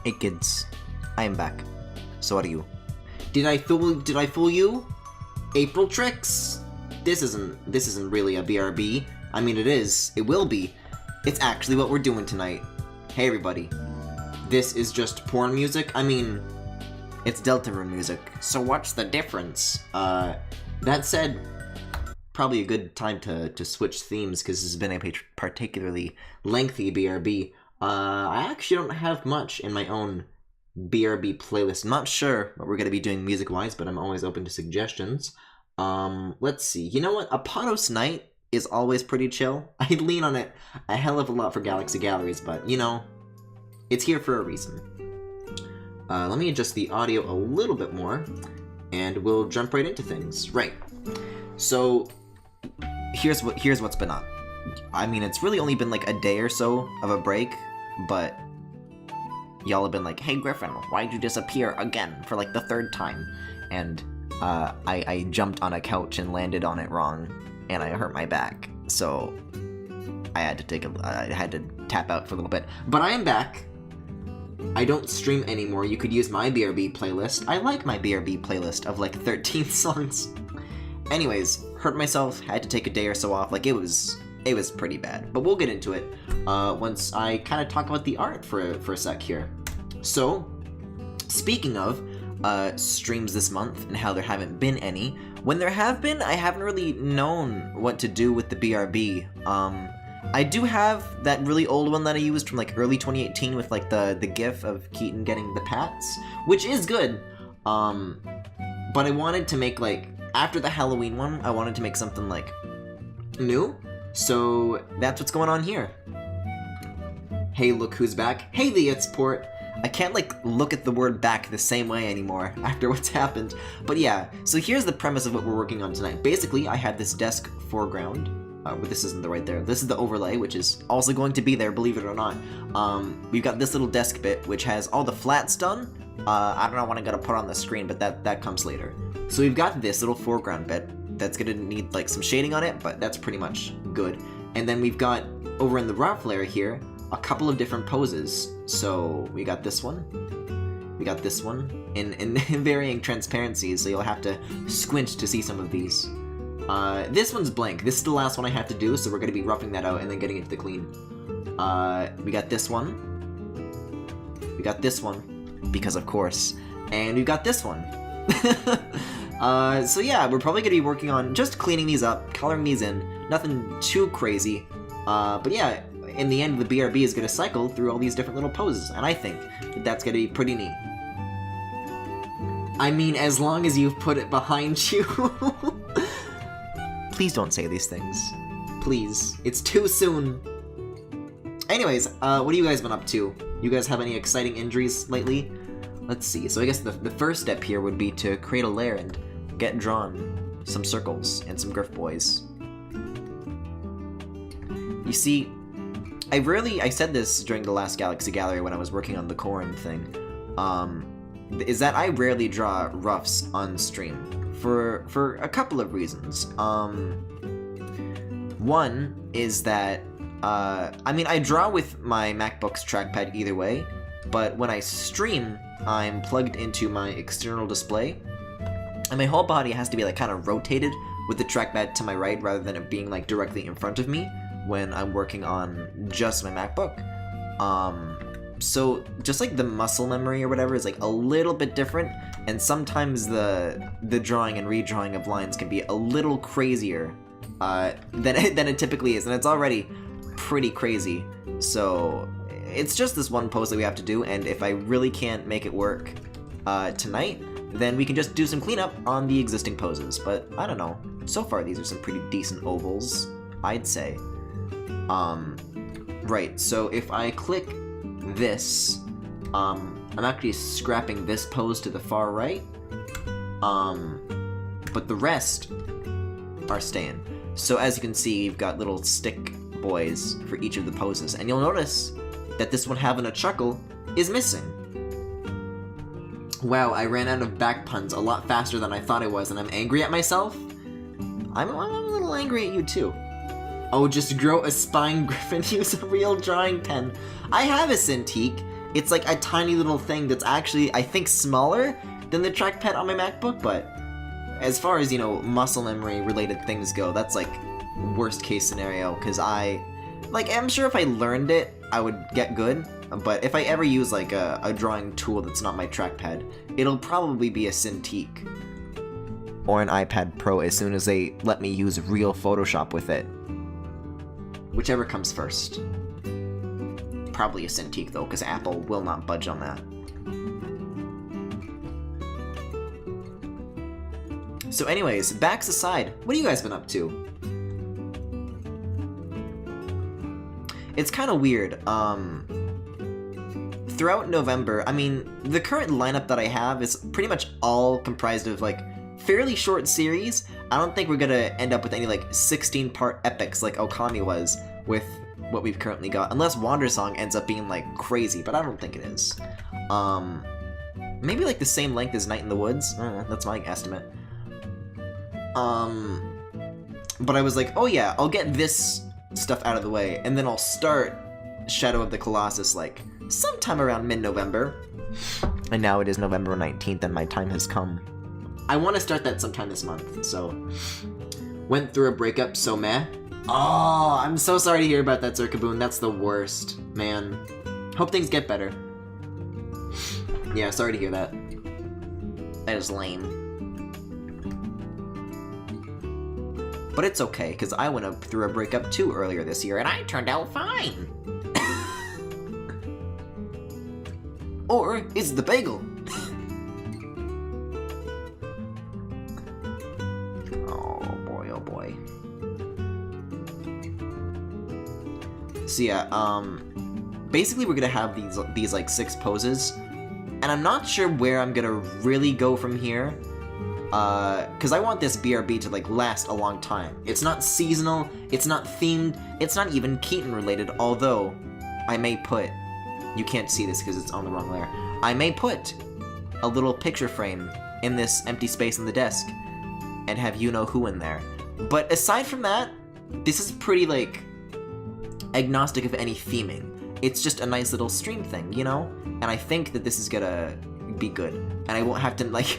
Hey kids, I am back. So what are you? Did I fool you? April tricks? This isn't really a BRB. I mean it is. It will be. It's actually what we're doing tonight. Hey everybody. This is just porn music. I mean, it's Deltarune music. So what's the difference? That said, probably a good time to switch themes because this has been a particularly lengthy BRB. I actually don't have much in my own BRB playlist. I'm not sure what we're going to be doing music-wise, but I'm always open to suggestions. Let's see. You know what? Aponos Night is always pretty chill. I lean on it a hell of a lot for Galaxy Galleries, but, you know, it's here for a reason. Let me adjust the audio a little bit more, and we'll jump right into things. Right. So, here's what's been up. I mean, it's really only been like a day or so of a break, but y'all have been like, hey Griffin, why'd you disappear again for like the third time? And I jumped on a couch and landed on it wrong, and I hurt my back, so I had to tap out for a little bit. But I am back. I don't stream anymore. You could use my BRB playlist. I like my BRB playlist of like 13 songs. Anyways, hurt myself, had to take a day or so off. Like, it was pretty bad, but we'll get into it once I kind of talk about the art for a sec here. So, speaking of streams this month and how there haven't been any, when there have been, I haven't really known what to do with the BRB. I do have that really old one that I used from like early 2018 with like the gif of Keaton getting the pats, which is good, but I wanted to make like, after the Halloween one, I wanted to make something like new. So that's what's going on here. Hey, look who's back. Hey, the It's Port. I can't, like, look at the word back the same way anymore after what's happened. But yeah, so here's the premise of what we're working on tonight. Basically, I had this desk foreground. But this isn't the right there. This is the overlay, which is also going to be there, believe it or not. We've got this little desk bit, which has all the flats done. I don't know what I'm gonna put on the screen, but that comes later. So we've got this little foreground bit. That's gonna need like some shading on it, but that's pretty much good. And then we've got, over in the rough layer here, a couple of different poses. So we got this one, in varying transparencies, so you'll have to squint to see some of these. This one's blank. This is the last one I have to do, so we're gonna be roughing that out and then getting into the clean. We got this one, because of course, and we've got this one. So yeah, we're probably going to be working on just cleaning these up, coloring these in, nothing too crazy, but yeah, in the end the BRB is going to cycle through all these different little poses, and I think that's going to be pretty neat. I mean, as long as you've put it behind you. Please don't say these things. Please. It's too soon. Anyways, what have you guys been up to? You guys have any exciting injuries lately? Let's see, so I guess the first step here would be to create a layer and get drawn some circles and some Griff boys. You see, I said this during the last Galaxy Gallery when I was working on the Corrin thing, is that I rarely draw roughs on stream for a couple of reasons. One is that, I mean, I draw with my MacBook's trackpad either way, but when I stream, I'm plugged into my external display, and my whole body has to be like kind of rotated with the trackpad to my right rather than it being like directly in front of me when I'm working on just my MacBook. So just like the muscle memory or whatever is like a little bit different, and sometimes the drawing and redrawing of lines can be a little crazier than it typically is, and it's already pretty crazy. So it's just this one pose that we have to do, and if I really can't make it work tonight, then we can just do some cleanup on the existing poses. But I don't know. So far, these are some pretty decent ovals, I'd say. Right, so if I click this, I'm actually scrapping this pose to the far right, but the rest are staying. So as you can see, you've got little stick boys for each of the poses, and you'll notice that this one having a chuckle is missing. Wow, I ran out of back puns a lot faster than I thought I was, and I'm angry at myself? I'm a little angry at you too. Oh, just grow a spine, Griffin, use a real drawing pen. I have a Cintiq. It's like a tiny little thing that's actually, I think, smaller than the trackpad on my MacBook, but as far as, you know, muscle memory related things go, that's like worst case scenario, because I'm sure if I learned it, I would get good, but if I ever use like a drawing tool that's not my trackpad, it'll probably be a Cintiq. Or an iPad Pro as soon as they let me use real Photoshop with it. Whichever comes first. Probably a Cintiq though, because Apple will not budge on that. So anyways, backs aside, what have you guys been up to? It's kind of weird. Throughout November, I mean, the current lineup that I have is pretty much all comprised of, like, fairly short series. I don't think we're gonna end up with any, like, 16-part epics like Okami was with what we've currently got. Unless Wandersong ends up being, like, crazy, but I don't think it is. Maybe, like, the same length as Night in the Woods. I don't know, that's my estimate. But I was like, oh yeah, I'll get this stuff out of the way, and then I'll start Shadow of the Colossus, like, sometime around mid-November. And now it is November 19th, and my time has come. I want to start that sometime this month, so... Went through a breakup, so meh. Oh, I'm so sorry to hear about that, Zerkaboon. That's the worst, man. Hope things get better. Yeah, sorry to hear that. That is lame. But it's okay, because I went up through a breakup too earlier this year, and I turned out fine! Or is the bagel? Oh boy, oh boy. So yeah, basically we're gonna have these like 6 poses, and I'm not sure where I'm gonna really go from here. Because I want this BRB to, like, last a long time. It's not seasonal, it's not themed, it's not even Keaton related, although I may put... You can't see this because it's on the wrong layer. I may put a little picture frame in this empty space on the desk and have you-know-who in there. But aside from that, this is pretty, like, agnostic of any theming. It's just a nice little stream thing, you know? And I think that this is gonna be good. And I won't have to, like...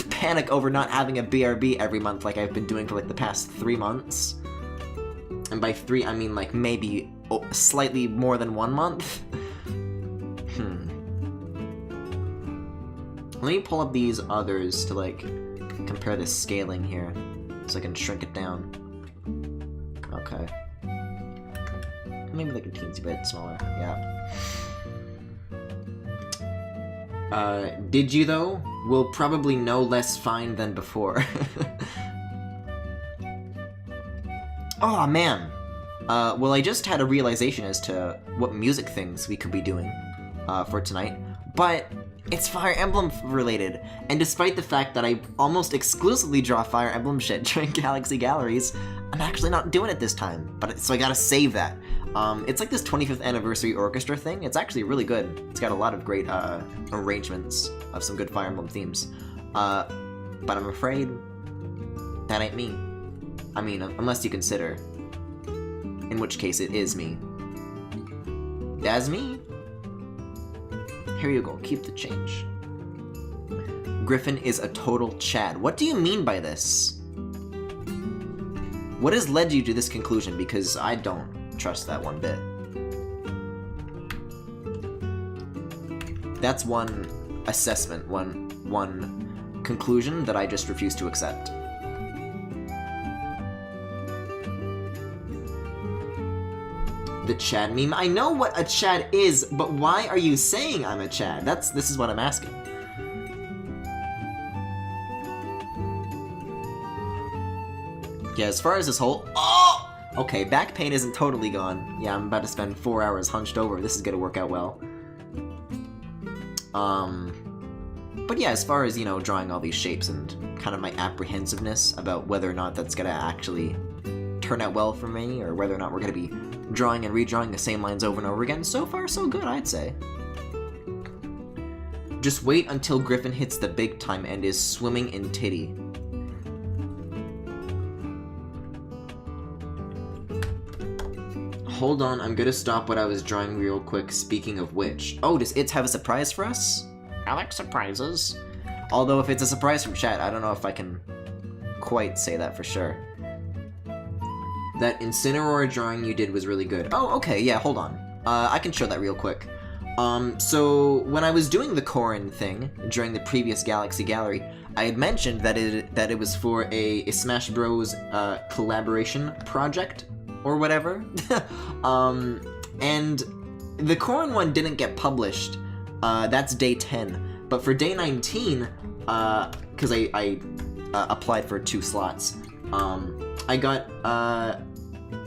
panic over not having a BRB every month like I've been doing for like the past 3 months. And by 3, I mean like maybe slightly more than 1 month. Let me pull up these others to like compare the scaling here so I can shrink it down. Okay. Maybe like a teensy bit smaller, yeah. Did you though? Will probably no less fine than before. Oh man! Well I just had a realization as to what music things we could be doing for tonight, but it's Fire Emblem related, and despite the fact that I almost exclusively draw Fire Emblem shit during Galaxy Galleries, I'm actually not doing it this time, so I gotta save that. It's like this 25th anniversary orchestra thing. It's actually really good. It's got a lot of great arrangements of some good Fire Emblem themes. But I'm afraid that ain't me. I mean, unless you consider, in which case it is me. That's me. Here you go, keep the change. Griffin is a total Chad. What do you mean by this? What has led you to this conclusion? Because I don't trust that one bit. That's one assessment, one conclusion that I just refuse to accept. The Chad meme? I know what a Chad is, but why are you saying I'm a Chad? This is what I'm asking. Yeah, as far as this whole... Oh! Okay, back pain isn't totally gone. Yeah, I'm about to spend 4 hours hunched over. This is gonna work out well. But yeah, as far as, you know, drawing all these shapes and kind of my apprehensiveness about whether or not that's gonna actually turn out well for me, or whether or not we're gonna be drawing and redrawing the same lines over and over again, so far so good, I'd say. Just wait until Griffin hits the big time and is swimming in titty. hold on, I'm gonna stop what I was drawing real quick, speaking of which. Oh, does it have a surprise for us? I like surprises. Although if it's a surprise from chat, I don't know if I can quite say that for sure. That Incineroar drawing you did was really good. Oh, okay, yeah, hold on. I can show that real quick. So when I was doing the Corrin thing during the previous Galaxy Gallery, I had mentioned that it was for a Smash Bros. Collaboration project, or whatever. And the Corrin one didn't get published. That's day 10. But for day 19, because I applied for 2 slots, I got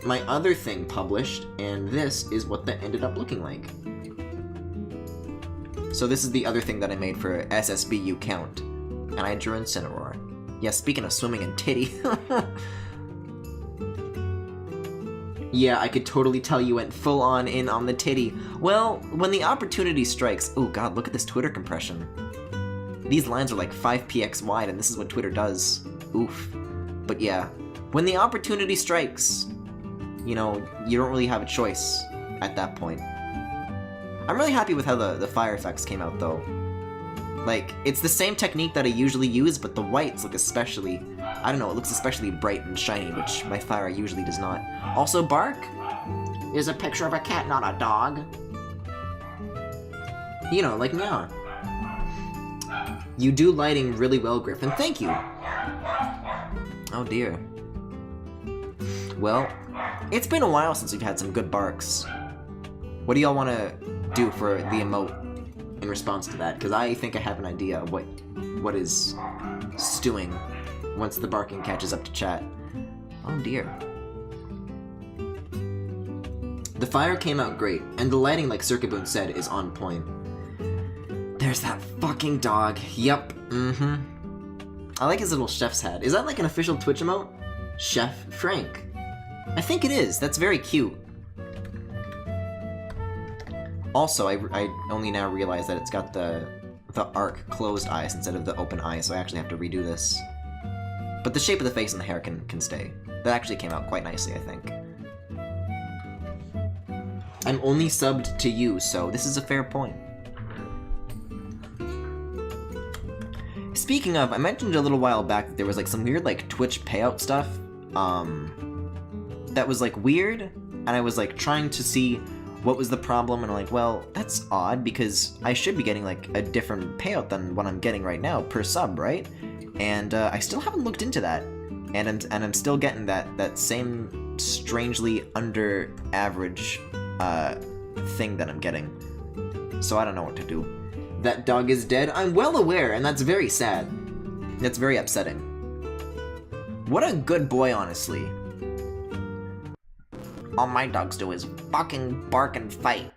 my other thing published, and this is what that ended up looking like. So this is the other thing that I made for SSBU Count, and I drew Incineroar. Yeah, speaking of swimming and titty. Yeah, I could totally tell you went full on in on the titty. Well, when the opportunity strikes... Oh god, look at this Twitter compression. These lines are like 5px wide, and this is what Twitter does. Oof. But yeah, when the opportunity strikes, you know, you don't really have a choice at that point. I'm really happy with how the fire effects came out, though. Like, it's the same technique that I usually use, but the whites look especially... I don't know, it looks especially bright and shiny, which my fire usually does not. Also, bark is a picture of a cat, not a dog. You know, like now. You do lighting really well, Griffin. Thank you! Oh dear. Well, it's been a while since we've had some good barks. What do y'all want to do for the emote in response to that? Because I think I have an idea of what is stewing once the barking catches up to chat. Oh dear. The fire came out great, and the lighting, like Circuboon said, is on point. There's that fucking dog. Yep. I like his little chef's hat. Is that like an official Twitch emote? Chef Frank. I think it is. That's very cute. Also, I only now realize that it's got the arc closed eyes instead of the open eyes, so I actually have to redo this. But the shape of the face and the hair can stay. That actually came out quite nicely, I think. I'm only subbed to you, so this is a fair point. Speaking of, I mentioned a little while back that there was like some weird like Twitch payout stuff that was like weird, and I was like trying to see what was the problem, and I'm like, well, that's odd because I should be getting like a different payout than what I'm getting right now per sub, right? And I still haven't looked into that, and I'm still getting that same strangely under average thing that I'm getting. So I don't know what to do. That dog is dead. I'm well aware, and that's very sad. That's very upsetting. What a good boy, honestly. All my dogs do is fucking bark and fight.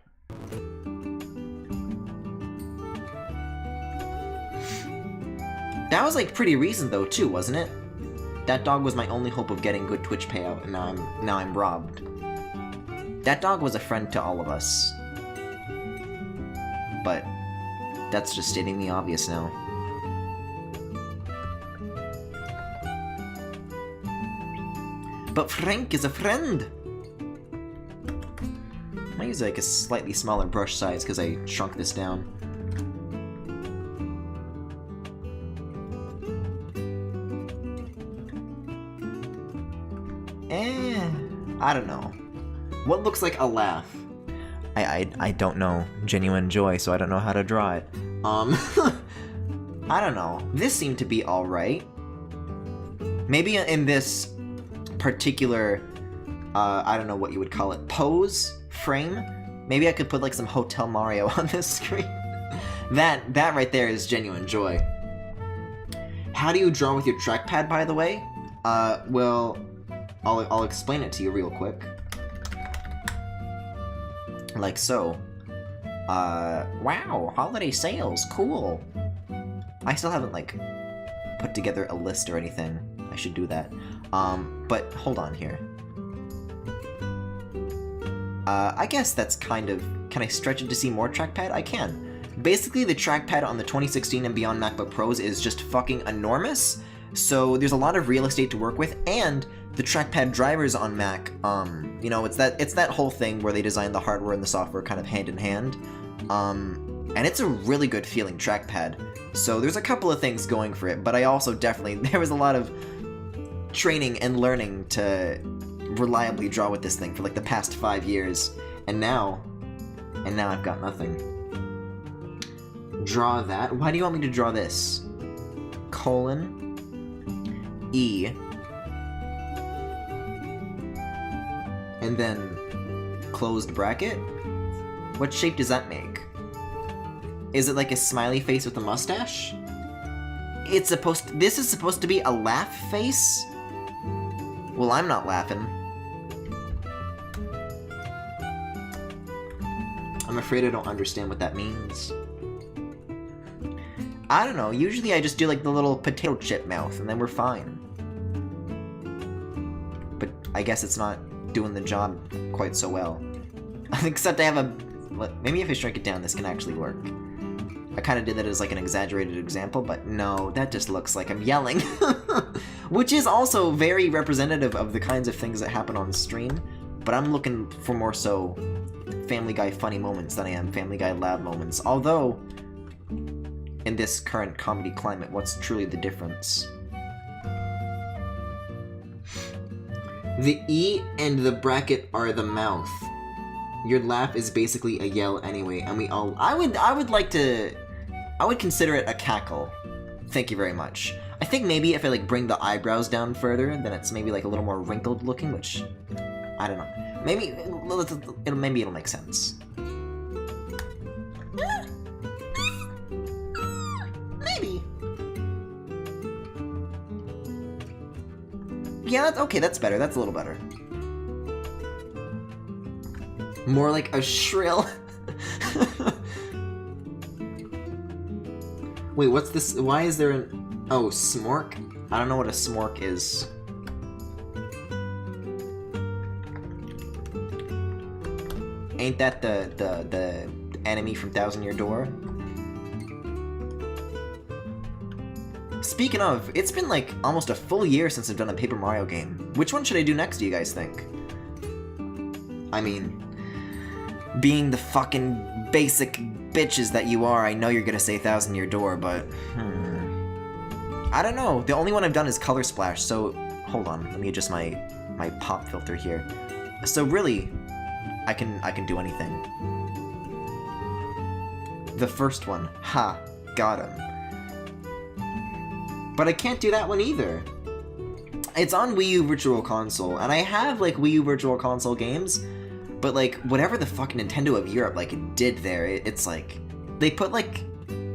That was like pretty recent though too, wasn't it? That dog was my only hope of getting good Twitch payout, and now I'm robbed. That dog was a friend to all of us. But that's just stating the obvious now. But Frank is a friend! I use like a slightly smaller brush size because I shrunk this down. I don't know. What looks like a laugh? I don't know genuine joy, so I don't know how to draw it. I don't know. This seemed to be alright. Maybe in this particular, I don't know what you would call it, pose frame? Maybe I could put like some Hotel Mario on this screen. That right there is genuine joy. How do you draw with your trackpad, by the way? Well, I'll explain it to you real quick. Like so. Wow, holiday sales, cool. I still haven't, like, put together a list or anything. I should do that. But hold on here. I guess that's kind of... Can I stretch it to see more trackpad? I can. Basically, the trackpad on the 2016 and beyond MacBook Pros is just fucking enormous, So there's a lot of real estate to work with, and the trackpad drivers on Mac, you know, it's that whole thing where they design the hardware and the software kind of hand in hand. And it's a really good feeling trackpad. So there's a couple of things going for it, but I also there was a lot of training and learning to reliably draw with this thing for like the past 5 years, and now I've got nothing. Draw that. Why do you want me to draw this? Colon E, and then closed bracket? What shape does that make? Is it like a smiley face with a mustache? This is supposed to be a laugh face? Well, I'm not laughing. I'm afraid I don't understand what that means. I don't know, usually I just do like the little potato chip mouth and then we're fine. But I guess it's not doing the job quite so well. Except I have a... Maybe if I shrink it down, this can actually work. I kind of did that as like an exaggerated example, but no, that just looks like I'm yelling. Which is also very representative of the kinds of things that happen on stream, but I'm looking for more so Family Guy funny moments than I am Family Guy loud moments. Although, in this current comedy climate, what's truly the difference? The E and the bracket are the mouth. Your laugh is basically a yell anyway, and I would consider it a cackle. Thank you very much. I think maybe if I like bring the eyebrows down further, then it's maybe like a little more wrinkled looking, which I don't know. Maybe it'll make sense. Maybe. Yeah, that's okay. That's better. That's a little better. More like a shrill. Wait, what's this? Why is there an... Oh, smork? I don't know what a smork is. Ain't that the enemy from Thousand Year Door? Speaking of, it's been like almost a full year since I've done a Paper Mario game. Which one should I do next, do you guys think? I mean, being the fucking basic bitches that you are, I know you're gonna say Thousand Year Door, but... I don't know. The only one I've done is Color Splash, so... Hold on, let me adjust my pop filter here. So really, I can do anything. The first one. Ha. Got him. But I can't do that one either. It's on Wii U Virtual Console, and I have, like, Wii U Virtual Console games, but, like, whatever the fuck Nintendo of Europe, like, did there, it's like... They put, like...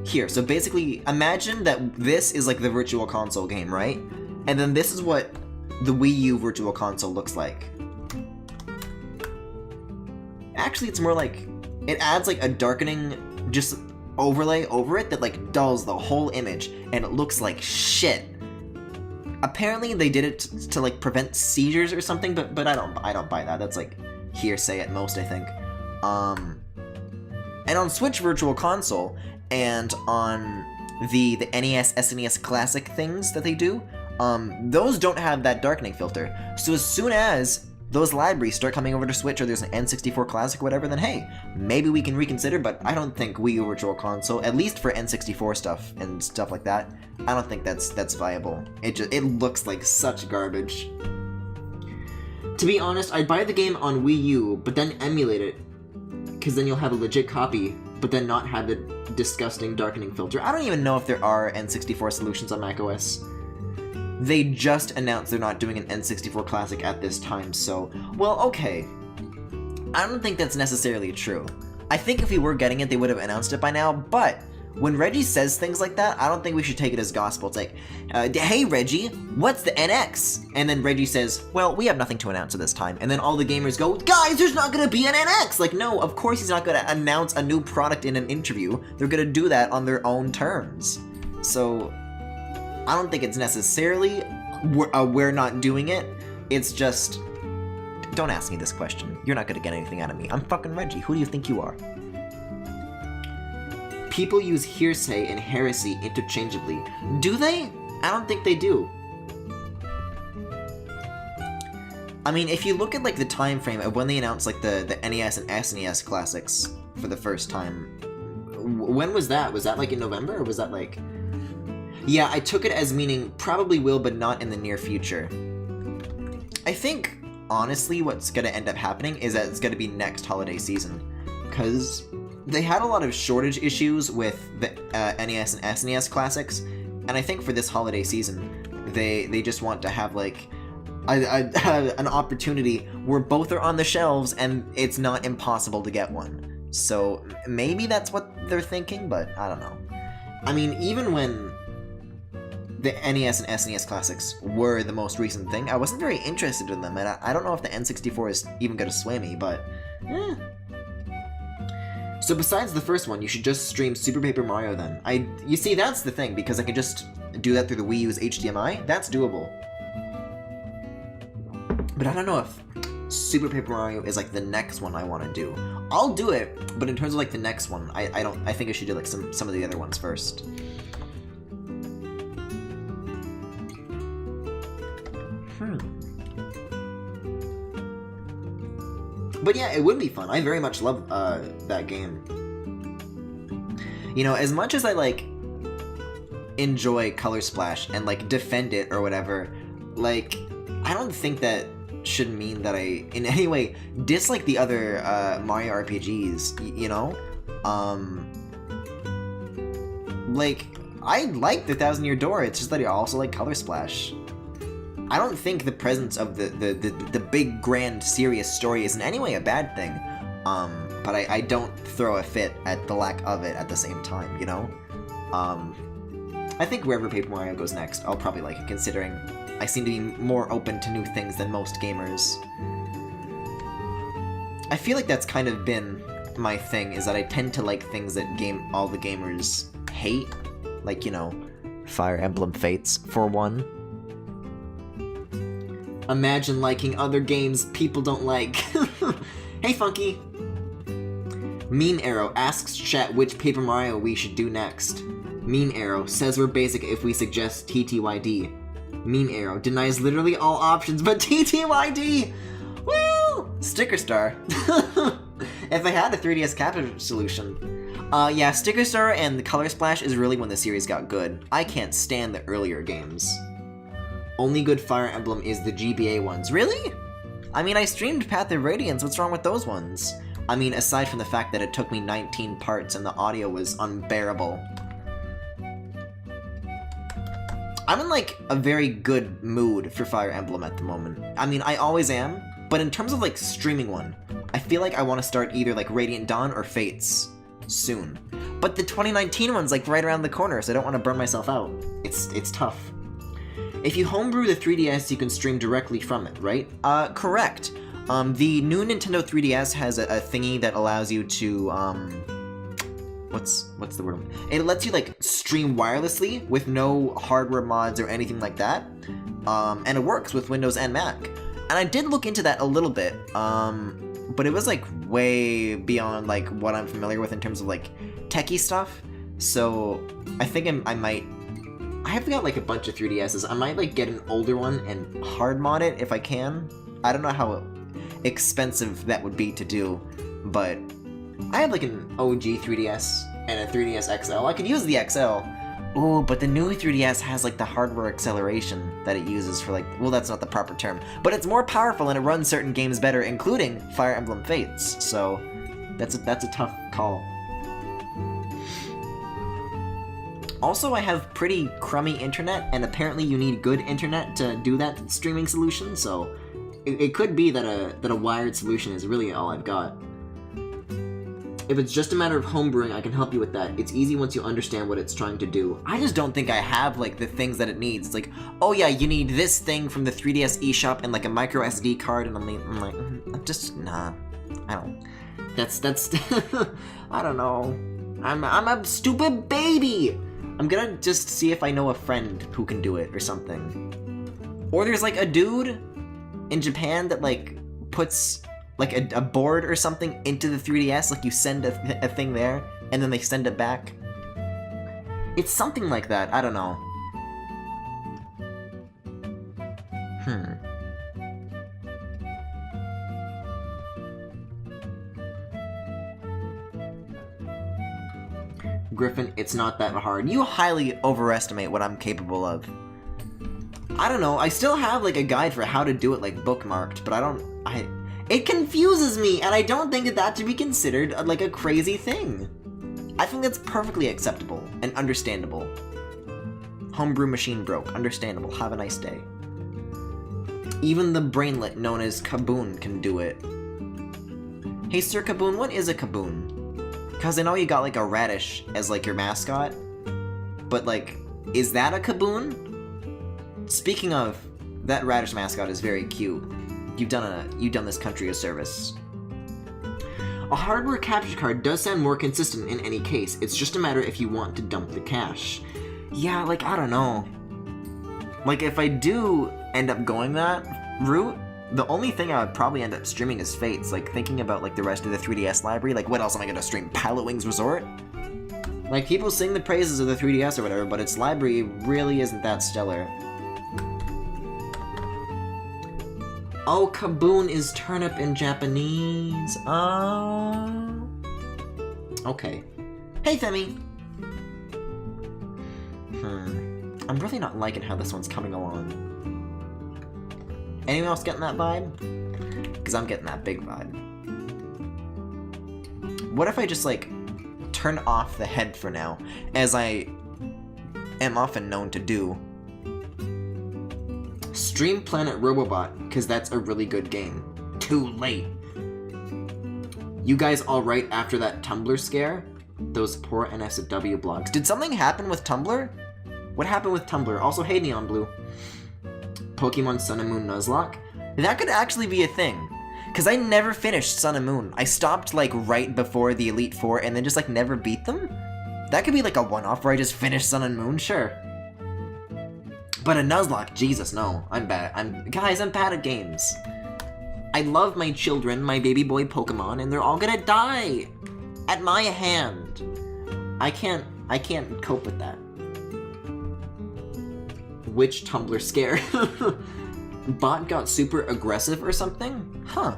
Here, so basically, imagine that this is, like, the Virtual Console game, right? And then this is what the Wii U Virtual Console looks like. Actually, it's more like... It adds, like, a darkening, just overlay over it that, like, dulls the whole image, and it looks like shit. Apparently, they did it to like, prevent seizures or something, but I don't buy that. That's, like, hearsay at most, I think. And on Switch Virtual Console, and on the NES, SNES Classic things that they do, those don't have that darkening filter. So as soon as those libraries start coming over to Switch, or there's an N64 Classic or whatever, then hey, maybe we can reconsider, but I don't think Wii U Virtual Console, at least for N64 stuff and stuff like that, I don't think that's viable. It looks like such garbage. To be honest, I'd buy the game on Wii U, but then emulate it, because then you'll have a legit copy, but then not have the disgusting darkening filter. I don't even know if there are N64 solutions on macOS. They just announced they're not doing an N64 Classic at this time, so... Well, okay. I don't think that's necessarily true. I think if we were getting it, they would have announced it by now, but when Reggie says things like that, I don't think we should take it as gospel. It's like, hey Reggie, what's the NX? And then Reggie says, well, we have nothing to announce at this time. And then all the gamers go, guys, there's not gonna be an NX! Like, no, of course he's not gonna announce a new product in an interview. They're gonna do that on their own terms. So... I don't think it's necessarily we're not doing it. It's just... Don't ask me this question. You're not gonna get anything out of me. I'm fucking Reggie. Who do you think you are? People use hearsay and heresy interchangeably. Do they? I don't think they do. I mean, if you look at like the time frame of when they announced like the NES and SNES classics for the first time, when was that? Was that like in November, or was that like... Yeah, I took it as meaning probably will, but not in the near future. I think, honestly, what's gonna end up happening is that it's gonna be next holiday season, because they had a lot of shortage issues with the NES and SNES classics, and I think for this holiday season, they just want to have like an opportunity where both are on the shelves and it's not impossible to get one. So maybe that's what they're thinking, but I don't know. I mean, even when the NES and SNES classics were the most recent thing, I wasn't very interested in them, and I don't know if the N64 is even gonna sway me, but So besides the first one, you should just stream Super Paper Mario then. You see, that's the thing, because I can just do that through the Wii U's HDMI. That's doable. But I don't know if Super Paper Mario is like the next one I want to do. I'll do it, but in terms of like the next one, I think I should do like some of the other ones first. But yeah, it would be fun. I very much love that game. You know, as much as I like enjoy Color Splash and like defend it or whatever, like I don't think that should mean that I in any way dislike the other Mario RPGs, you know? Like, I like the Thousand Year Door, it's just that I also like Color Splash. I don't think the presence of the big, grand, serious story is in any way a bad thing, but I don't throw a fit at the lack of it at the same time, you know? I think wherever Paper Mario goes next, I'll probably like it, considering I seem to be more open to new things than most gamers. I feel like that's kind of been my thing, is that I tend to like things that all the gamers hate. Like, you know, Fire Emblem Fates, for one. Imagine liking other games people don't like. Hey, Funky! Mean Arrow asks chat which Paper Mario we should do next. Mean Arrow says we're basic if we suggest TTYD. Mean Arrow denies literally all options but TTYD! Woo! Sticker Star. If I had a 3DS capture solution. Yeah, Sticker Star and the Color Splash is really when the series got good. I can't stand the earlier games. Only good Fire Emblem is the GBA ones. Really? I mean, I streamed Path of Radiance, what's wrong with those ones? I mean, aside from the fact that it took me 19 parts and the audio was unbearable. I'm in, like, a very good mood for Fire Emblem at the moment. I mean, I always am, but in terms of, like, streaming one, I feel like I want to start either, like, Radiant Dawn or Fates soon. But the 2019 one's, like, right around the corner, so I don't want to burn myself out. It's tough. If you homebrew the 3DS, you can stream directly from it, right? Correct. The new Nintendo 3DS has a thingy that allows you to, what's the word? It lets you, like, stream wirelessly with no hardware mods or anything like that. And it works with Windows and Mac. And I did look into that a little bit, but it was, like, way beyond, like, what I'm familiar with in terms of, like, techie stuff. So I think I have got, like, a bunch of 3DSs. I might, like, get an older one and hard mod it if I can. I don't know how expensive that would be to do, but I have, like, an OG 3DS and a 3DS XL. I could use the XL. Ooh, but the new 3DS has, like, the hardware acceleration that it uses for, like, well, that's not the proper term, but it's more powerful and it runs certain games better, including Fire Emblem Fates, so that's a tough call. Also, I have pretty crummy internet, and apparently you need good internet to do that streaming solution, so it could be that a wired solution is really all I've got. If it's just a matter of homebrewing, I can help you with that. It's easy once you understand what it's trying to do. I just don't think I have, like, the things that it needs. It's like, oh yeah, you need this thing from the 3DS eShop and, like, a micro SD card, and I'm like, just, nah. I don't. That's, I don't know. I'm a stupid baby! I'm gonna just see if I know a friend who can do it or something. Or there's, like, a dude in Japan that, like, puts, like, a board or something into the 3DS, like, you send a thing there, and then they send it back. It's something like that, I don't know. Griffin, it's not that hard. You highly overestimate what I'm capable of. I don't know, I still have like a guide for how to do it like bookmarked, but it confuses me, and I don't think that should be considered like a crazy thing. I think that's perfectly acceptable and understandable. Homebrew machine broke. Understandable. Have a nice day. Even the brainlet known as Kaboon can do it. Hey, Sir Kaboon, what is a Kaboon? Because I know you got like a radish as like your mascot, but like, is that a Kaboon? Speaking of, that radish mascot is very cute. You've done this country a service. A hardware capture card does sound more consistent in any case. It's just a matter if you want to dump the cache. Yeah, like, I don't know. Like, if I do end up going that route, the only thing I would probably end up streaming is Fates. Like, thinking about, like, the rest of the 3DS library, like, what else am I gonna stream? Pilot Wings Resort? Like, people sing the praises of the 3DS or whatever, but its library really isn't that stellar. Oh, Kaboon is turnip in Japanese. Oh. Okay. Hey, Femi! I'm really not liking how this one's coming along. Anyone else getting that vibe? Because I'm getting that big vibe. What if I just, like, turn off the head for now, as I am often known to do? Stream Planet Robobot, because that's a really good game. Too late. You guys alright after that Tumblr scare? Those poor NSFW blogs. Did something happen with Tumblr? What happened with Tumblr? Also, hey Neon Blue. Pokemon Sun and Moon Nuzlocke? That could actually be a thing. Because I never finished Sun and Moon. I stopped, like, right before the Elite Four and then just, like, never beat them? That could be, like, a one-off where I just finished Sun and Moon, sure. But a Nuzlocke, Jesus, no. I'm bad. Guys, I'm bad at games. I love my children, my baby boy Pokemon, and they're all gonna die! At my hand. I can't cope with that. Which Tumblr scare? Bot got super aggressive or something? Huh.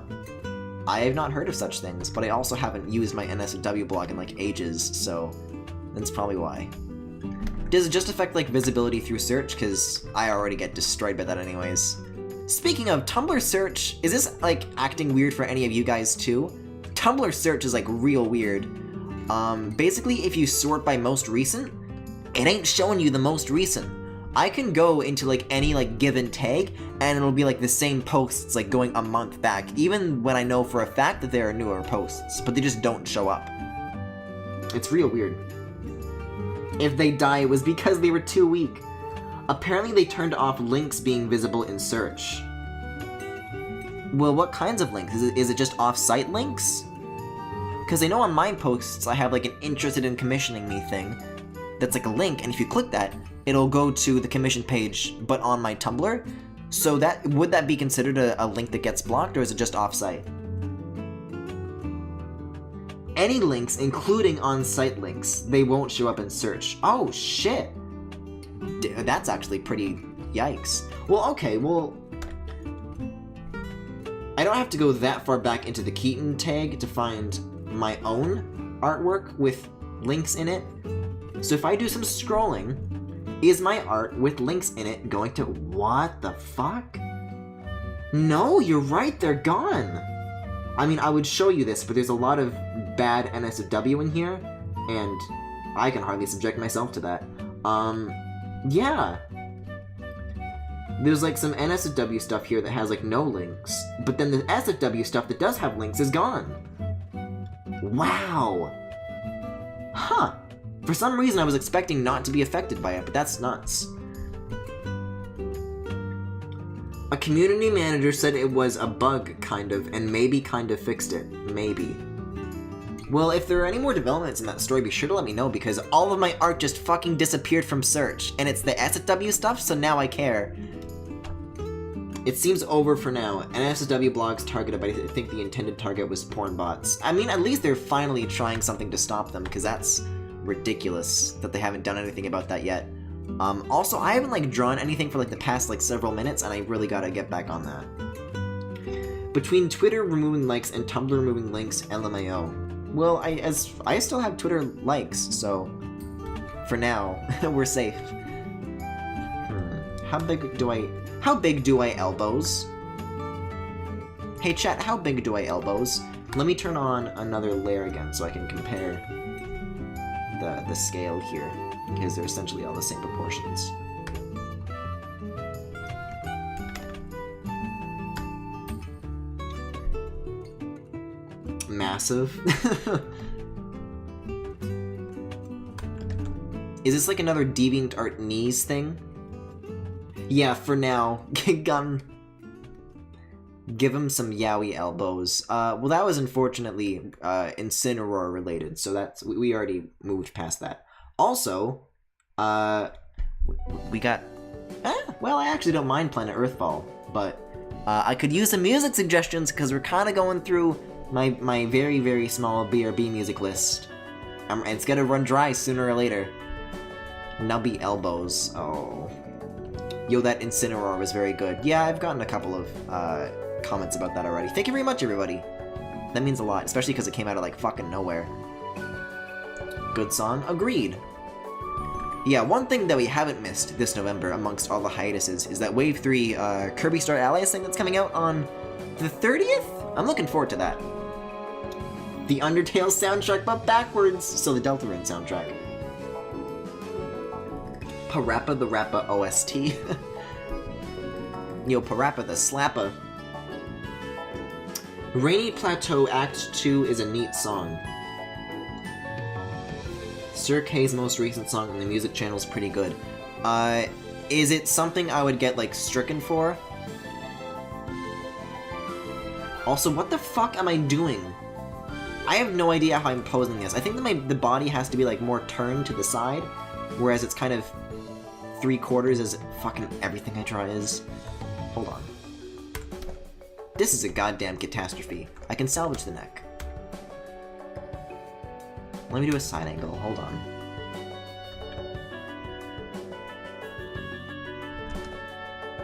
I have not heard of such things, but I also haven't used my NSFW blog in like ages, so that's probably why. Does it just affect like visibility through search? Because I already get destroyed by that anyways. Speaking of Tumblr search, is this like acting weird for any of you guys too? Tumblr search is like real weird. Basically if you sort by most recent, it ain't showing you the most recent. I can go into like any like given tag and it'll be like the same posts like going a month back, even when I know for a fact that there are newer posts, but they just don't show up. It's real weird. If they die, it was because they were too weak. Apparently they turned off links being visible in search. Well, what kinds of links? Is it just off-site links? Because I know on my posts I have like an interested in commissioning me thing that's like a link, and if you click that, it'll go to the commission page, but on my Tumblr. So would that be considered a link that gets blocked, or is it just off-site? Any links, including on-site links, they won't show up in search. Oh, shit! That's actually pretty yikes. Well, okay, well... I don't have to go that far back into the Keaton tag to find my own artwork with links in it. So if I do some scrolling, is my art with links in it going to... What the fuck? No, you're right, they're gone! I mean, I would show you this, but there's a lot of bad NSFW in here, and I can hardly subject myself to that. Yeah. There's like some NSFW stuff here that has like no links, but then the SFW stuff that does have links is gone. Wow! Huh. For some reason I was expecting not to be affected by it, but that's nuts. A community manager said it was a bug, kind of, and maybe kind of fixed it. Maybe. Well, if there are any more developments in that story, be sure to let me know, because all of my art just fucking disappeared from search, and it's the SFW stuff, so now I care. It seems over for now. NSFW blogs targeted, but I think the intended target was porn bots. I mean, at least they're finally trying something to stop them, because that's ridiculous that they haven't done anything about that yet. Also, I haven't like drawn anything for like the past like several minutes, and I really gotta get back on that. Between Twitter removing likes and Tumblr removing links, LMAO. Well, I still have Twitter likes, so for now, we're safe. How big do I elbows? Hey chat, how big do I elbows? Let me turn on another layer again so I can compare the scale here, because they're essentially all the same proportions. Massive. Is this like another DeviantArt knees thing? Yeah, for now. Give him some yaoi elbows. Well, that was unfortunately Incineroar related, so that's we already moved past that. Also, we got. Well, I actually don't mind Planet Earthfall, but I could use some music suggestions because we're kind of going through my very, very small BRB music list. It's gonna run dry sooner or later. Nubby elbows. Oh. Yo, that Incineroar was very good. Yeah, I've gotten a couple of comments about that already. Thank you very much, everybody. That means a lot, especially because it came out of, like, fucking nowhere. Good song. Agreed. Yeah, one thing that we haven't missed this November amongst all the hiatuses is that Wave 3 Kirby Star Allies thing that's coming out on the 30th? I'm looking forward to that. The Undertale soundtrack, but backwards. So the Deltarune soundtrack. Parappa the Rappa OST. Yo, Parappa the Slappa. Rainy Plateau Act 2 is a neat song. Sir K's most recent song on the music channel is pretty good. Is it something I would get, like, stricken for? Also, what the fuck am I doing? I have no idea how I'm posing this. I think that the body has to be, like, more turned to the side, whereas it's kind of 3/4 as fucking everything I draw is. Hold on. This is a goddamn catastrophe. I can salvage the neck. Let me do a side angle. Hold on.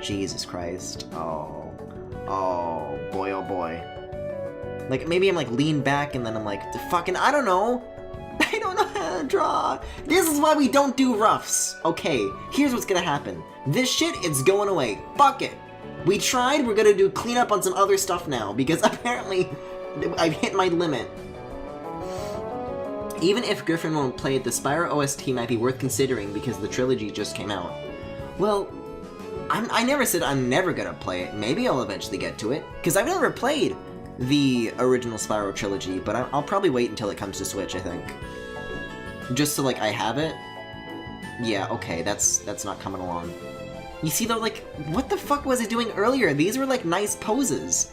Jesus Christ. Oh. Oh, boy, oh boy. Like, maybe I'm, like, lean back and then I'm like, fucking, I don't know. I don't know how to draw. This is why we don't do roughs. Okay, here's what's gonna happen. This shit is going away. Fuck it. We tried, we're gonna do cleanup on some other stuff now, because apparently I've hit my limit. Even if Griffin won't play it, the Spyro OST might be worth considering because the trilogy just came out. Well, I never said I'm never gonna play it. Maybe I'll eventually get to it, because I've never played the original Spyro trilogy, but I'll probably wait until it comes to Switch, I think. Just so, like, I have it. Yeah, okay, that's not coming along. You see, though, like, what the fuck was I doing earlier? These were, like, nice poses.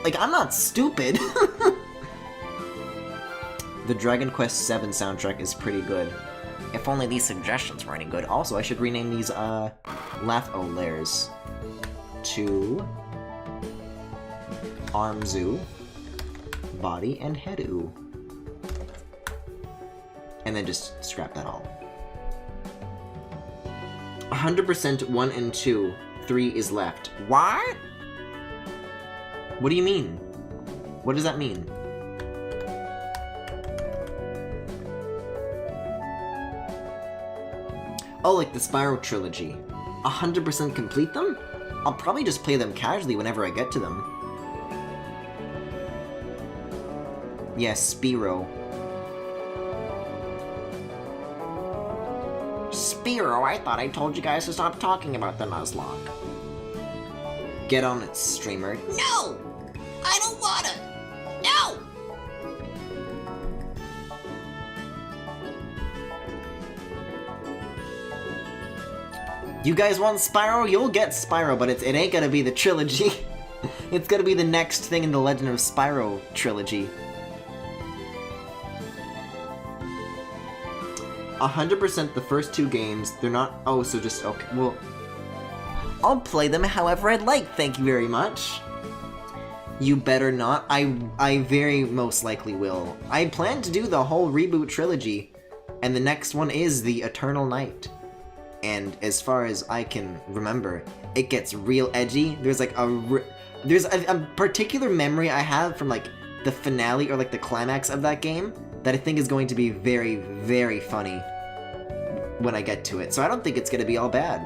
Like, I'm not stupid. The Dragon Quest VII soundtrack is pretty good. If only these suggestions were any good. Also, I should rename these, layers to Armzu, Body, and Headu. And then just scrap that all. 100% 1 and 2. 3 is left. What? What do you mean? What does that mean? Oh, like the Spyro trilogy. 100% complete them? I'll probably just play them casually whenever I get to them. Yes, Spyro. Spyro, I thought I told you guys to stop talking about the Nuzlocke. Get on it, streamer. No! I don't wanna! No! You guys want Spyro? You'll get Spyro, but it ain't gonna be the trilogy. It's gonna be the next thing in the Legend of Spyro trilogy. 100% the first 2 games, they're not... Oh, so just... Okay, well... I'll play them however I'd like, thank you very much. You better not. I very most likely will. I plan to do the whole reboot trilogy, and the next one is the Eternal Night. And as far as I can remember, it gets real edgy. There's like a particular memory I have from like the finale or like the climax of that game that I think is going to be very, very funny. when I get to it, so I don't think it's gonna be all bad.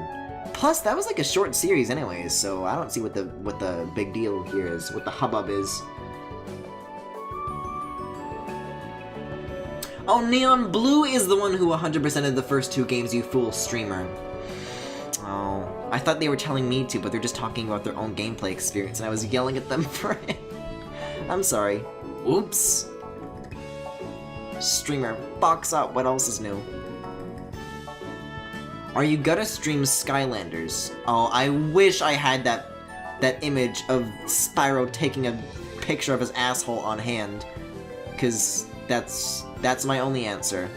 Plus, that was like a short series anyways, so I don't see what the big deal here is, what the hubbub is. Oh, Neon Blue is the one who 100%ed the first 2 games, you fool streamer. Oh, I thought they were telling me to, but they're just talking about their own gameplay experience, and I was yelling at them for it. I'm sorry. Oops. Streamer, box up, what else is new? Are you gonna stream Skylanders? Oh, I wish I had that image of Spyro taking a picture of his asshole on hand. Cause that's my only answer.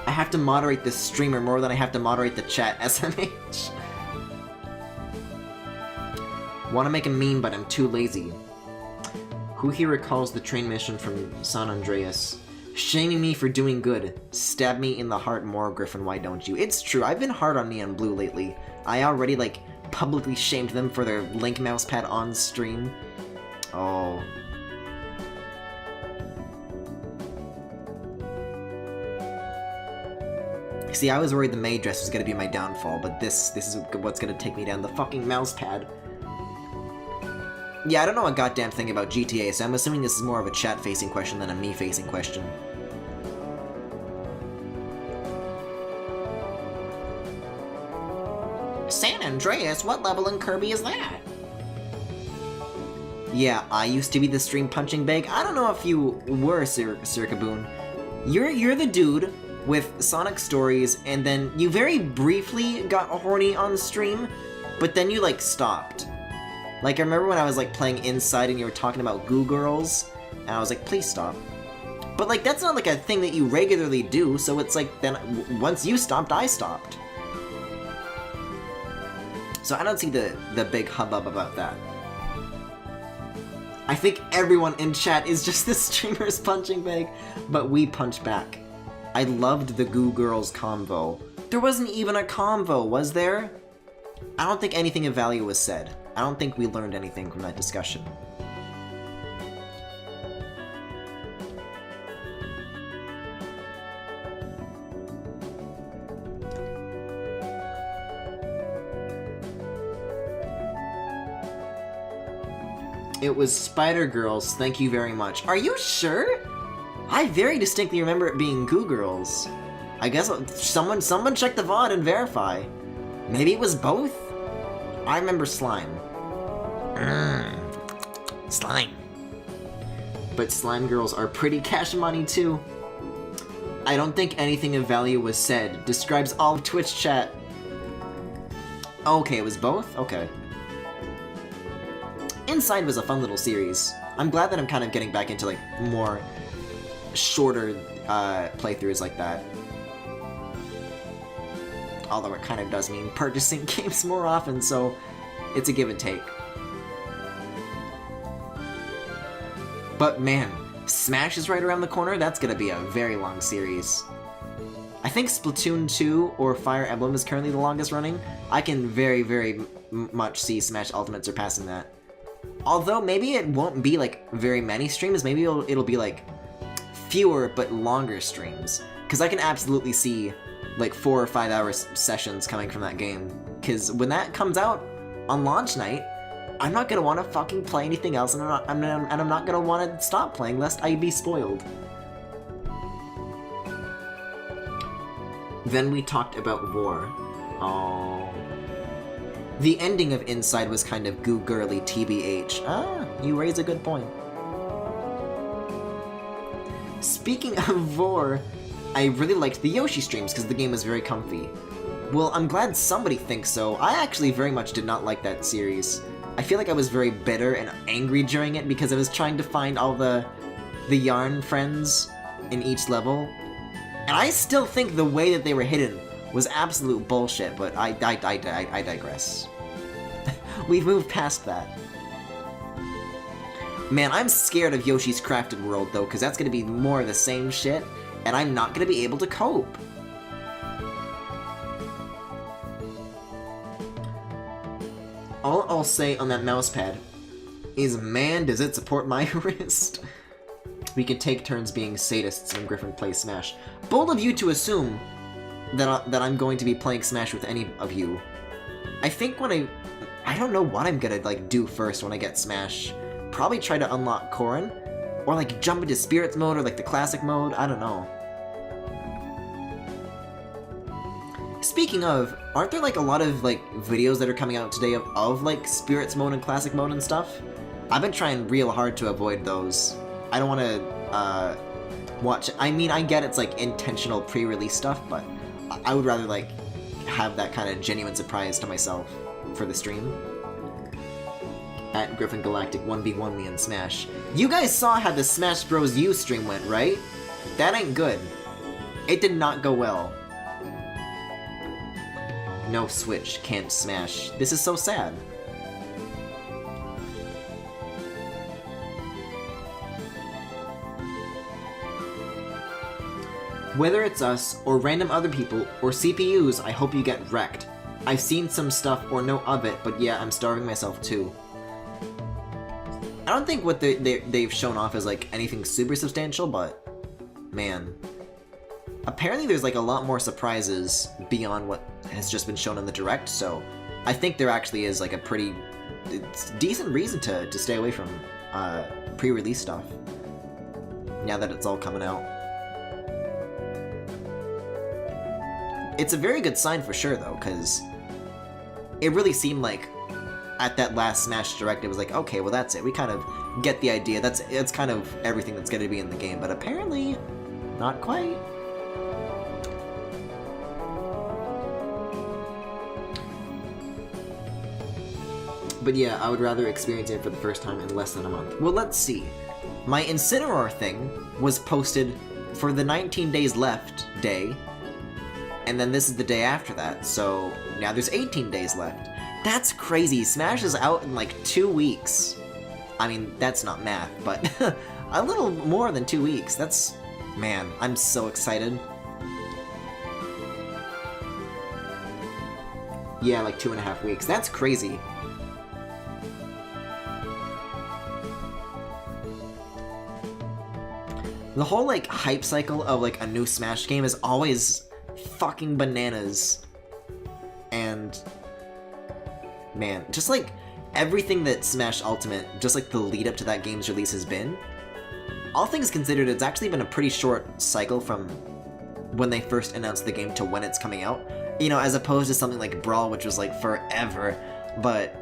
I have to moderate this streamer more than I have to moderate the chat, SMH. Wanna make a meme, but I'm too lazy. Who here recalls the train mission from San Andreas? Shaming me for doing good. Stab me in the heart more, Griffin, why don't you? It's true, I've been hard on Neon Blue lately. I already, like, publicly shamed them for their Link mousepad on stream. Oh. See, I was worried the maid dress was gonna be my downfall, but this is what's gonna take me down, the fucking mousepad. Yeah, I don't know a goddamn thing about GTA, so I'm assuming this is more of a chat-facing question than a me-facing question. San Andreas? What level in Kirby is that? Yeah, I used to be the stream punching bag. I don't know if you were, Sir Kaboon. You're the dude with Sonic Stories, and then you very briefly got horny on stream, but then you, like, stopped. Like, I remember when I was, like, playing Inside and you were talking about Goo Girls, and I was like, please stop. But, like, that's not, like, a thing that you regularly do, so it's like, then, once you stopped, I stopped. So I don't see the big hubbub about that. I think everyone in chat is just the streamer's punching bag, but we punch back. I loved the Goo Girls convo. There wasn't even a convo, was there? I don't think anything of value was said. I don't think we learned anything from that discussion. It was Spider Girls, thank you very much. Are you sure? I very distinctly remember it being Goo Girls. I guess someone check the VOD and verify. Maybe it was both? I remember Slime. Slime. But Slime Girls are pretty cash money too. I don't think anything of value was said. Describes all of Twitch chat. Okay, it was both? Okay. Inside was a fun little series. I'm glad that I'm kind of getting back into, like, more shorter playthroughs like that. Although it kind of does mean purchasing games more often, so it's a give and take. But man, Smash is right around the corner. That's gonna be a very long series. I think Splatoon 2 or Fire Emblem is currently the longest running. I can very, very much see Smash Ultimate surpassing that. Although maybe it won't be like very many streams, maybe it'll be like fewer but longer streams. Because I can absolutely see like 4 or 5 hour sessions coming from that game. Because when that comes out on launch night, I'm not gonna want to fucking play anything else, and I'm not gonna want to stop playing lest I be spoiled. Then we talked about war. Oh. The ending of Inside was kind of goo girly TBH. Ah, you raise a good point. Speaking of vor, I really liked the Yoshi streams because the game was very comfy. Well, I'm glad somebody thinks so. I actually very much did not like that series. I feel like I was very bitter and angry during it because I was trying to find all the yarn friends in each level. And I still think the way that they were hidden was absolute bullshit, but I digress. We've moved past that. Man, I'm scared of Yoshi's Crafted World, though, because that's going to be more of the same shit, and I'm not going to be able to cope. All I'll say on that mousepad is, man, does it support my wrist. We could take turns being sadists when Griffin plays Smash. Bold of you to assume that I'm going to be playing Smash with any of you. I think when I don't know what I'm gonna, like, do first when I get Smash. Probably try to unlock Corrin, or, like, jump into Spirits mode, or, like, the Classic mode, I don't know. Speaking of, aren't there, like, a lot of, like, videos that are coming out today of like, Spirits mode and Classic mode and stuff? I've been trying real hard to avoid those. I don't want to, watch... I mean, I get it's, like, intentional pre-release stuff, but I would rather, like, have that kind of genuine surprise to myself for the stream. At GRIFFINGALACTIC 1v1 me in Smash. You guys saw how the Smash Bros. U stream went, right? That ain't good. It did not go well. No Switch, can't Smash. This is so sad. Whether it's us, or random other people, or CPUs, I hope you get wrecked. I've seen some stuff or know of it, but yeah, I'm starving myself too. I don't think what they've shown off is like anything super substantial, but man. Apparently there's like a lot more surprises beyond what has just been shown in the Direct, so I think there actually is like a pretty decent reason to stay away from pre-release stuff, now that it's all coming out. It's a very good sign for sure, though, because it really seemed like at that last Smash Direct, it was like, okay, well that's it. We kind of get the idea. It's kind of everything that's going to be in the game, but apparently, not quite. But yeah, I would rather experience it for the first time in less than a month. Well, let's see. My Incineroar thing was posted for the 19 days left day, and then this is the day after that, so now there's 18 days left. That's crazy. Smash is out in like 2 weeks. I mean, that's not math, but a little more than 2 weeks. That's... man, I'm so excited. Yeah, like 2.5 weeks. That's crazy. The whole, like, hype cycle of, like, a new Smash game is always fucking bananas. And... man, just, like, everything that Smash Ultimate, just, like, the lead-up to that game's release has been, all things considered, it's actually been a pretty short cycle from when they first announced the game to when it's coming out. You know, as opposed to something like Brawl, which was, like, forever. But...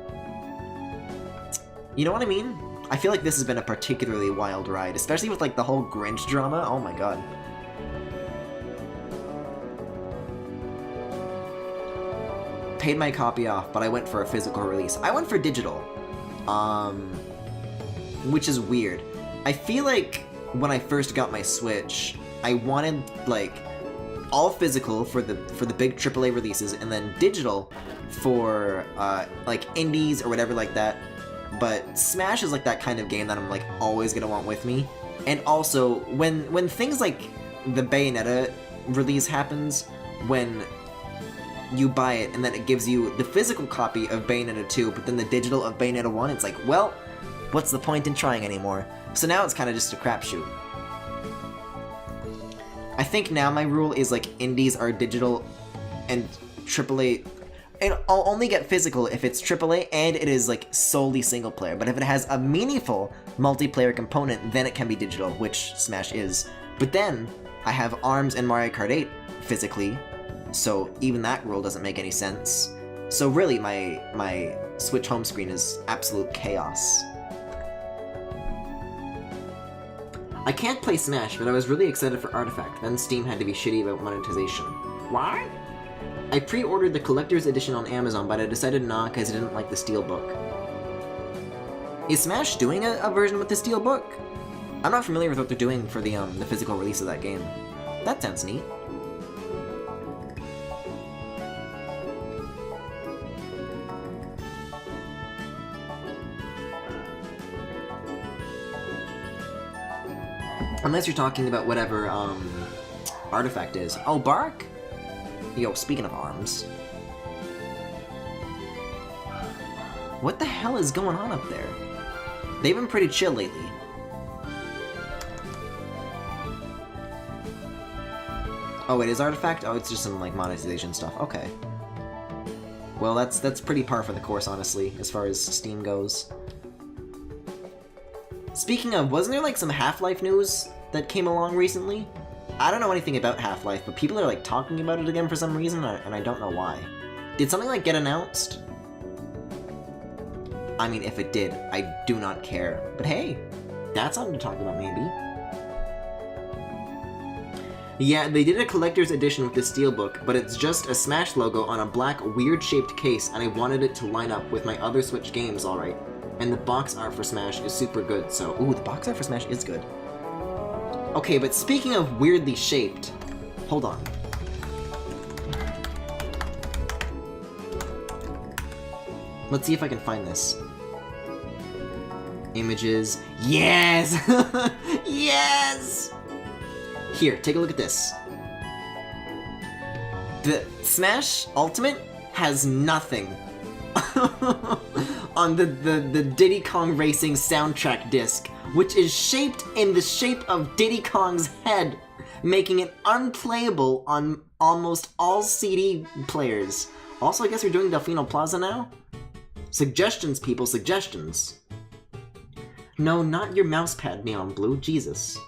you know what I mean? I feel like this has been a particularly wild ride, especially with, like, the whole Grinch drama. Oh my god. Paid my copy off, but I went for a physical release. I went for digital. Which is weird. I feel like when I first got my Switch, I wanted, like, all physical for the big AAA releases, and then digital for, like, indies or whatever like that. But Smash is like that kind of game that I'm like always gonna want with me. And also, when things like the Bayonetta release happens, when you buy it and then it gives you the physical copy of Bayonetta 2, but then the digital of Bayonetta 1, it's like, well, what's the point in trying anymore? So now it's kind of just a crapshoot. I think now my rule is like indies are digital and AAA... and I'll only get physical if it's AAA and it is like solely single player, but if it has a meaningful multiplayer component, then it can be digital, which Smash is. But then, I have ARMS and Mario Kart 8 physically, so even that rule doesn't make any sense. So really, my Switch home screen is absolute chaos. I can't play Smash, but I was really excited for Artifact, then Steam had to be shitty about monetization. Why? I pre-ordered the collector's edition on Amazon, but I decided nah, because I didn't like the steelbook. Is Smash doing a version with the steelbook? I'm not familiar with what they're doing for the physical release of that game. That sounds neat. Unless you're talking about whatever, Artifact is. Oh, Bark? Yo, speaking of ARMS. What the hell is going on up there? They've been pretty chill lately. Oh, it is Artifact? Oh, it's just some, like, monetization stuff. Okay. Well, that's pretty par for the course, honestly, as far as Steam goes. Speaking of, wasn't there, like, some Half-Life news that came along recently? I don't know anything about Half-Life, but people are, like, talking about it again for some reason, and I don't know why. Did something, like, get announced? I mean, if it did, I do not care. But hey, that's something to talk about, maybe. Yeah, they did a collector's edition with the steelbook, but it's just a Smash logo on a black, weird-shaped case, and I wanted it to line up with my other Switch games alright. And the box art for Smash is super good, so... Ooh, the box art for Smash is good. Okay, but speaking of weirdly shaped... Hold on. Let's see if I can find this. Images. Yes! Yes! Here, take a look at this. The Smash Ultimate has nothing on the Diddy Kong Racing soundtrack disc, which is shaped in the shape of Diddy Kong's head, making it unplayable on almost all CD players. Also, I guess we're doing Delfino Plaza now? Suggestions, people, suggestions. No, not your mousepad, Neon Blue, Jesus.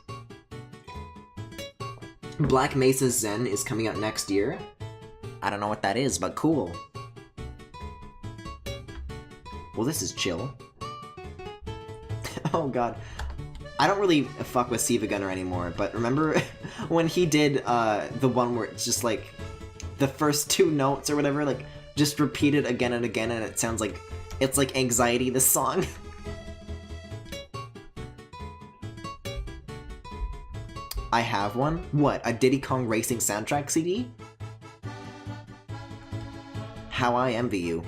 Black Mesa Zen is coming out next year. I don't know what that is, but cool. Well, this is chill. Oh god. I don't really fuck with Siva Gunner anymore, but remember when he did the one where it's just like the first two notes or whatever, like just repeated again and again, and it sounds like it's like Anxiety, this song. I have one? What, a Diddy Kong Racing soundtrack CD? How I envy you.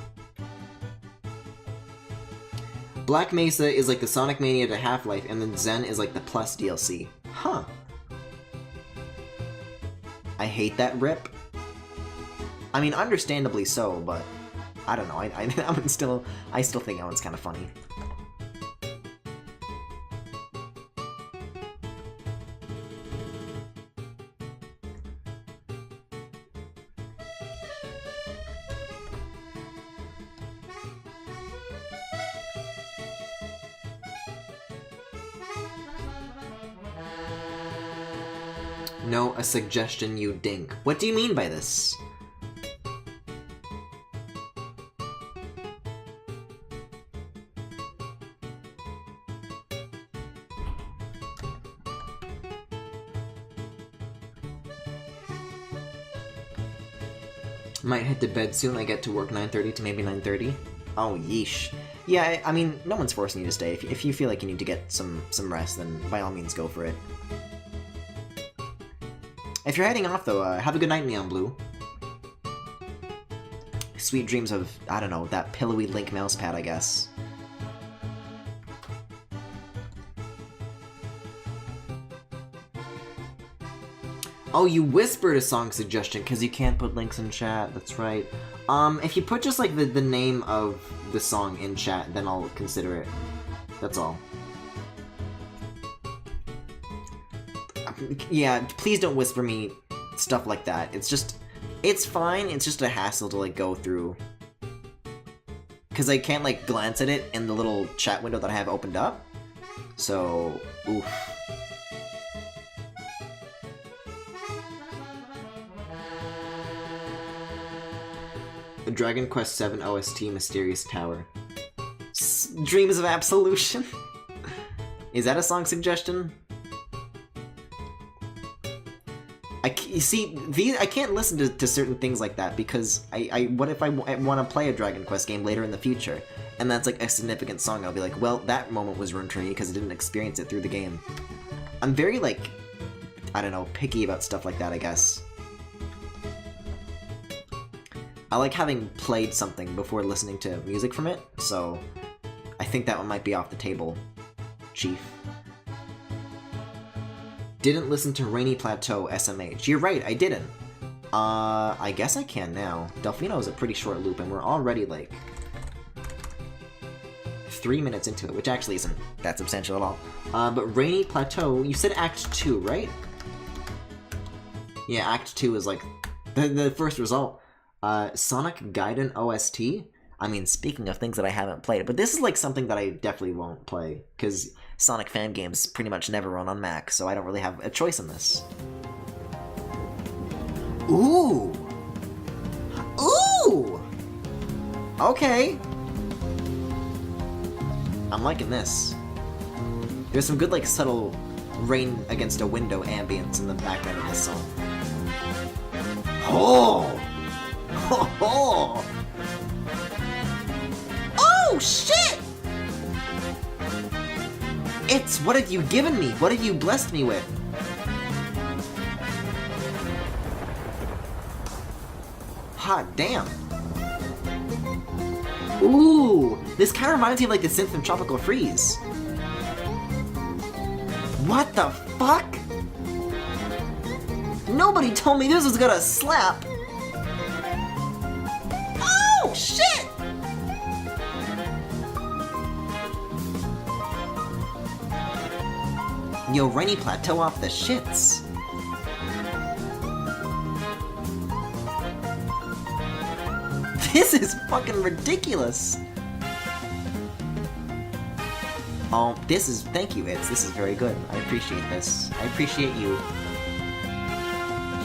Black Mesa is like the Sonic Mania to Half-Life, and then Zen is like the Plus DLC. Huh. I hate that rip. I mean, understandably so, but I don't know. I still think that one's kind of funny. No, a suggestion, you dink. What do you mean by this? Might head to bed soon. I get to work 9:30 to maybe 9:30. Oh, yeesh. Yeah, I mean, no one's forcing you to stay. If you feel like you need to get some rest, then by all means go for it. If you're heading off, though, have a good night, Neon Blue. Sweet dreams of, I don't know, that pillowy Link mousepad, I guess. Oh, you whispered a song suggestion, because you can't put links in chat, that's right. If you put just, like, the name of the song in chat, then I'll consider it. That's all. Yeah, please don't whisper me stuff like that. It's fine, it's just a hassle to, like, go through. Because I can't, like, glance at it in the little chat window that I have opened up. So, oof. The Dragon Quest VII OST Mysterious Tower. Dreams of Absolution? Is that a song suggestion? You see, I can't listen to certain things like that because what if I want to play a Dragon Quest game later in the future, and that's like a significant song? I'll be like, well, that moment was ruined for me because I didn't experience it through the game. I'm very, like, I don't know, picky about stuff like that, I guess. I like having played something before listening to music from it, so I think that one might be off the table, Chief. Didn't listen to Rainy Plateau SMH. You're right, I didn't. I guess I can now. Delfino is a pretty short loop, and we're already, like, 3 minutes into it, which actually isn't that substantial at all. But Rainy Plateau, you said Act 2, right? Yeah, Act 2 is like the first result. Sonic Gaiden OST? I mean, speaking of things that I haven't played, but this is like something that I definitely won't play, because Sonic fan games pretty much never run on Mac, so I don't really have a choice in this. Ooh! Ooh! Okay. I'm liking this. There's some good, like, subtle rain against a window ambience in the background of this song. Oh! Oh! Oh, shit! It's what have you given me? What have you blessed me with? Hot damn. Ooh! This kind of reminds me of like the synth from Tropical Freeze. What the fuck? Nobody told me this was gonna slap! Oh, shit! Yo, Rainy Plateau off the shits. This is fucking ridiculous! Oh, this is... Thank you, It's. This is very good. I appreciate this. I appreciate you.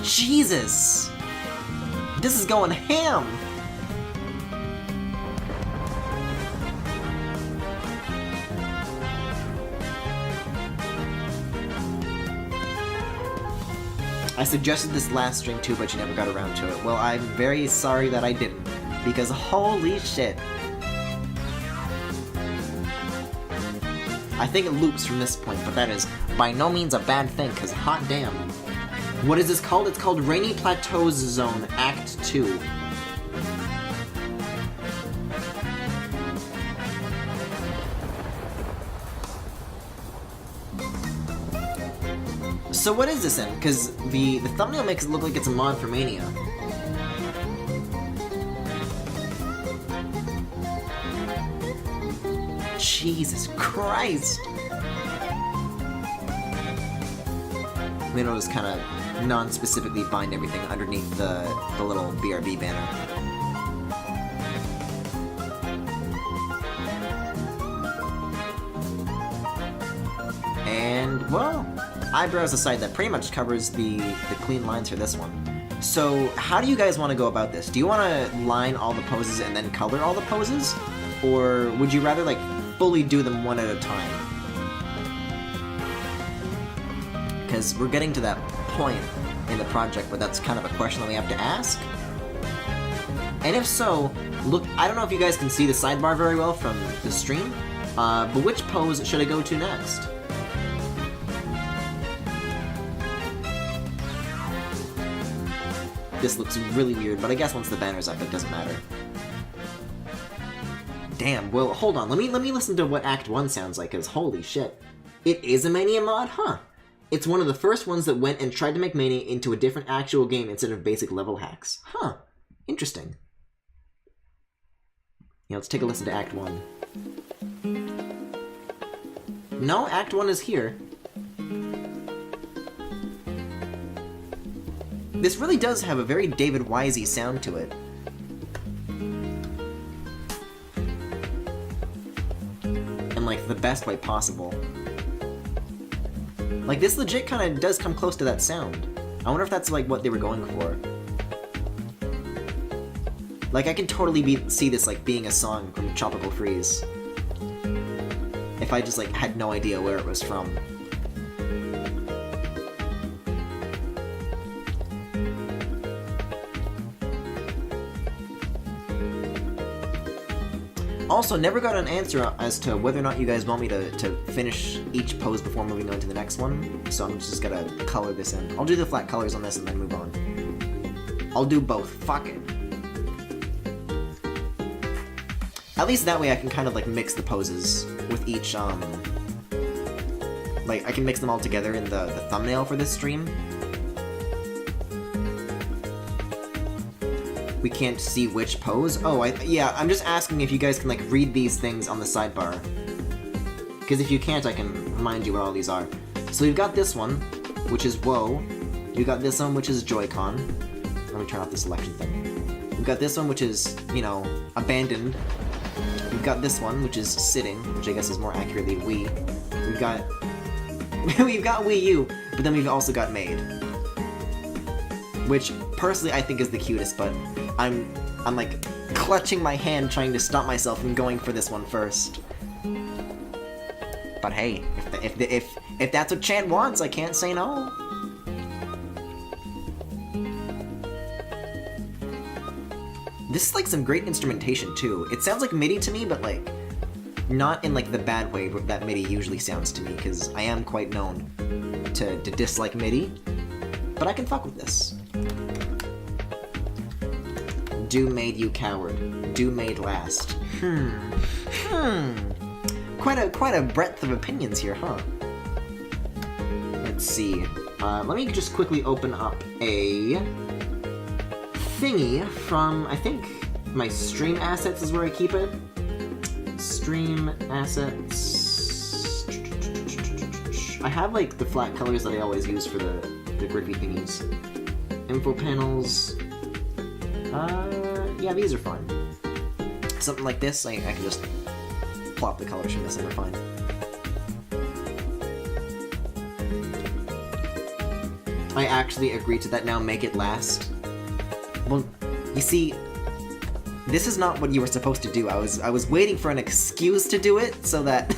Jesus! This is going ham! I suggested this last stream too, but you never got around to it. Well, I'm very sorry that I didn't, because holy shit. I think it loops from this point, but that is by no means a bad thing, because hot damn. What is this called? It's called Rainy Plateaus Zone Act 2. So what is this in? Because the thumbnail makes it look like it's a mod for Mania. Jesus Christ! I'm gonna just kind of non-specifically bind everything underneath the little BRB banner. And, well, eyebrows aside, that pretty much covers the clean lines for this one. So, how do you guys want to go about this? Do you want to line all the poses and then color all the poses? Or would you rather, like, fully do them one at a time? Because we're getting to that point in the project where that's kind of a question that we have to ask. And if so, look, I don't know if you guys can see the sidebar very well from the stream, but which pose should I go to next? This looks really weird, but I guess once the banner's up, it doesn't matter. Damn, well, hold on, let me listen to what Act 1 sounds like, because holy shit. It is a Mania mod? Huh. It's one of the first ones that went and tried to make Mania into a different actual game instead of basic level hacks. Huh. Interesting. Yeah, let's take a listen to Act 1. No, Act 1 is here. This really does have a very David Wisey sound to it. In, like, the best way possible. Like, this legit kind of does come close to that sound. I wonder if that's, like, what they were going for. Like, I can totally see this, like, being a song from Tropical Freeze. If I just, like, had no idea where it was from. Also, never got an answer as to whether or not you guys want me to finish each pose before moving on to the next one, so I'm just gonna color this in. I'll do the flat colors on this and then move on. I'll do both. Fuck it. At least that way I can kind of, like, mix the poses with each, like, I can mix them all together in the thumbnail for this stream. We can't see which pose? Oh, yeah, I'm just asking if you guys can, like, read these things on the sidebar. Because if you can't, I can remind you what all these are. So we've got this one, which is Whoa. You got this one, which is Joy-Con. Let me turn off the selection thing. We've got this one, which is, you know, abandoned. We've got this one, which is sitting, which I guess is more accurately Wii. We've got... we've got Wii U, but then we've also got Made. Which, personally, I think is the cutest, but I'm like, clutching my hand trying to stop myself from going for this one first. But hey, if that's what Chad wants, I can't say no. This is like some great instrumentation too. It sounds like MIDI to me, but like, not in like the bad way that MIDI usually sounds to me, because I am quite known to dislike MIDI. But I can fuck with this. Do Made, you coward. Do Made last. Quite a breadth of opinions here, huh? Let's see. Let me just quickly open up a thingy from, I think, my stream assets is where I keep it. Stream assets. I have like the flat colors that I always use for the Griffy thingies. Info panels. Yeah, these are fine. Something like this, I can just plop the colors from this and they're fine. I actually agreed to that now, make it last. Well, you see, this is not what you were supposed to do. I was waiting for an excuse to do it so that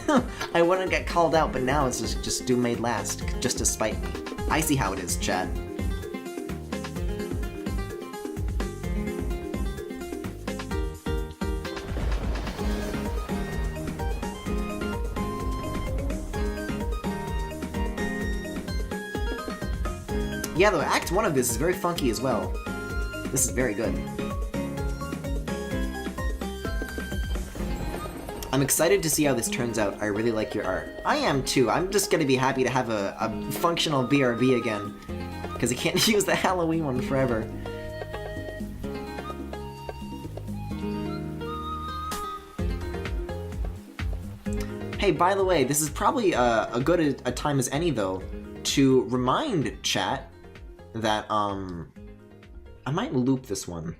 I wouldn't get called out, but now it's just do Made last, just to spite me. I see how it is, Chad. Yeah, though, Act 1 of this is very funky as well. This is very good. I'm excited to see how this turns out. I really like your art. I am too. I'm just gonna be happy to have a functional BRB again, because I can't use the Halloween one forever. Hey, by the way, this is probably a good a time as any, though, to remind chat that, I might loop this one.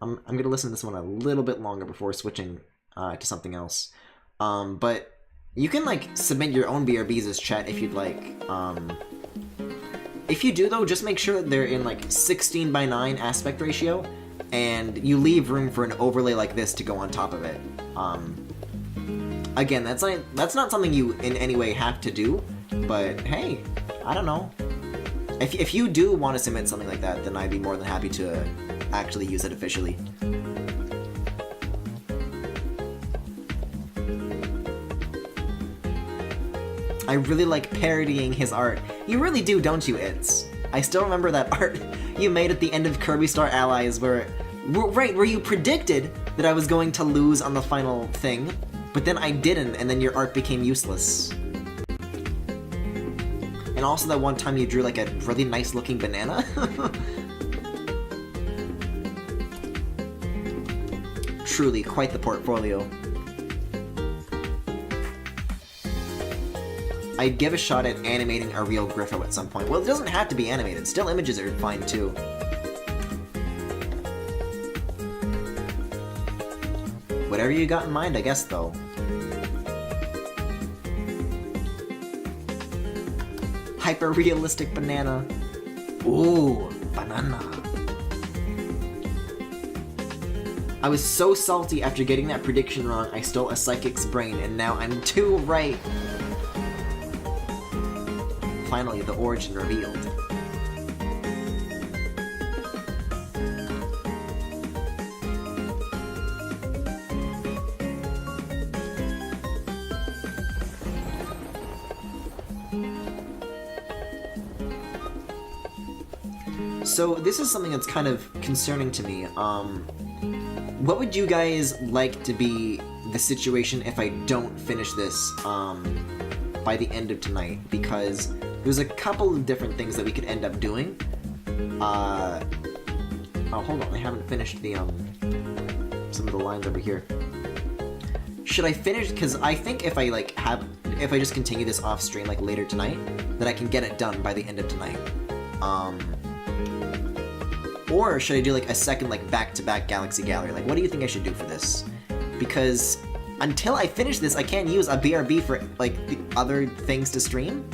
I'm gonna listen to this one a little bit longer before switching to something else. But you can, like, submit your own BRBs as chat if you'd like. If you do, though, just make sure that they're in, like, 16:9 aspect ratio, and you leave room for an overlay like this to go on top of it. Again, that's not something you in any way have to do, but hey, I don't know. If you do want to submit something like that, then I'd be more than happy to actually use it officially. I really like parodying his art. You really do, don't you, It's? I still remember that art you made at the end of Kirby Star Allies where you predicted that I was going to lose on the final thing, but then I didn't, and then your art became useless. And also that one time you drew like a really nice looking banana. Truly, quite the portfolio. I'd give a shot at animating a real Griffo at some point. Well, it doesn't have to be animated. Still images are fine too. Whatever you got in mind, I guess, though. Hyper-realistic banana. Ooh, banana. I was so salty after getting that prediction wrong, I stole a psychic's brain, and now I'm too right. Finally, the origin revealed. So this is something that's kind of concerning to me. What would you guys like to be the situation if I don't finish this by the end of tonight? Because there's a couple of different things that we could end up doing. Oh, hold on, I haven't finished the some of the lines over here. Should I finish? Because I think if I just continue this off stream like later tonight, that I can get it done by the end of tonight. Or should I do like a second like back-to-back Galaxy Gallery? Like, what do you think I should do for this? Because until I finish this, I can't use a BRB for like the other things to stream.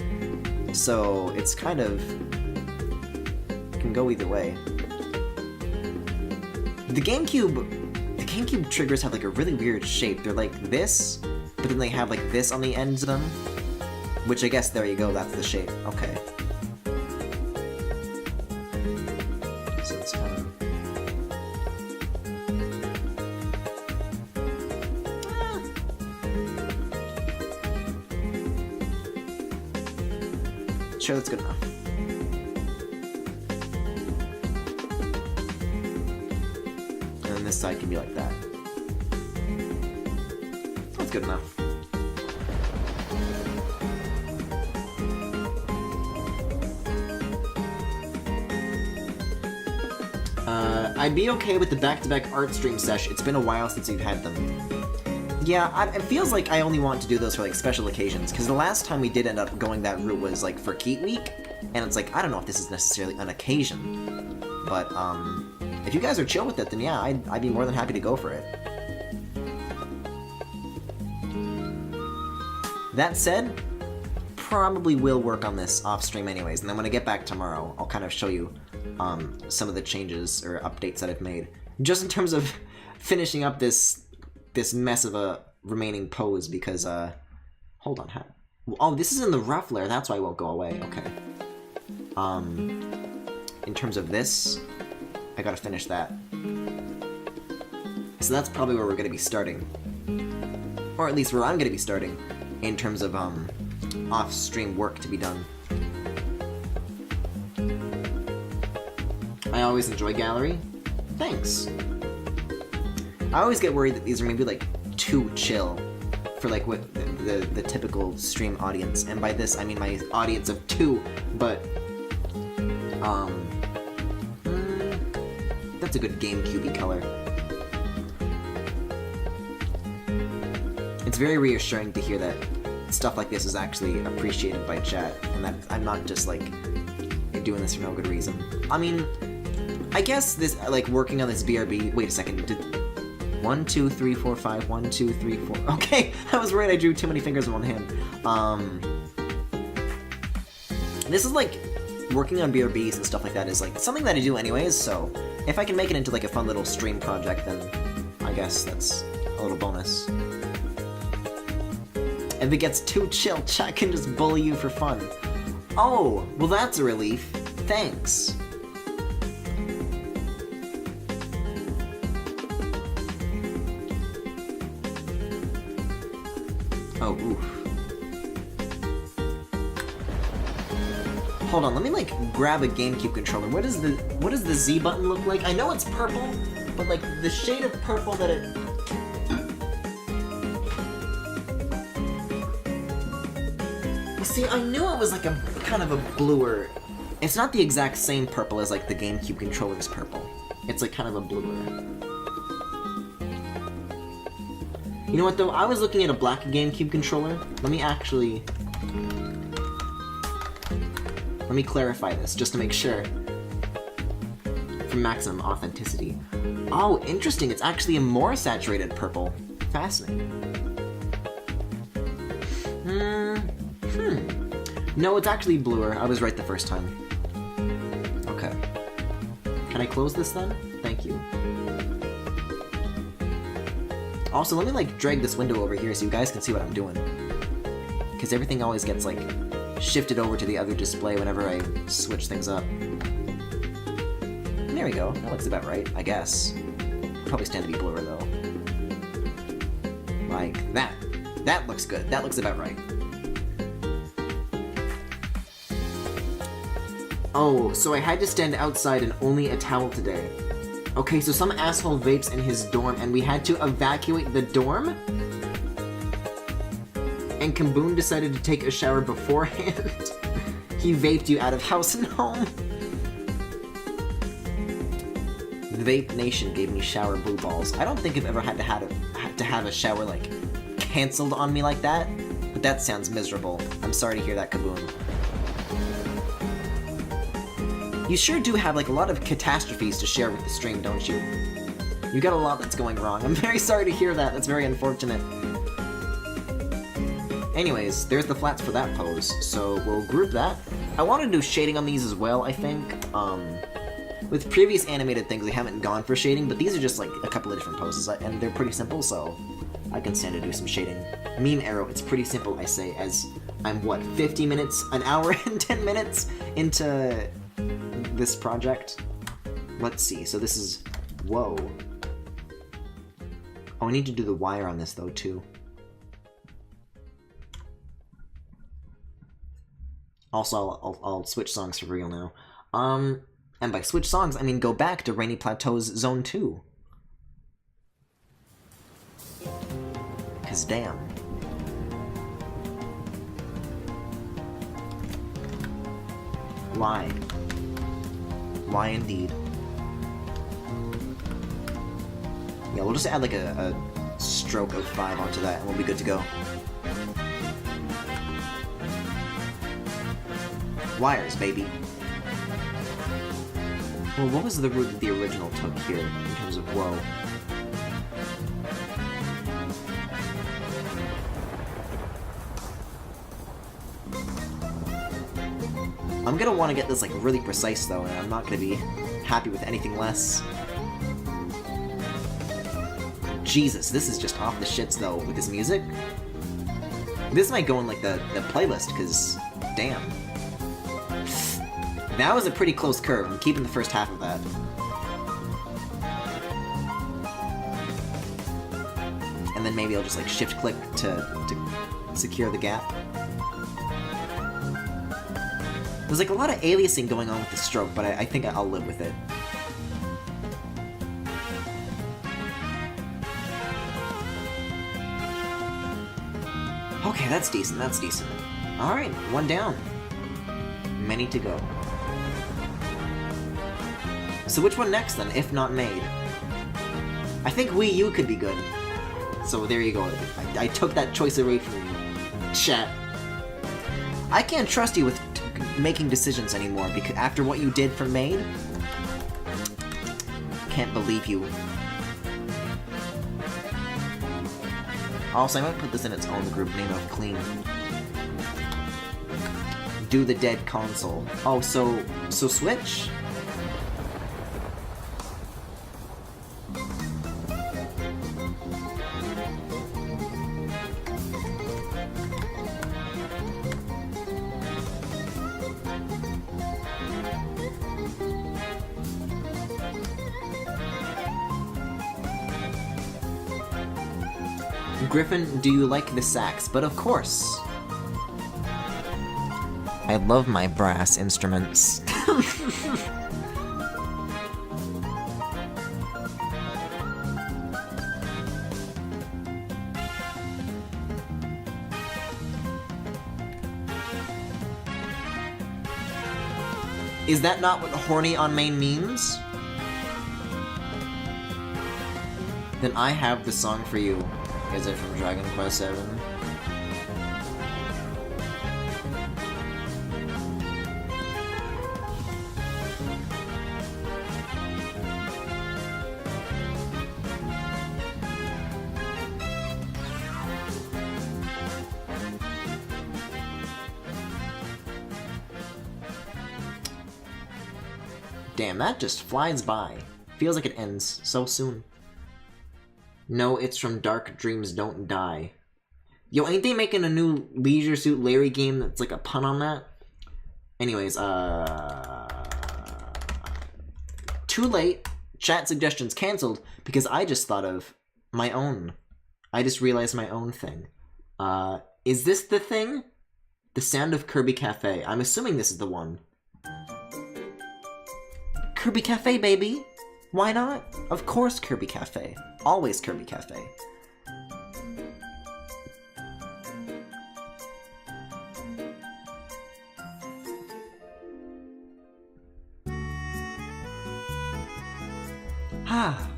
So it's kind of can go either way. The GameCube triggers have like a really weird shape. They're like this, but then they have like this on the ends of them. Which I guess, there you go, that's the shape. Okay. So it's kind of... Sure, that's good enough. And then this side can be like that. That's good enough. I'd be okay with the back-to-back art stream sesh. It's been a while since we've had them. Yeah, it feels like I only want to do those for like special occasions, because the last time we did end up going that route was like for Keat Week, and it's like, I don't know if this is necessarily an occasion. But, if you guys are chill with it, then yeah, I'd be more than happy to go for it. That said, probably will work on this off-stream anyways, and then when I get back tomorrow, I'll kind of show you some of the changes or updates that I've made. Just in terms of finishing up this mess of a remaining pose, because, hold on, oh, this is in the rough layer, that's why it won't go away, okay. In terms of this, I gotta finish that. So that's probably where we're gonna be starting. Or at least where I'm gonna be starting, in terms of, off-stream work to be done. I always enjoy Gallery. Thanks. I always get worried that these are maybe like too chill for like what the typical stream audience, and by this I mean my audience of 2, but that's a good GameCube-y color. It's very reassuring to hear that stuff like this is actually appreciated by chat, and that I'm not just like doing this for no good reason. I mean, I guess this, like, working on this BRB... Wait a second, 1, 2, 3, 4, 5, 1, 2, 3, 4... Okay, I was worried I drew too many fingers in one hand. This is, like, working on BRBs and stuff like that is, like, something that I do anyways, so if I can make it into, like, a fun little stream project, then I guess that's a little bonus. If it gets too chill, chat can just bully you for fun. Oh, well that's a relief. Thanks. Oh, oof. Hold on, let me like grab a GameCube controller. What does the Z button look like? I know it's purple, but like the shade of purple that it... See, I knew it was like a kind of a bluer... It's not the exact same purple as like the GameCube controller's purple. It's like kind of a bluer. You know what though? I was looking at a black GameCube controller. Let me clarify this just to make sure. For maximum authenticity. Oh, interesting. It's actually a more saturated purple. Fascinating. No, it's actually bluer. I was right the first time. Okay. Can I close this then? Thank you. Also, let me like drag this window over here so you guys can see what I'm doing. Because everything always gets like shifted over to the other display whenever I switch things up. There we go. That looks about right, I guess. Probably stand to be bluer though. Like that. That looks good. That looks about right. Oh, so I had to stand outside in only a towel today. Okay, so some asshole vapes in his dorm, and we had to evacuate the dorm? And Kamboon decided to take a shower beforehand? He vaped you out of house and home? The Vape Nation gave me shower blue balls. I don't think I've ever had to have a shower, like, cancelled on me like that, but that sounds miserable. I'm sorry to hear that, Kamboon. You sure do have, like, a lot of catastrophes to share with the stream, don't you? You got a lot that's going wrong. I'm very sorry to hear that. That's very unfortunate. Anyways, there's the flats for that pose, so we'll group that. I want to do shading on these as well, I think. With previous animated things, I haven't gone for shading, but these are just, like, a couple of different poses, and they're pretty simple, so I can stand to do some shading. Meme arrow, it's pretty simple, I say, as I'm, what, 50 minutes, an hour and 10 minutes into this project? Let's see, so this is... Whoa. Oh, I need to do the wire on this, though, too. Also, I'll switch songs for real now. And by switch songs, I mean go back to Rainy Plateau's Zone 2. 'Cause damn. Lie. Lie indeed. Yeah, we'll just add like a stroke of 5 onto that and we'll be good to go. Wires, baby. Well, what was the route that the original took here, in terms of whoa? I'm gonna want to get this, like, really precise, though, and I'm not gonna be happy with anything less. Jesus, this is just off the shits, though, with this music. This might go in, like, the playlist, because, damn. That was a pretty close curve. I'm keeping the first half of that. And then maybe I'll just like shift-click to secure the gap. There's like a lot of aliasing going on with the stroke, but I think I'll live with it. Okay, that's decent, that's decent. Alright, one down. Many to go. So which one next, then, if not Made? I think Wii U could be good. So there you go. I took that choice away from you. Chat. I can't trust you with making decisions anymore, because after what you did for Made... Can't believe you. Also, I might put this in its own group name of Clean. Do the Dead console. Oh, so Switch? Griffin, do you like the sax? But of course. I love my brass instruments. Is that not what horny on main means? Then I have the song for you. Is it from Dragon Quest VII? Damn, that just flies by. Feels like it ends so soon. No, it's from Dark Dreams Don't Die. Yo, ain't they making a new Leisure Suit Larry game that's like a pun on that? Anyways, too late. Chat suggestions cancelled because I just thought of my own. I just realized my own thing. Is this the thing? The Sound of Kirby Cafe. I'm assuming this is the one. Kirby Cafe, baby! Why not? Of course Kirby Cafe. Always Kirby Cafe. Ah.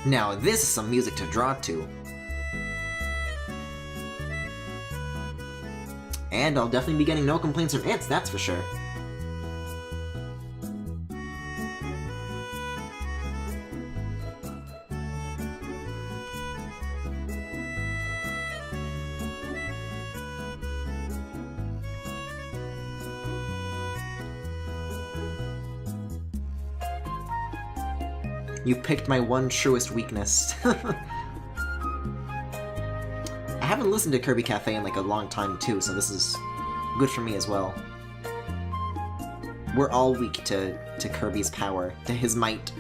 Now this is some music to draw to. And I'll definitely be getting no complaints from it, that's for sure. You've picked my one truest weakness. I haven't listened to Kirby Cafe in like a long time too, so this is good for me as well. We're all weak to Kirby's power, to his might.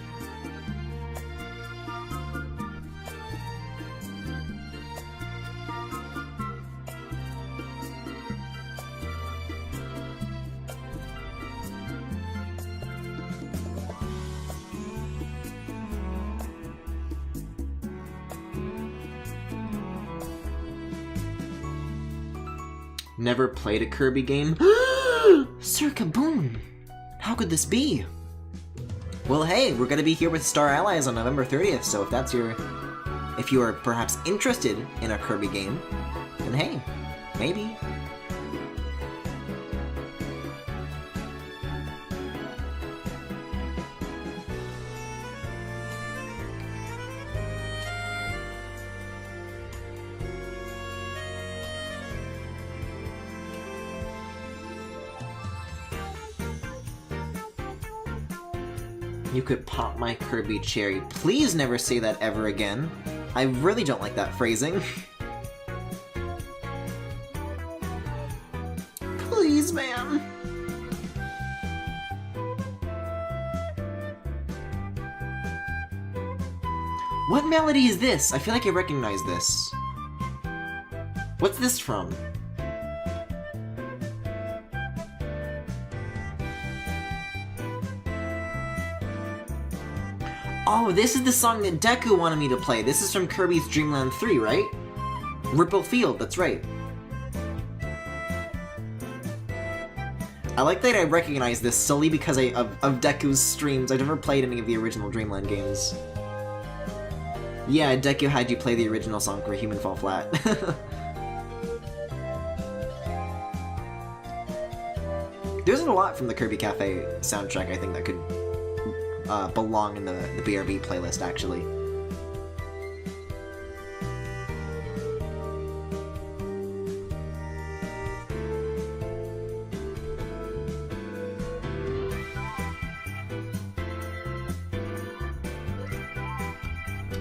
Never played a Kirby game? Sir Kaboom! How could this be? Well, hey, we're gonna be here with Star Allies on November 30th, so if that's if you are perhaps interested in a Kirby game, then hey, maybe. You could pop my Kirby cherry. Please never say that ever again. I really don't like that phrasing. Please, ma'am. What melody is this? I feel like I recognize this. What's this from? Oh, this is the song that Deku wanted me to play. This is from Kirby's Dream Land 3, right? Ripple Field, that's right. I like that I recognize this solely because of Deku's streams. I've never played any of the original Dreamland games. Yeah, Deku had you play the original song for Human Fall Flat. There's a lot from the Kirby Cafe soundtrack, I think, that could belong in the BRB playlist, actually.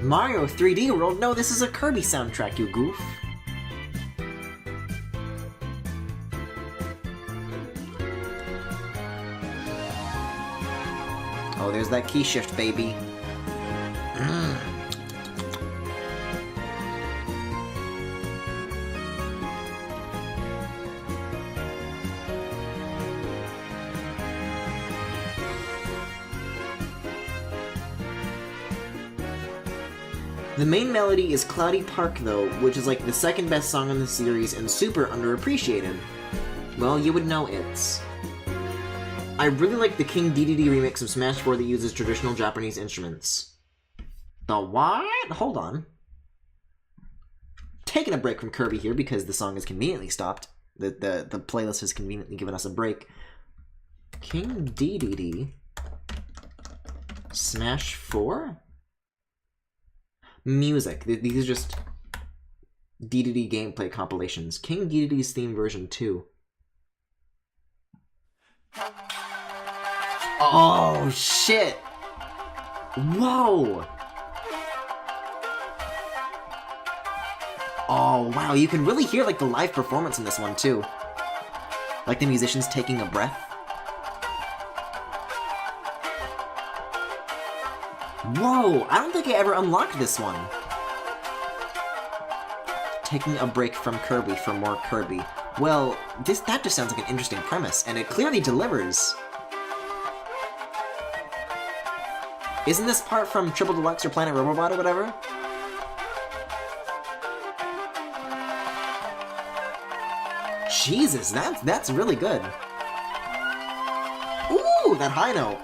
Mario 3D World? No, this is a Kirby soundtrack, you goof. Oh, there's that key shift, baby. The main melody is Cloudy Park, though, which is like the second best song in the series and super underappreciated. Well, you would know it's. I really like the King DDD remix of Smash 4 that uses traditional Japanese instruments. The what? Hold on. Taking a break from Kirby here because the song has conveniently stopped. The playlist has conveniently given us a break. King DDD Smash 4? Music. These are just DDD gameplay compilations. King DDD's theme version 2. Oh, shit! Whoa! Oh, wow, you can really hear, like, the live performance in this one, too. Like the musicians taking a breath. Whoa! I don't think I ever unlocked this one. Taking a break from Kirby for more Kirby. Well, that just sounds like an interesting premise, and it clearly delivers. Isn't this part from Triple Deluxe or Planet Robobot or whatever? Jesus, that's really good. Ooh, that high note.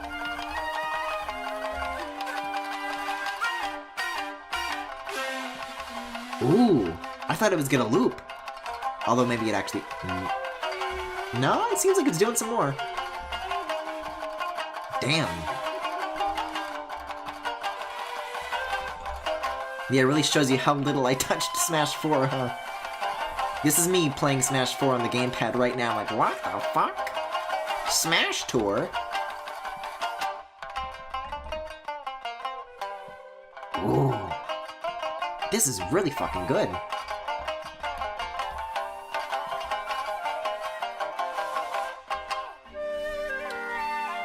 Ooh, I thought it was gonna loop. Although maybe it actually... No, it seems like it's doing some more. Damn. Yeah, it really shows you how little I touched Smash 4, huh? This is me playing Smash 4 on the gamepad right now, like, what the fuck? Smash Tour? This is really fucking good.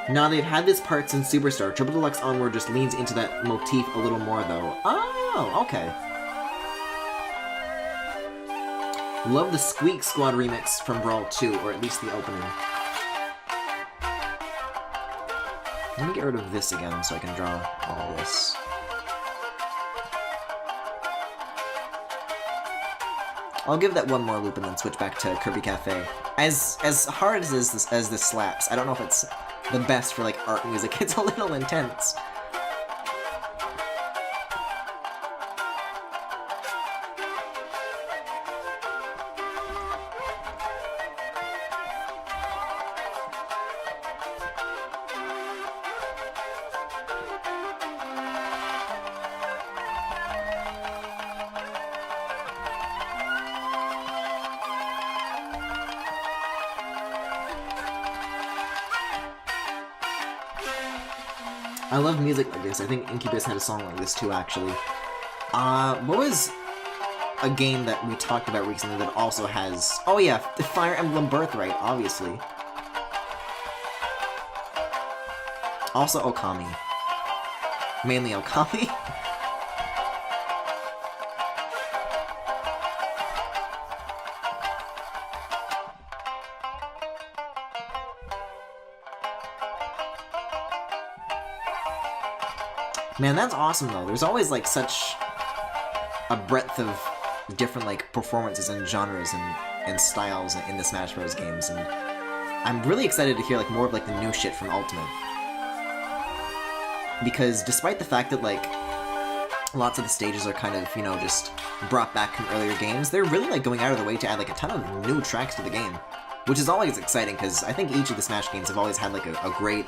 Now they've had this part since Superstar. Triple Deluxe Onward just leans into that motif a little more, though. Oh, okay. Love the Squeak Squad remix from Brawl 2, or at least the opening. Let me get rid of this again so I can draw all this. I'll give that one more loop and then switch back to Kirby Cafe. As hard as this slaps, I don't know if it's the best for, like, art music. It's a little intense. I love music like this. I think Incubus had a song like this too, actually. What was a game that we talked about recently that also has... Oh yeah, the Fire Emblem Birthright, obviously. Also Okami. Mainly Okami. Man, that's awesome, though. There's always, like, such a breadth of different, like, performances and genres and styles in the Smash Bros. Games, and I'm really excited to hear, like, more of, like, the new shit from Ultimate. Because despite the fact that, like, lots of the stages are kind of, you know, just brought back from earlier games, they're really, like, going out of the way to add, like, a ton of new tracks to the game. Which is always exciting, because I think each of the Smash games have always had, like, a great,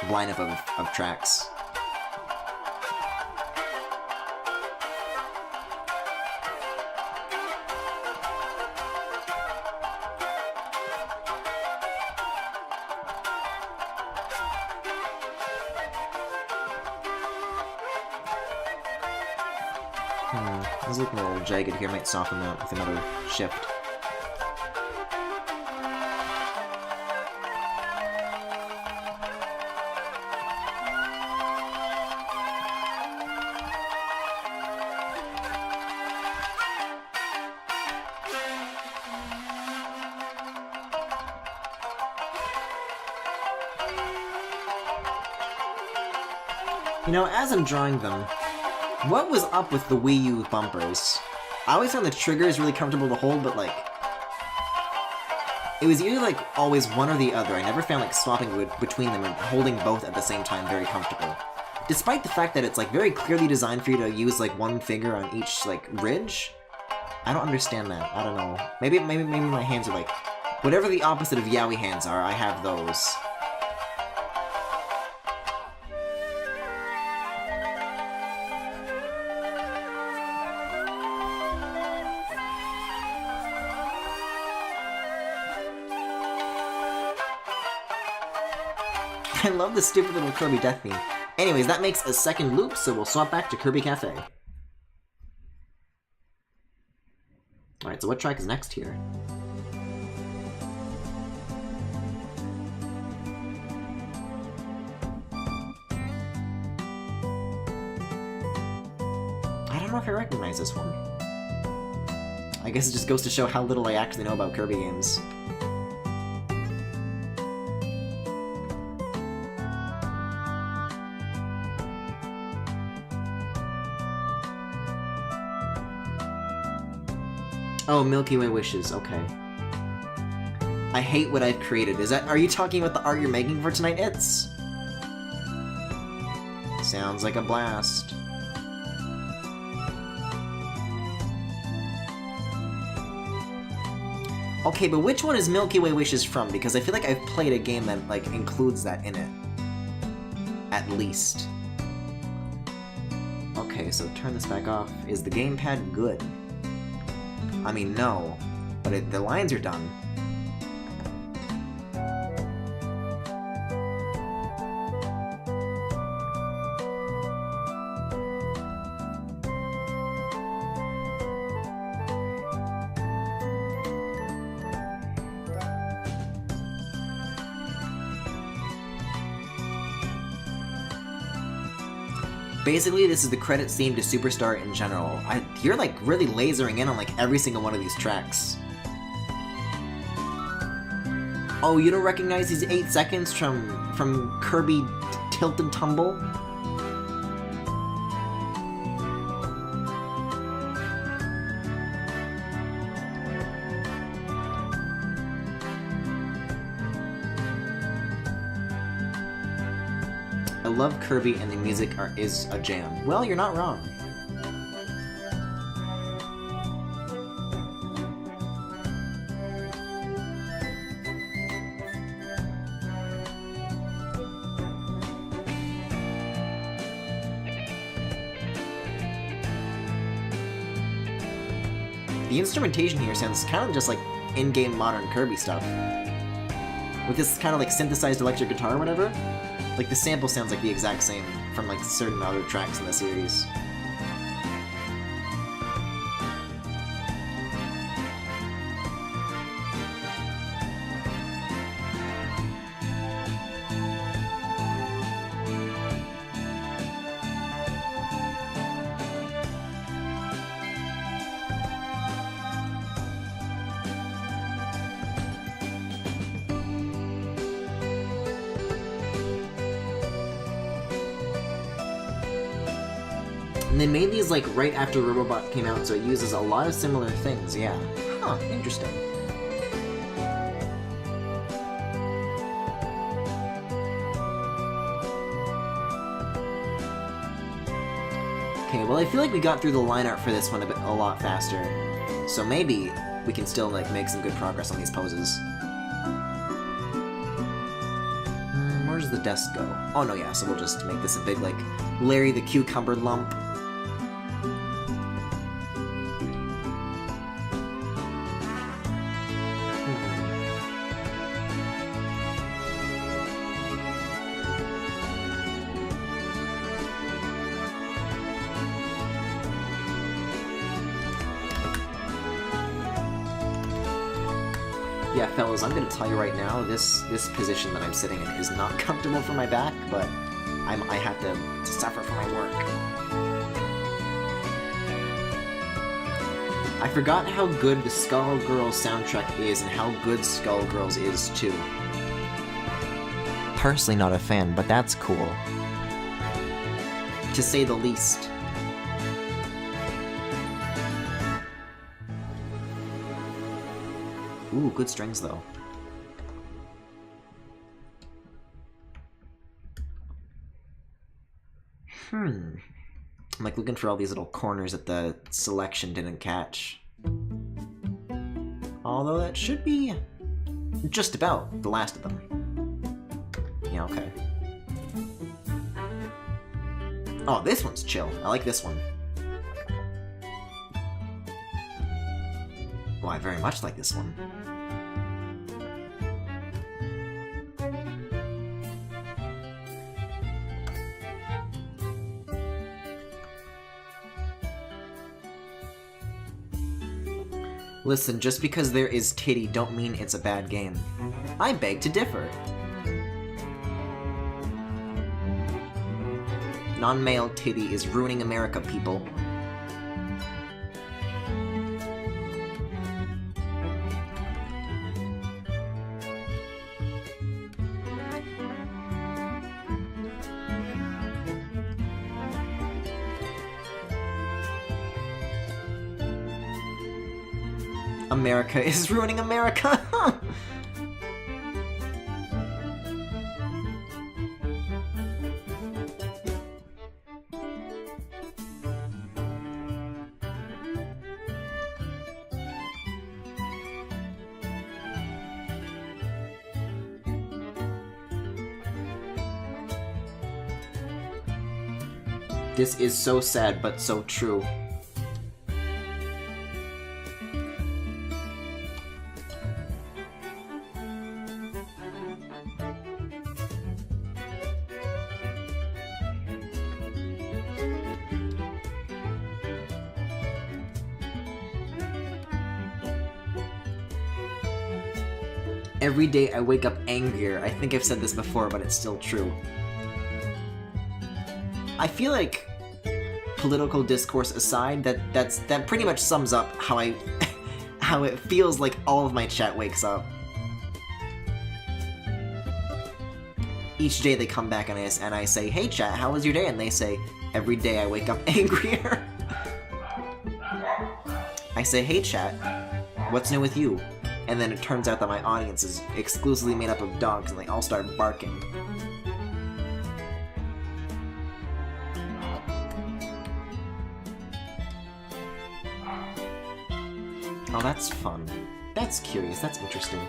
lineup of tracks. This is looking a little jagged here, might soften that with another shift. You know, as I'm drawing them, what was up with the Wii U bumpers? I always found the triggers really comfortable to hold, but, like, it was either, like, always one or the other. I never found, like, swapping between them and holding both at the same time very comfortable. Despite the fact that it's, like, very clearly designed for you to use, like, one finger on each, like, ridge. I don't understand that. I don't know. Maybe my hands are, like, whatever the opposite of yaoi hands are, I have those. I love the stupid little Kirby death theme. Anyways, that makes a second loop, so we'll swap back to Kirby Cafe. Alright, so what track is next here? I don't know if I recognize this one. I guess it just goes to show how little I actually know about Kirby games. Oh, Milky Way Wishes, okay. I hate what I've created. Are you talking about the art you're making for tonight? Sounds like a blast. Okay, but which one is Milky Way Wishes from? Because I feel like I've played a game that, like, includes that in it. At least. Okay, so turn this back off. Is the gamepad good? I mean, no, but the lines are done. Basically, this is the credits theme to Superstar in general. You're like really lasering in on like every single one of these tracks. Oh, you don't recognize these 8 seconds from Kirby Tilt and Tumble? I love Kirby and the music is a jam. Well, you're not wrong. The instrumentation here sounds kind of just like in-game modern Kirby stuff. With this kind of like synthesized electric guitar or whatever. Like the sample sounds like the exact same from like certain other tracks in the series. And they made these like right after Robobot came out, so it uses a lot of similar things, yeah. Huh, interesting. Okay, well I feel like we got through the line art for this one a lot faster. So maybe we can still like make some good progress on these poses. Where does the desk go? Oh no, yeah, so we'll just make this a big like Larry the Cucumber lump. Yeah, fellas, I'm gonna tell you right now, this position that I'm sitting in is not comfortable for my back, but I have to suffer for my work. I forgot how good the Skullgirls soundtrack is and how good Skullgirls is too. Personally not a fan, but that's cool. To say the least. Ooh, good strings though. I'm like looking for all these little corners that the selection didn't catch. Although that should be just about the last of them. Yeah, okay. Oh, this one's chill. I like this one. Oh, I very much like this one. Listen, just because there is titty don't mean it's a bad game. I beg to differ. Non-male titty is ruining America, people. America is ruining America! This is so sad, but so true. Every day I wake up angrier. I think I've said this before, but it's still true. I feel like political discourse aside, that pretty much sums up how I how it feels like all of my chat wakes up. Each day they come back and I say, "Hey chat, how was your day?" And they say, "Every day I wake up angrier." I say, "Hey chat, what's new with you?" And then it turns out that my audience is exclusively made up of dogs and they all start barking. Oh, that's fun. That's curious, that's interesting.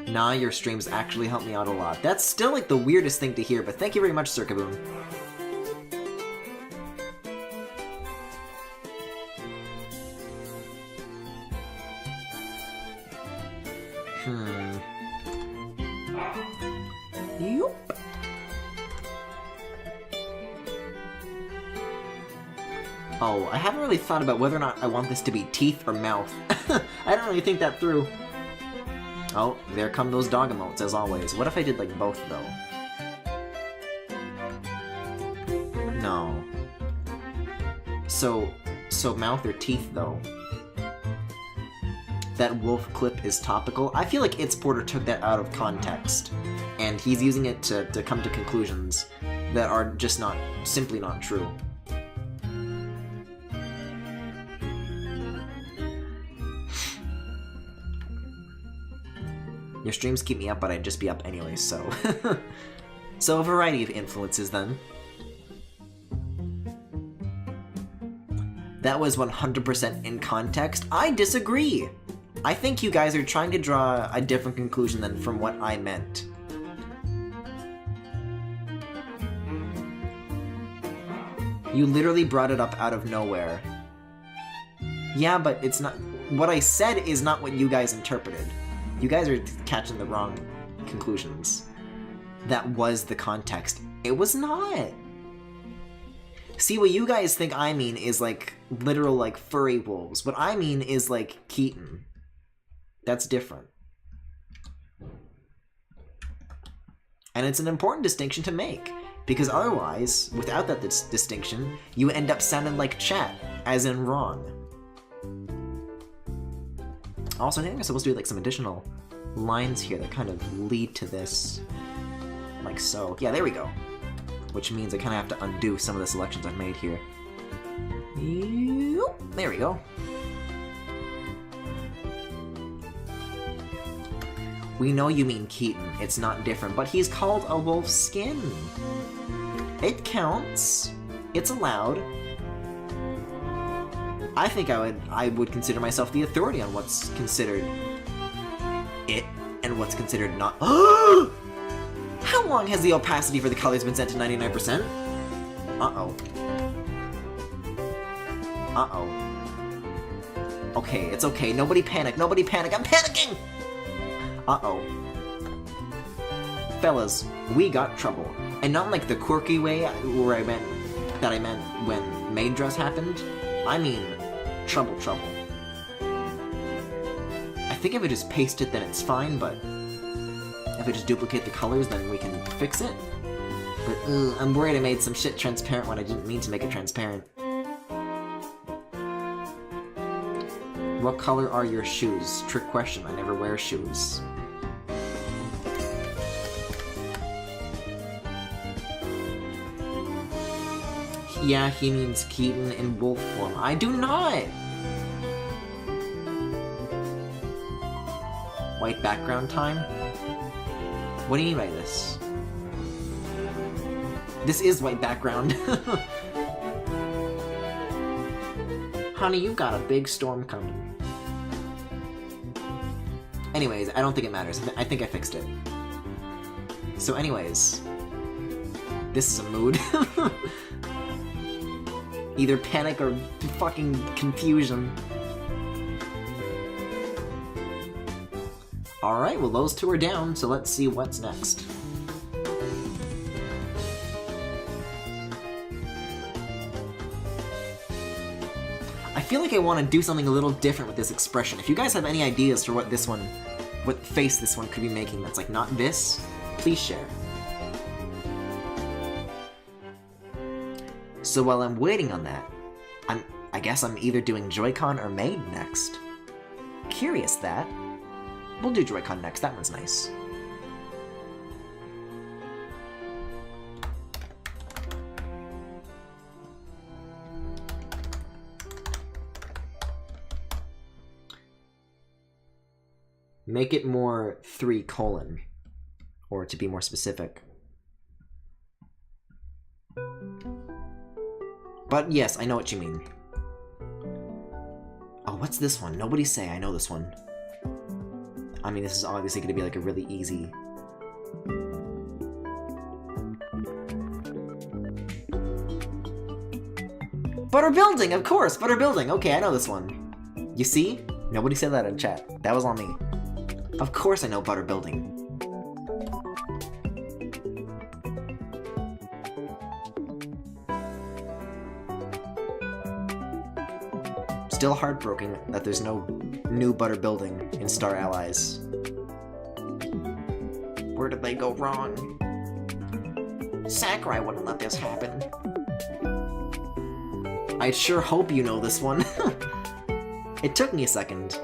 Nah, your streams actually help me out a lot. That's still like the weirdest thing to hear, but thank you very much, Circaboon. Yup. Oh, I haven't really thought about whether or not I want this to be teeth or mouth. I don't really think that through. Oh, there come those dog emotes, as always. What if I did, like, both, though? No. So mouth or teeth, though? That wolf clip is topical. I feel like It's Porter took that out of context, and he's using it to come to conclusions that are just simply not true. Your streams keep me up, but I'd just be up anyway, so... So a variety of influences, then. That was 100% in context. I disagree! I think you guys are trying to draw a different conclusion than from what I meant. You literally brought it up out of nowhere. Yeah, but it's not... What I said is not what you guys interpreted. You guys are catching the wrong conclusions. That was the context. It was not! See, what you guys think I mean is, like, literal, like, furry wolves. What I mean is, like, Keaton. That's different. And it's an important distinction to make, because otherwise, without that distinction, you end up sounding like chat, as in wrong. Also, I think I'm supposed to do, like, some additional lines here that kind of lead to this. Like so. Yeah, there we go. Which means I kind of have to undo some of the selections I've made here. There we go. We know you mean Keaton. It's not different, but he's called a wolf's skin. It counts. It's allowed. I think I would consider myself the authority on what's considered it and what's considered not. How long has the opacity for the colors been set to 99%? Uh-oh. Uh-oh. Okay, it's okay. Nobody panic. Nobody panic. I'm panicking! Uh-oh. Fellas, we got trouble. And not like the quirky way where I meant when maid dress happened. I mean, trouble. I think if I just paste it, then it's fine, but if I just duplicate the colors, then we can fix it. But I'm worried I made some shit transparent when I didn't mean to make it transparent. What color are your shoes? Trick question, I never wear shoes. Yeah, he means Keaton in wolf form. I do not! White background time? What do you mean by this? This is white background. Honey, you've got a big storm coming. Anyways, I don't think it matters. I think I fixed it. So anyways, this is a mood. Either panic or fucking confusion. Alright, well those two are down, so let's see what's next. I feel like I want to do something a little different with this expression. If you guys have any ideas for what face this one could be making that's like not this, please share. So while I'm waiting on that, I guess I'm either doing Joy-Con or Maid next. Curious that. We'll do Joy-Con next, that one's nice. Make it more 3 : or to be more specific. But yes, I know what you mean. Oh, what's this one? Nobody say, I know this one. I mean, this is obviously going to be like a really easy... Butter building, of course! Butter building! Okay, I know this one. You see? Nobody said that in chat. That was on me. Of course I know butter building. Still heartbroken that there's no new butter building in Star Allies. Where did they go wrong? Sakurai wouldn't let this happen. I sure hope you know this one. It took me a second.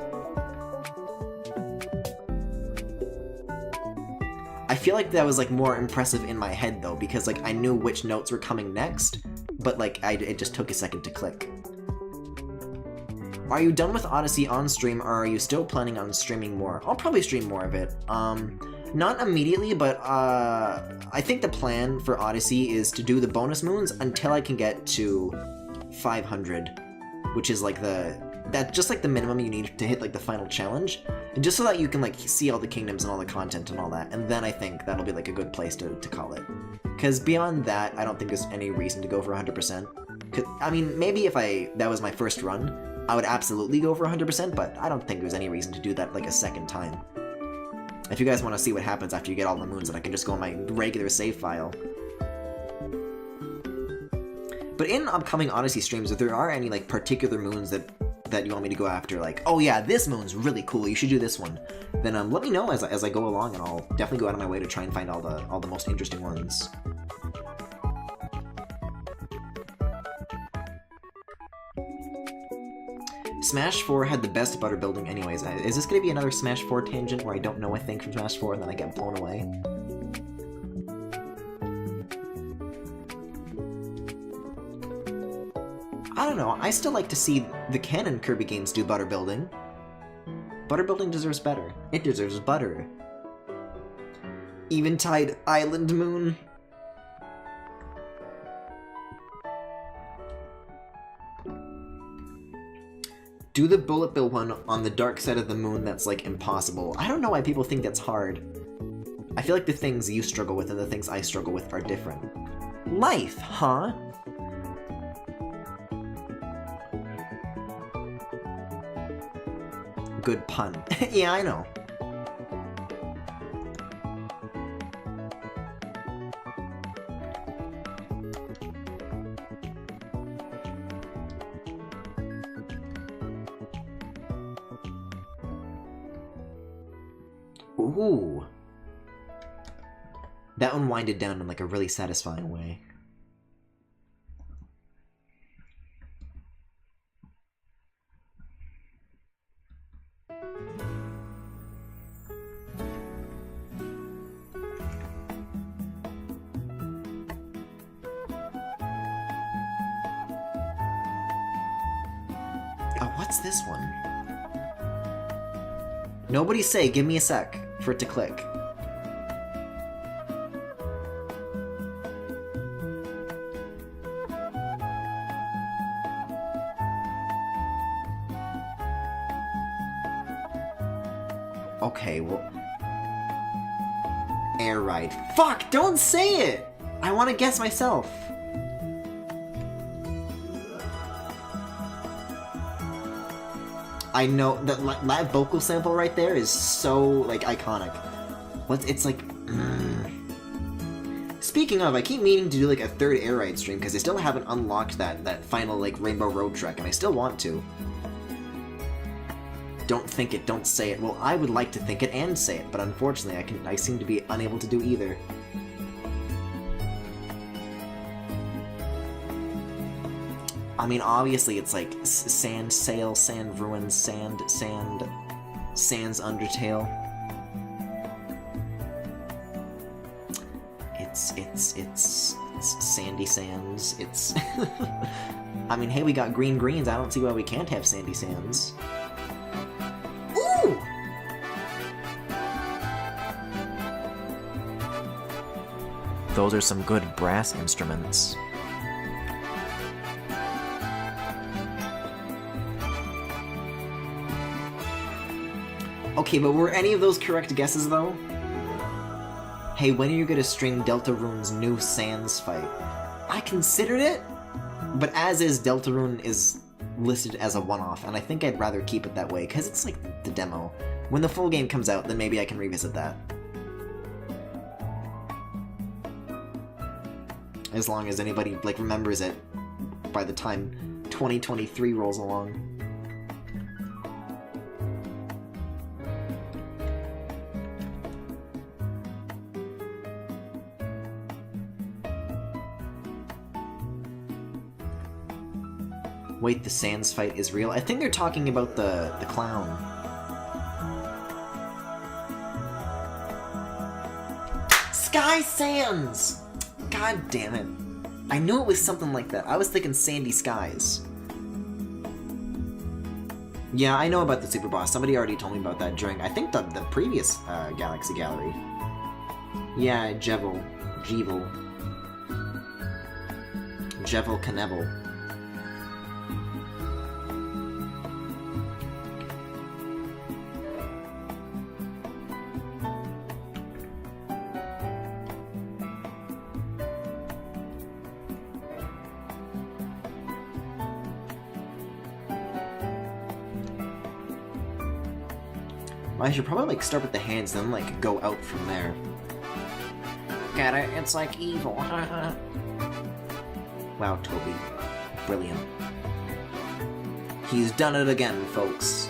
I feel like that was like more impressive in my head though, because like I knew which notes were coming next, but like it just took a second to click. Are you done with Odyssey on stream, or are you still planning on streaming more? I'll probably stream more of it. Not immediately, but I think the plan for Odyssey is to do the bonus moons until I can get to 500, which is like just like the minimum you need to hit like the final challenge, and just so that you can like see all the kingdoms and all the content and all that, and then I think that'll be like a good place to call it. Because beyond that, I don't think there's any reason to go for 100%. I mean, maybe if that was my first run, I would absolutely go for 100%, but I don't think there's any reason to do that like a second time. If you guys want to see what happens after you get all the moons, then I can just go on my regular save file. But in upcoming Odyssey streams, if there are any like particular moons that you want me to go after, like, oh yeah, this moon's really cool, you should do this one, then let me know as I go along, and I'll definitely go out of my way to try and find all the most interesting ones. Smash 4 had the best butter building anyways. Is this going to be another Smash 4 tangent where I don't know a thing from Smash 4 and then I get blown away? I don't know, I still like to see the canon Kirby games do butter building. Butter building deserves better. It deserves butter. Eventide Island Moon. Do the bullet bill one on the dark side of the moon that's like impossible. I don't know why people think that's hard. I feel like the things you struggle with and the things I struggle with are different. Life, huh? Good pun. Yeah, I know. Ooh. That one winded down in like a really satisfying way. Oh, what's this one? Nobody say, give me a sec for it to click. Okay, well... Air ride. Fuck! Don't say it! I want to guess myself. I know that vocal sample right there is so like iconic. It's like. Speaking of, I keep meaning to do like a third air ride stream because I still haven't unlocked that final like Rainbow Road Trek, and I still want to. Don't think it, don't say it. Well, I would like to think it and say it, but unfortunately, I seem to be unable to do either. I mean, obviously it's like sand sail, sand ruins, sand's Undertale. It's Sandy Sands. It's I mean, hey, we got green greens. I don't see why we can't have Sandy Sands. Ooh! Those are some good brass instruments. Okay, but were any of those correct guesses, though? Hey, when are you gonna stream Deltarune's new Sans fight? I considered it, but as is, Deltarune is listed as a one-off, and I think I'd rather keep it that way, because it's like the demo. When the full game comes out, then maybe I can revisit that. As long as anybody, like, remembers it by the time 2023 rolls along. Wait, the Sans fight is real? I think they're talking about the clown. Sky Sands! God damn it. I knew it was something like that. I was thinking Sandy Skies. Yeah, I know about the Super Boss. Somebody already told me about that during, I think, the previous Galaxy Gallery. Yeah, Jevel Knievel. I should probably, like, start with the hands, then, like, go out from there. Get it? It's like evil. Wow, Toby. Brilliant. He's done it again, folks.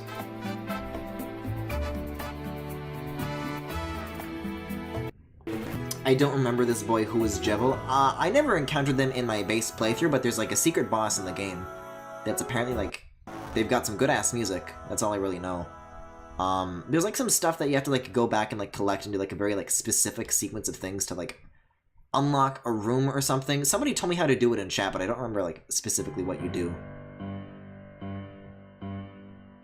I don't remember this boy who was Jevel. I never encountered them in my base playthrough, but there's, like, a secret boss in the game that's apparently, like, they've got some good-ass music. That's all I really know. There's, like, some stuff that you have to, like, go back and, like, collect and do, like, a very, like, specific sequence of things to, like, unlock a room or something. Somebody told me how to do it in chat, but I don't remember, like, specifically what you do.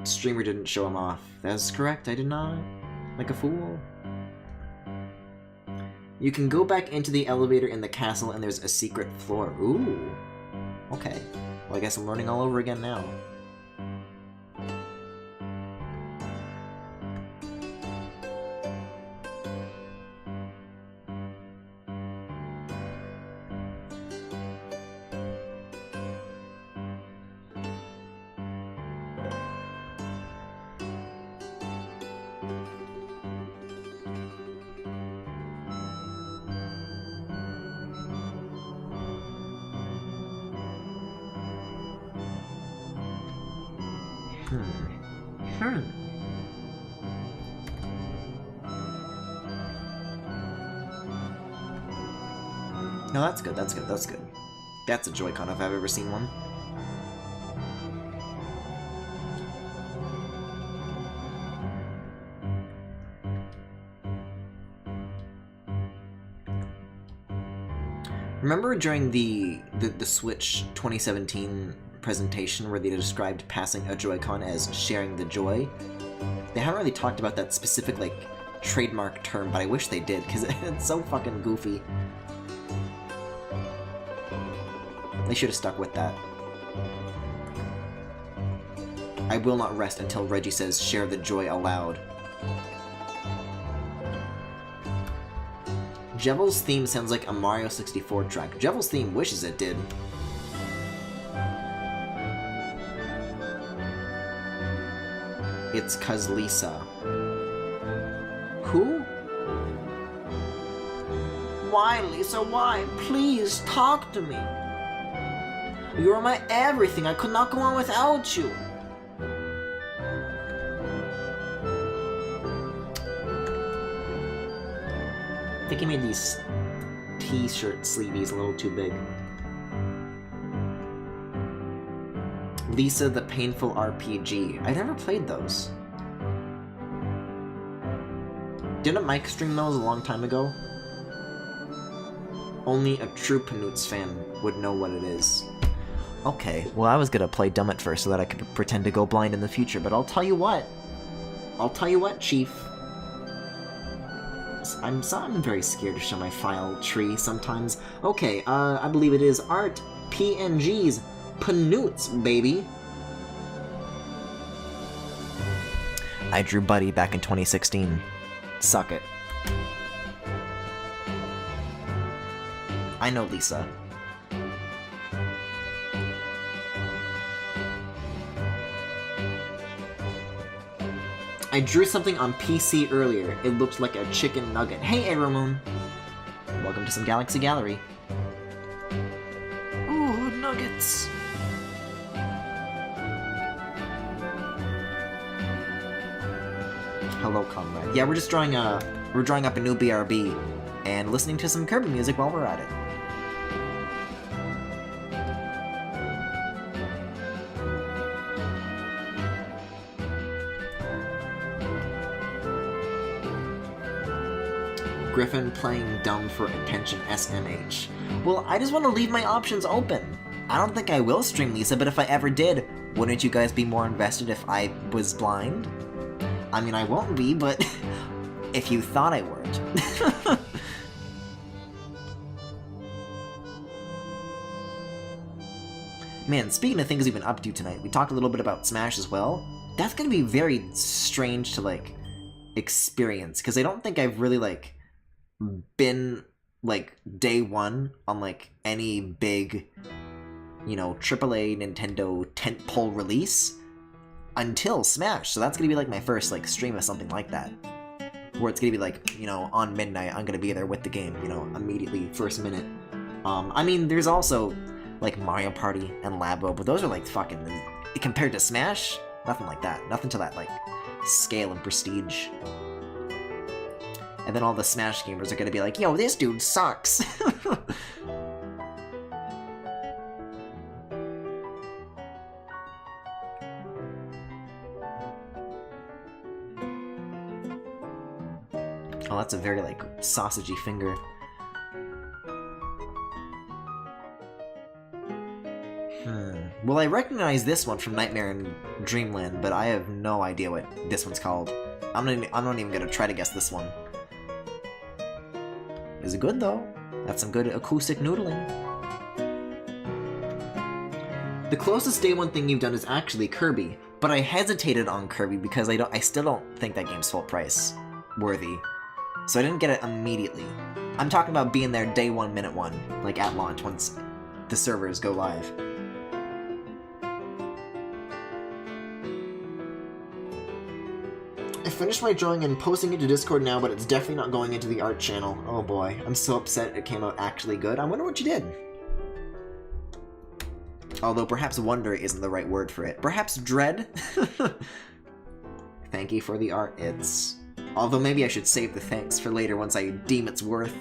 Streamer didn't show him off. That's correct, I did not. Like a fool. You can go back into the elevator in the castle and there's a secret floor. Ooh. Okay. Well, I guess I'm learning all over again now. No, that's good, that's good, that's good. That's a Joy-Con if I've ever seen one. Remember during the Switch 2017 presentation where they described passing a Joy-Con as sharing the joy? They haven't really talked about that specific, like, trademark term, but I wish they did, because it's so fucking goofy. They should have stuck with that. I will not rest until Reggie says, share the joy aloud. Jevel's theme sounds like a Mario 64 track. Jevel's theme wishes it did. It's 'cause Lisa. Who? Why, Lisa, why? Please, talk to me. You are my everything. I could not go on without you. I think he made these t-shirt sleeveys a little too big. Lisa the Painful RPG. I never played those. Didn't Mike stream those a long time ago? Only a true Panoots fan would know what it is. Okay, well I was gonna play dumb at first so that I could pretend to go blind in the future, but I'll tell you what. I'll tell you what, Chief. I'm very scared to show my file tree sometimes. Okay, I believe it is Art PNG's Panoots, baby. I drew Buddy back in 2016. Suck it. I know, Lisa. I drew something on PC earlier. It looked like a chicken nugget. Hey, Aeromoon! Welcome to some Galaxy Gallery. Ooh, nuggets! Hello, comrade. Yeah, we're just drawing up a new BRB and listening to some Kirby music while we're at it. Griffin playing dumb for attention SMH. Well, I just want to leave my options open. I don't think I will stream Lisa, but if I ever did, wouldn't you guys be more invested if I was blind? I mean, I won't be, but if you thought I weren't. Man, speaking of things we've been up to tonight, we talked a little bit about Smash as well. That's gonna be very strange to, like, experience, because I don't think I've really, like, been, like, day one on, like, any big, you know, AAA Nintendo tentpole release until Smash. So that's gonna be, like, my first, like, stream of something like that. Where it's gonna be, like, you know, on midnight, I'm gonna be there with the game, you know, immediately, first minute. I mean, there's also, like, Mario Party and Labo, but those are, like, fucking, compared to Smash, nothing like that. Nothing to that, like, scale and prestige. And then all the Smash gamers are gonna be like, yo, this dude sucks! Oh, that's a very, like, sausagey finger. Well, I recognize this one from Nightmare in Dreamland, but I have no idea what this one's called. I'm not even gonna try to guess this one. Is it good, though? That's some good acoustic noodling. The closest day one thing you've done is actually Kirby, but I hesitated on Kirby because I still don't think that game's full price worthy. So I didn't get it immediately. I'm talking about being there day one, minute one, like at launch, once the servers go live. I finished my drawing and posting it to Discord now, but it's definitely not going into the art channel. Oh boy, I'm so upset it came out actually good. I wonder what you did. Although perhaps wonder isn't the right word for it. Perhaps dread? Thank you for the art, it's... Although maybe I should save the thanks for later once I deem its worth.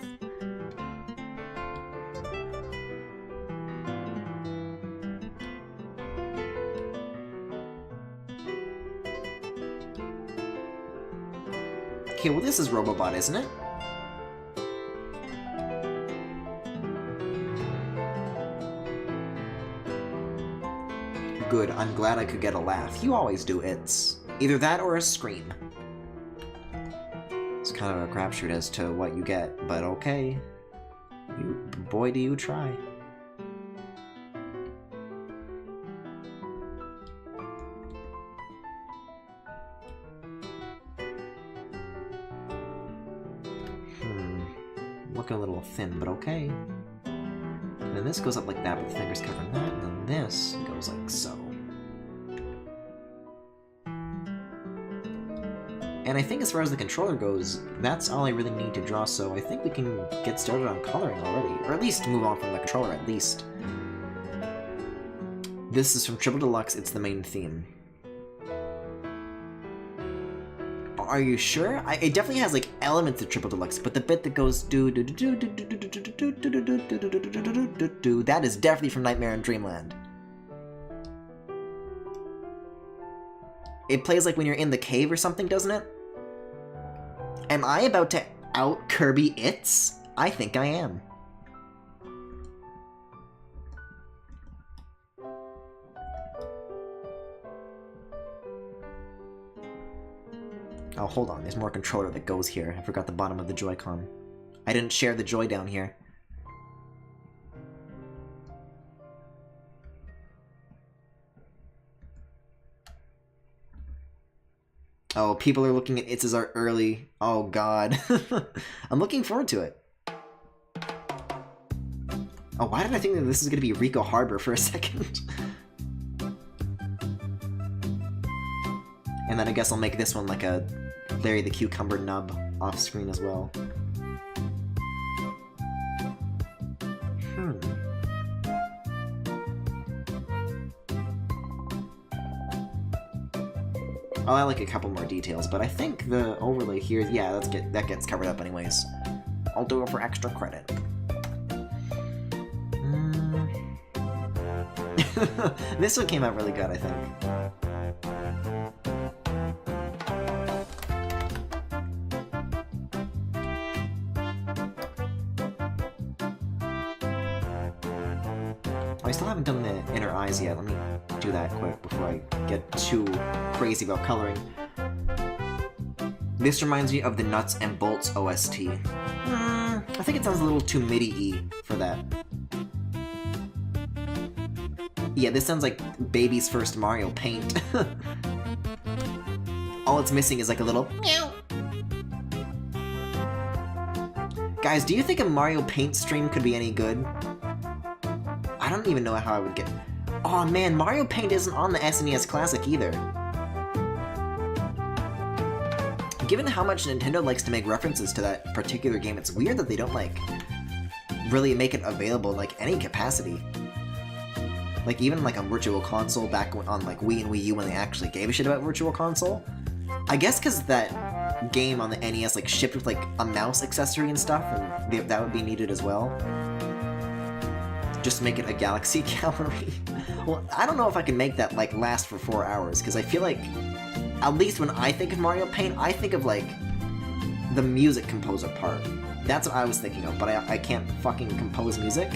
Okay, well this is Robobot, isn't it? Good, I'm glad I could get a laugh. You always do, it's either that or a scream. It's kind of a crapshoot as to what you get, but okay. Boy, do you try. Looking a little thin, but okay. And then this goes up like that, with the fingers covering that, and then this goes like so. And I think as far as the controller goes, that's all I really need to draw, so I think we can get started on coloring already. Or at least move on from the controller, at least. This is from Triple Deluxe, it's the main theme. Are you sure? It definitely has like elements of Triple Deluxe, but the bit that goes do do do do do do do do do do do do, that is definitely from Nightmare in Dreamland. It plays like when you're in the cave or something, doesn't it? Am I about to out Kirby It's? I think I am. Oh, hold on. There's more controller that goes here. I forgot the bottom of the Joy-Con. I didn't share the Joy down here. Oh, people are looking at It's as our early... Oh, God. I'm looking forward to it. Oh, why did I think that this is going to be Rico Harbor for a second? And then I guess I'll make this one like a Larry the Cucumber nub off screen as well. Oh, I like a couple more details, but I think the overlay here, yeah, that gets covered up anyways. I'll do it for extra credit. This one came out really good, I think. I still haven't done the inner eyes yet. Let me do that quick before I get too crazy about coloring. This reminds me of the Nuts and Bolts OST. I think it sounds a little too MIDI-y for that. Yeah, this sounds like baby's first Mario Paint. All it's missing is like a little meow. Guys, do you think a Mario Paint stream could be any good? I don't even know how I would get... Oh man, Mario Paint isn't on the SNES Classic either. Given how much Nintendo likes to make references to that particular game, it's weird that they don't, like, really make it available in, like, any capacity. Like, even, like, on Virtual Console back on, like, Wii and Wii U when they actually gave a shit about Virtual Console. I guess because that game on the NES, like, shipped with, like, a mouse accessory and stuff, and that would be needed as well. Just make it a Galaxy Gallery. Well, I don't know if I can make that, like, last for 4 hours, because I feel like, at least when I think of Mario Paint, I think of, like, the music composer part. That's what I was thinking of, but I can't fucking compose music.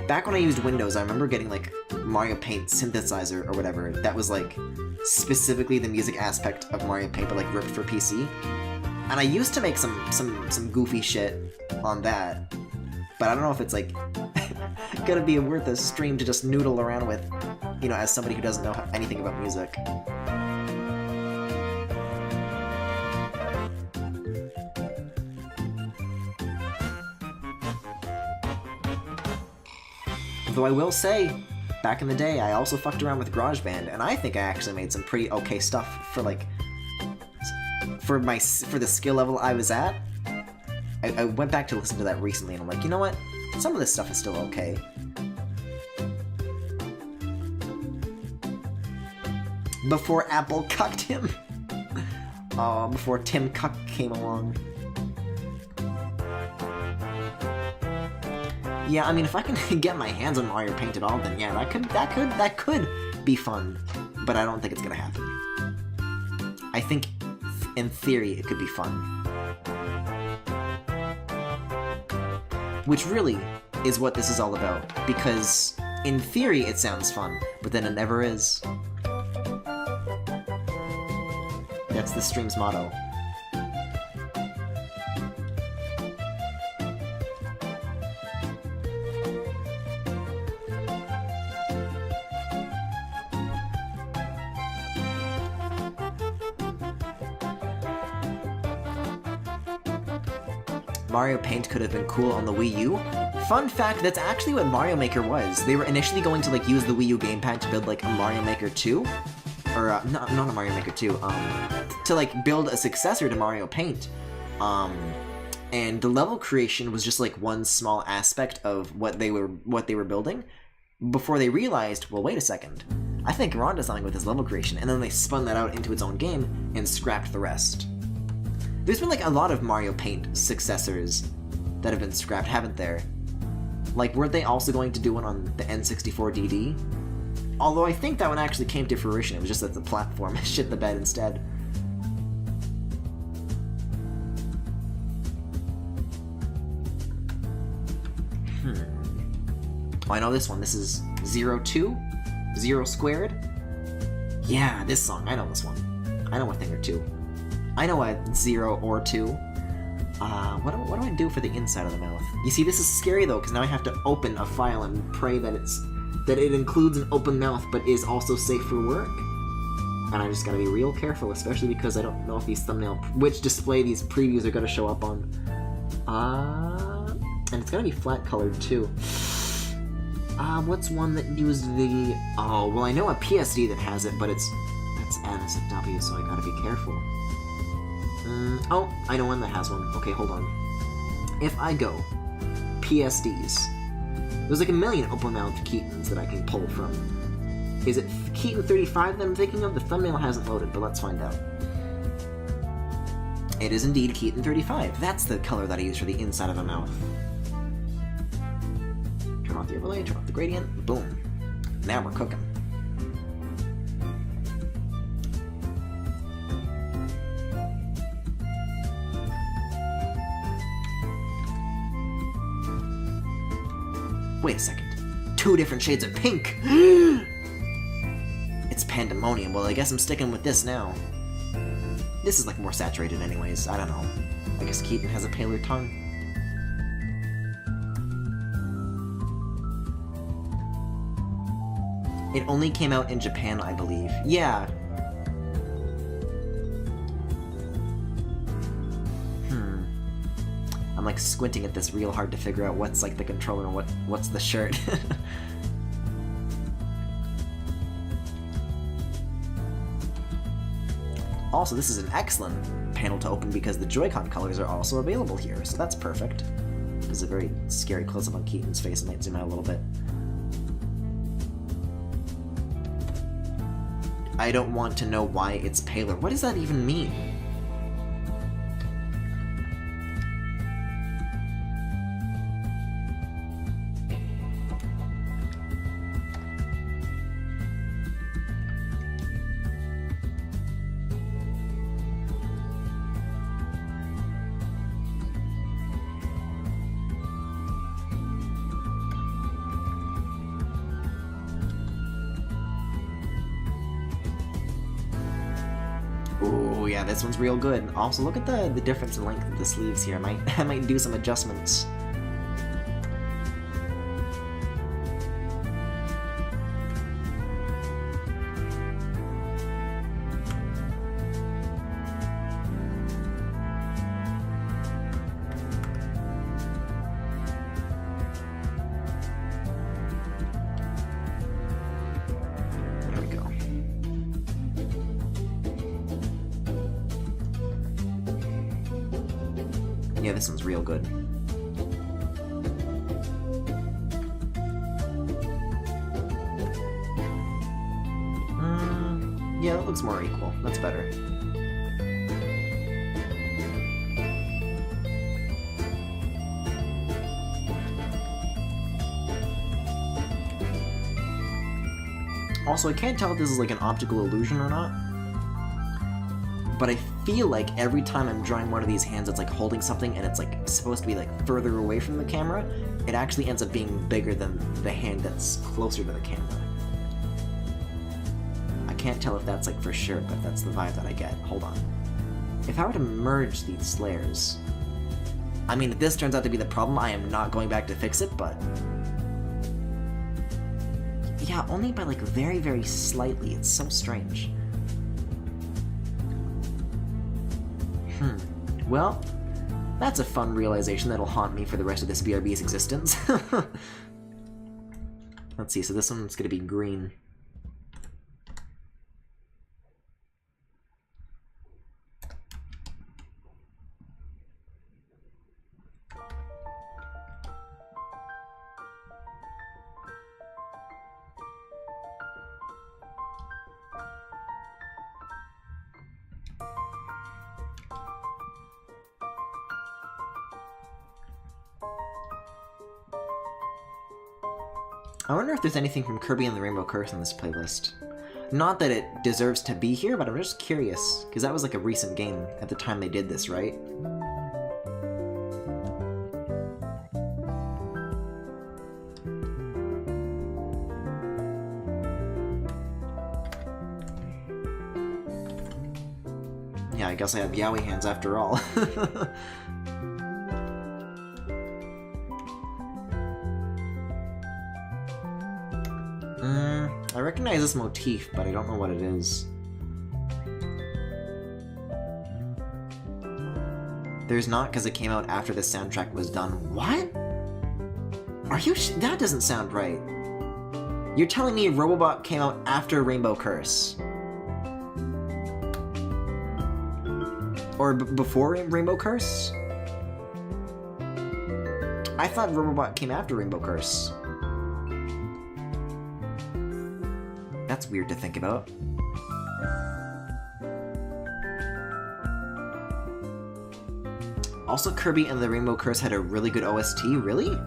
Back when I used Windows, I remember getting, like, Mario Paint synthesizer or whatever that was, like, specifically the music aspect of Mario Paint, but, like, ripped for PC. And I used to make some goofy shit on that, but I don't know if it's, like, gonna be worth a stream to just noodle around with, you know, as somebody who doesn't know anything about music. Though I will say, back in the day, I also fucked around with GarageBand, and I think I actually made some pretty okay stuff for, like, for the skill level I was at. I went back to listen to that recently, and I'm like, you know what? Some of this stuff is still okay. Before Apple cucked him. Before Tim Cook came along. Yeah, I mean, if I can get my hands on Mario Paint at all, then yeah, that could be fun. But I don't think it's gonna happen. I think, in theory, it could be fun. Which really is what this is all about, because in theory it sounds fun, but then it never is. That's the stream's motto. Mario Paint could have been cool on the Wii U. Fun fact, that's actually what Mario Maker was. They were initially going to, like, use the Wii U gamepad to build, like, a Mario Maker 2. Or, not a Mario Maker 2, to, like, build a successor to Mario Paint. And the level creation was just, like, one small aspect of what they were building, before they realized, well, wait a second, I think we're onto something with this level creation, and then they spun that out into its own game, and scrapped the rest. There's been, like, a lot of Mario Paint successors that have been scrapped, haven't there? Like, weren't they also going to do one on the N64 DD? Although I think that one actually came to fruition, it was just that the platform shit the bed instead. Oh, I know this one. This is 02? 0 squared? Yeah, this song. I know this one. I know a thing or two. I know a 0 or 2. What do I do for the inside of the mouth? You see, this is scary though, because now I have to open a file and pray that it includes an open mouth, but is also safe for work. And I just gotta be real careful, especially because I don't know if these which display these previews are gonna show up on. And it's gotta be flat colored too. What's one that used the... Oh, well, I know a PSD that has it, but that's NSFW, so I gotta be careful. Oh, I know one that has one. Okay, hold on. If I go PSDs, there's like a million open-mouthed Keatons that I can pull from. Is it Keaton 35 that I'm thinking of? The thumbnail hasn't loaded, but let's find out. It is indeed Keaton 35. That's the color that I use for the inside of the mouth. Turn off the overlay, turn off the gradient, boom. Now we're cooking. Wait a second. 2 different shades of pink! It's pandemonium. Well, I guess I'm sticking with this now. This is like more saturated anyways, I don't know. I guess Keaton has a paler tongue. It only came out in Japan, I believe. Yeah. I'm like squinting at this real hard to figure out what's like the controller and what's the shirt. Also, this is an excellent panel to open because the Joy-Con colors are also available here, so that's perfect. There's a very scary close-up on Keaton's face. I might zoom out a little bit. I don't want to know why it's paler. What does that even mean? Ooh, yeah, this one's real good. Also, look at the difference in length of the sleeves here. I might do some adjustments. Yeah, this one's real good. Yeah, that looks more equal. That's better. Also, I can't tell if this is like an optical illusion or not, but I feel like every time I'm drawing one of these hands that's like holding something and it's like supposed to be like further away from the camera, it actually ends up being bigger than the hand that's closer to the camera. I can't tell if that's like for sure, but that's the vibe that I get. Hold on. If I were to merge these layers... I mean, if this turns out to be the problem, I am not going back to fix it, but... yeah, only by like very, very slightly. It's so strange. Well, that's a fun realization that'll haunt me for the rest of this BRB's existence. Let's see, so this one's gonna be green. I wonder if there's anything from Kirby and the Rainbow Curse in this playlist. Not that it deserves to be here, but I'm just curious, because that was like a recent game at the time they did this, right? Yeah, I guess I have yaoi hands after all. I recognize this motif, but I don't know what it is. There's not, because it came out after the soundtrack was done. What? Are you that doesn't sound right. You're telling me Robobot came out after Rainbow Curse? Or before Rainbow Curse? I thought Robobot came after Rainbow Curse. That's weird to think about. Also, Kirby and the Rainbow Curse had a really good OST, really?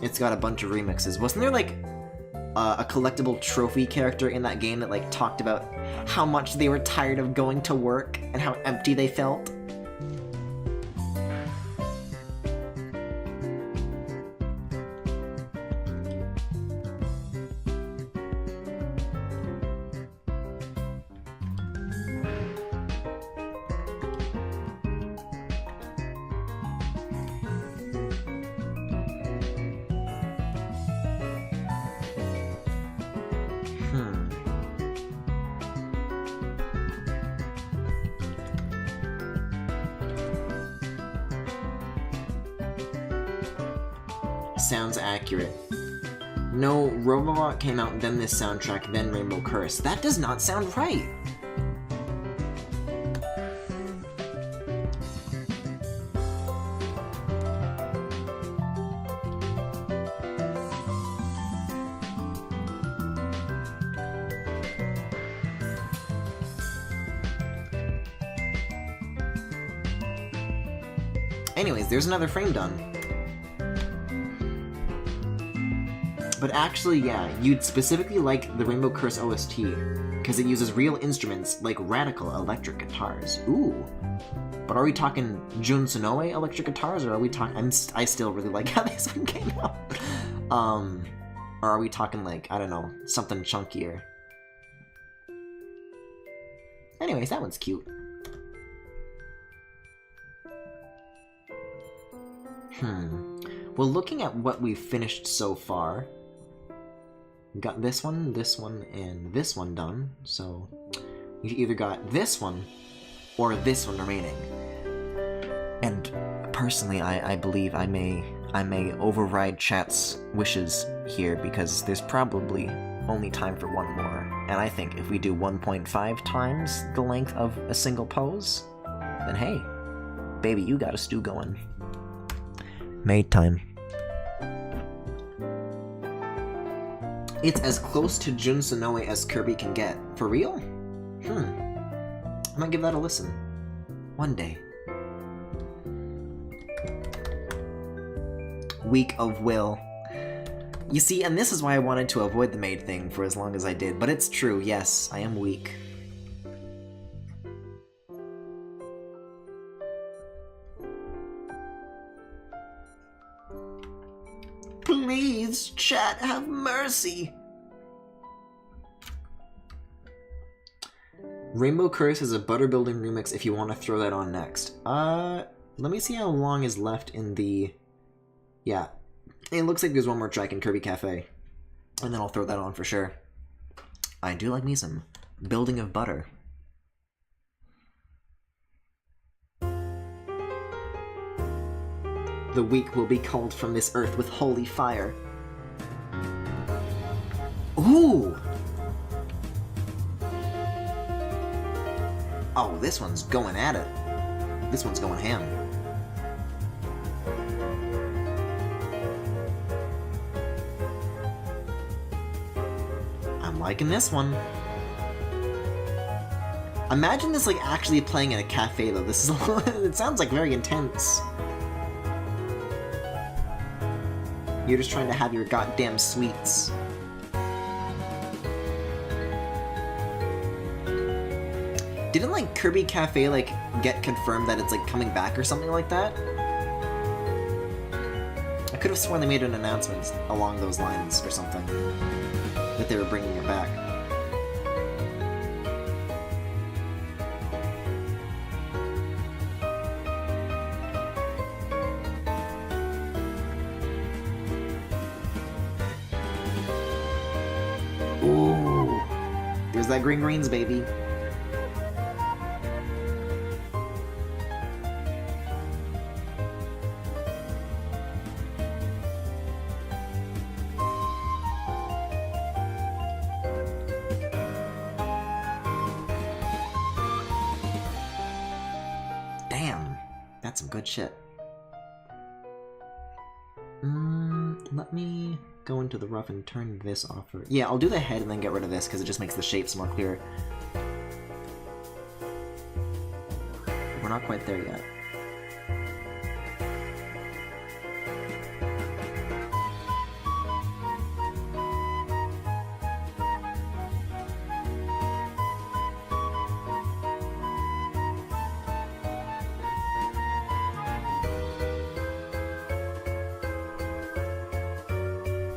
It's got a bunch of remixes. Wasn't there, like, a collectible trophy character in that game that, like, talked about how much they were tired of going to work and how empty they felt? Sounds accurate. No, Robobot came out, then this soundtrack, then Rainbow Curse. That does not sound right! Anyways, there's another frame done. But actually, yeah, you'd specifically like the Rainbow Curse OST, because it uses real instruments like radical electric guitars. Ooh. But are we talking Jun Sonoe electric guitars, or are we talking... I still really like how this one came out. Or are we talking, like, I don't know, something chunkier? Anyways, that one's cute. Well, looking at what we've finished so far, we got this one, and this one done, so you either got this one or this one remaining. And personally, I believe I may override chat's wishes here, because there's probably only time for one more. And I think if we do 1.5 times the length of a single pose, then hey, baby, you got a stew going. Maid time. It's as close to Jun Sonoe as Kirby can get. For real? I might give that a listen. One day. Weak of will. You see, and this is why I wanted to avoid the maid thing for as long as I did, but it's true, yes, I am weak. Please, chat, have mercy! Rainbow Curse is a butter building remix if you want to throw that on next. Let me see how long is left in the... Yeah, it looks like there's one more track in Kirby Cafe. And then I'll throw that on for sure. I do like me some building of butter. The weak will be culled from this earth with holy fire. Ooh! Oh, this one's going at it. This one's going ham. I'm liking this one. Imagine this like actually playing in a cafe though. This is it sounds like very intense. You're just trying to have your goddamn sweets. Didn't, like, Kirby Cafe, like, get confirmed that it's, like, coming back or something like that? I could have sworn they made an announcement along those lines or something. That they were bringing it back. Ooh, there's that green greens, baby. Damn, that's some good shit. Let me go into the rough and turn this off. Yeah, I'll do the head and then get rid of this because it just makes the shapes more clear. We're not quite there yet.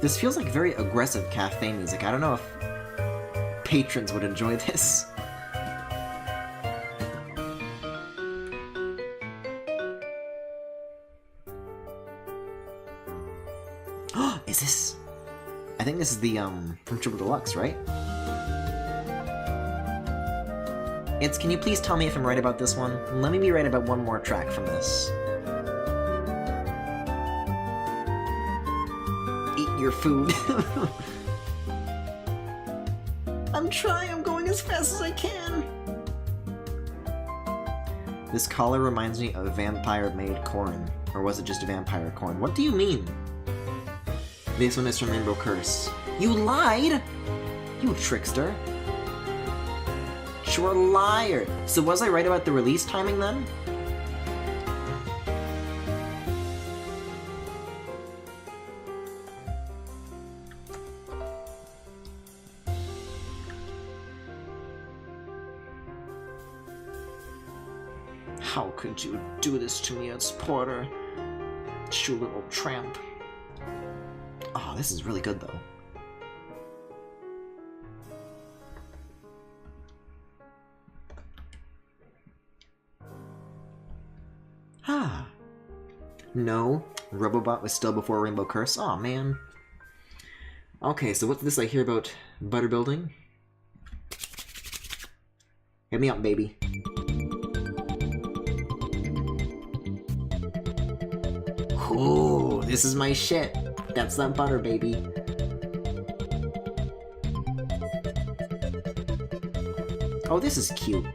This feels like very aggressive cafe music. I don't know if patrons would enjoy this. Oh, is this? I think this is the, from Triple Deluxe, right? Can you please tell me if I'm right about this one? Let me be right about one more track from this. Your food. I'm trying, I'm going as fast as I can. This collar reminds me of vampire-made corn. Or was it just vampire corn? What do you mean? This one is from Rainbow Curse. You lied! You trickster. You're a liar. So was I right about the release timing then? How could you do this to me, it's Porter? You little tramp. Oh, this is really good, though. Ah. No, Robobot was still before Rainbow Curse. Aw, man. Okay, so what's this I hear about butter building? Hit me up, baby. Ooh, this is my shit. That's that butter, baby. Oh, this is cute.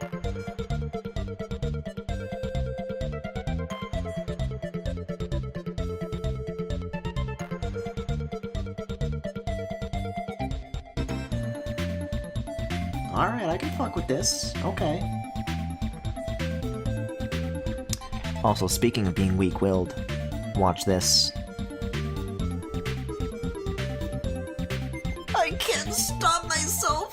Alright, I can fuck with this. Okay. Also, speaking of being weak-willed, watch this. I can't stop myself!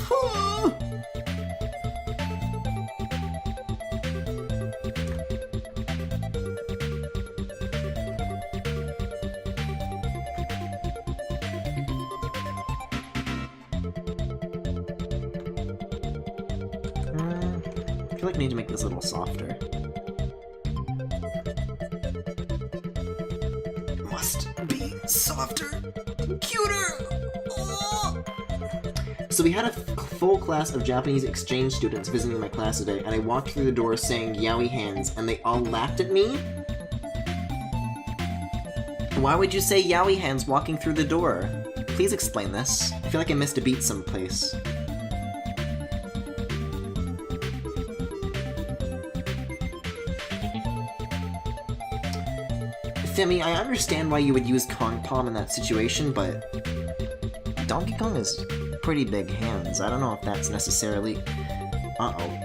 I feel like I need to make this a little softer. Must be softer, cuter. Oh. So we had a full class of Japanese exchange students visiting my class today, and I walked through the door saying "Yowie hands," and they all laughed at me. Why would you say "Yowie hands" walking through the door? Please explain this. I feel like I missed a beat someplace. Femi, I understand why you would use Kong Palm in that situation, but Donkey Kong has pretty big hands. I don't know if that's necessarily... Uh-oh.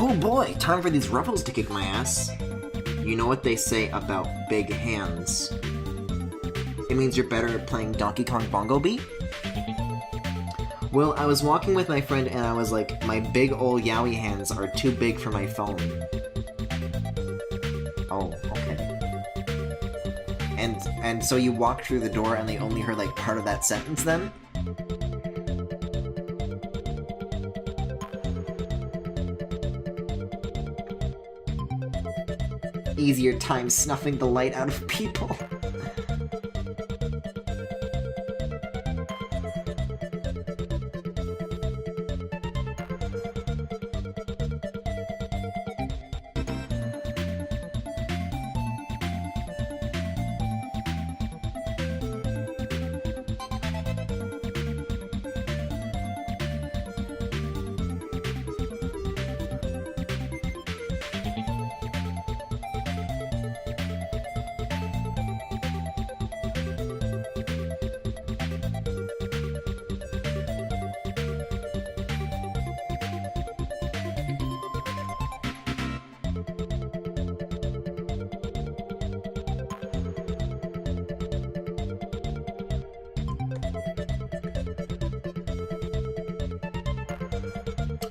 Oh boy, time for these ruffles to kick my ass. You know what they say about big hands. It means you're better at playing Donkey Kong Bongo Beat? Well, I was walking with my friend and I was like, my big ol' yaoi hands are too big for my phone. Oh, okay. And so you walked through the door and they only heard like part of that sentence then? Easier time snuffing the light out of people.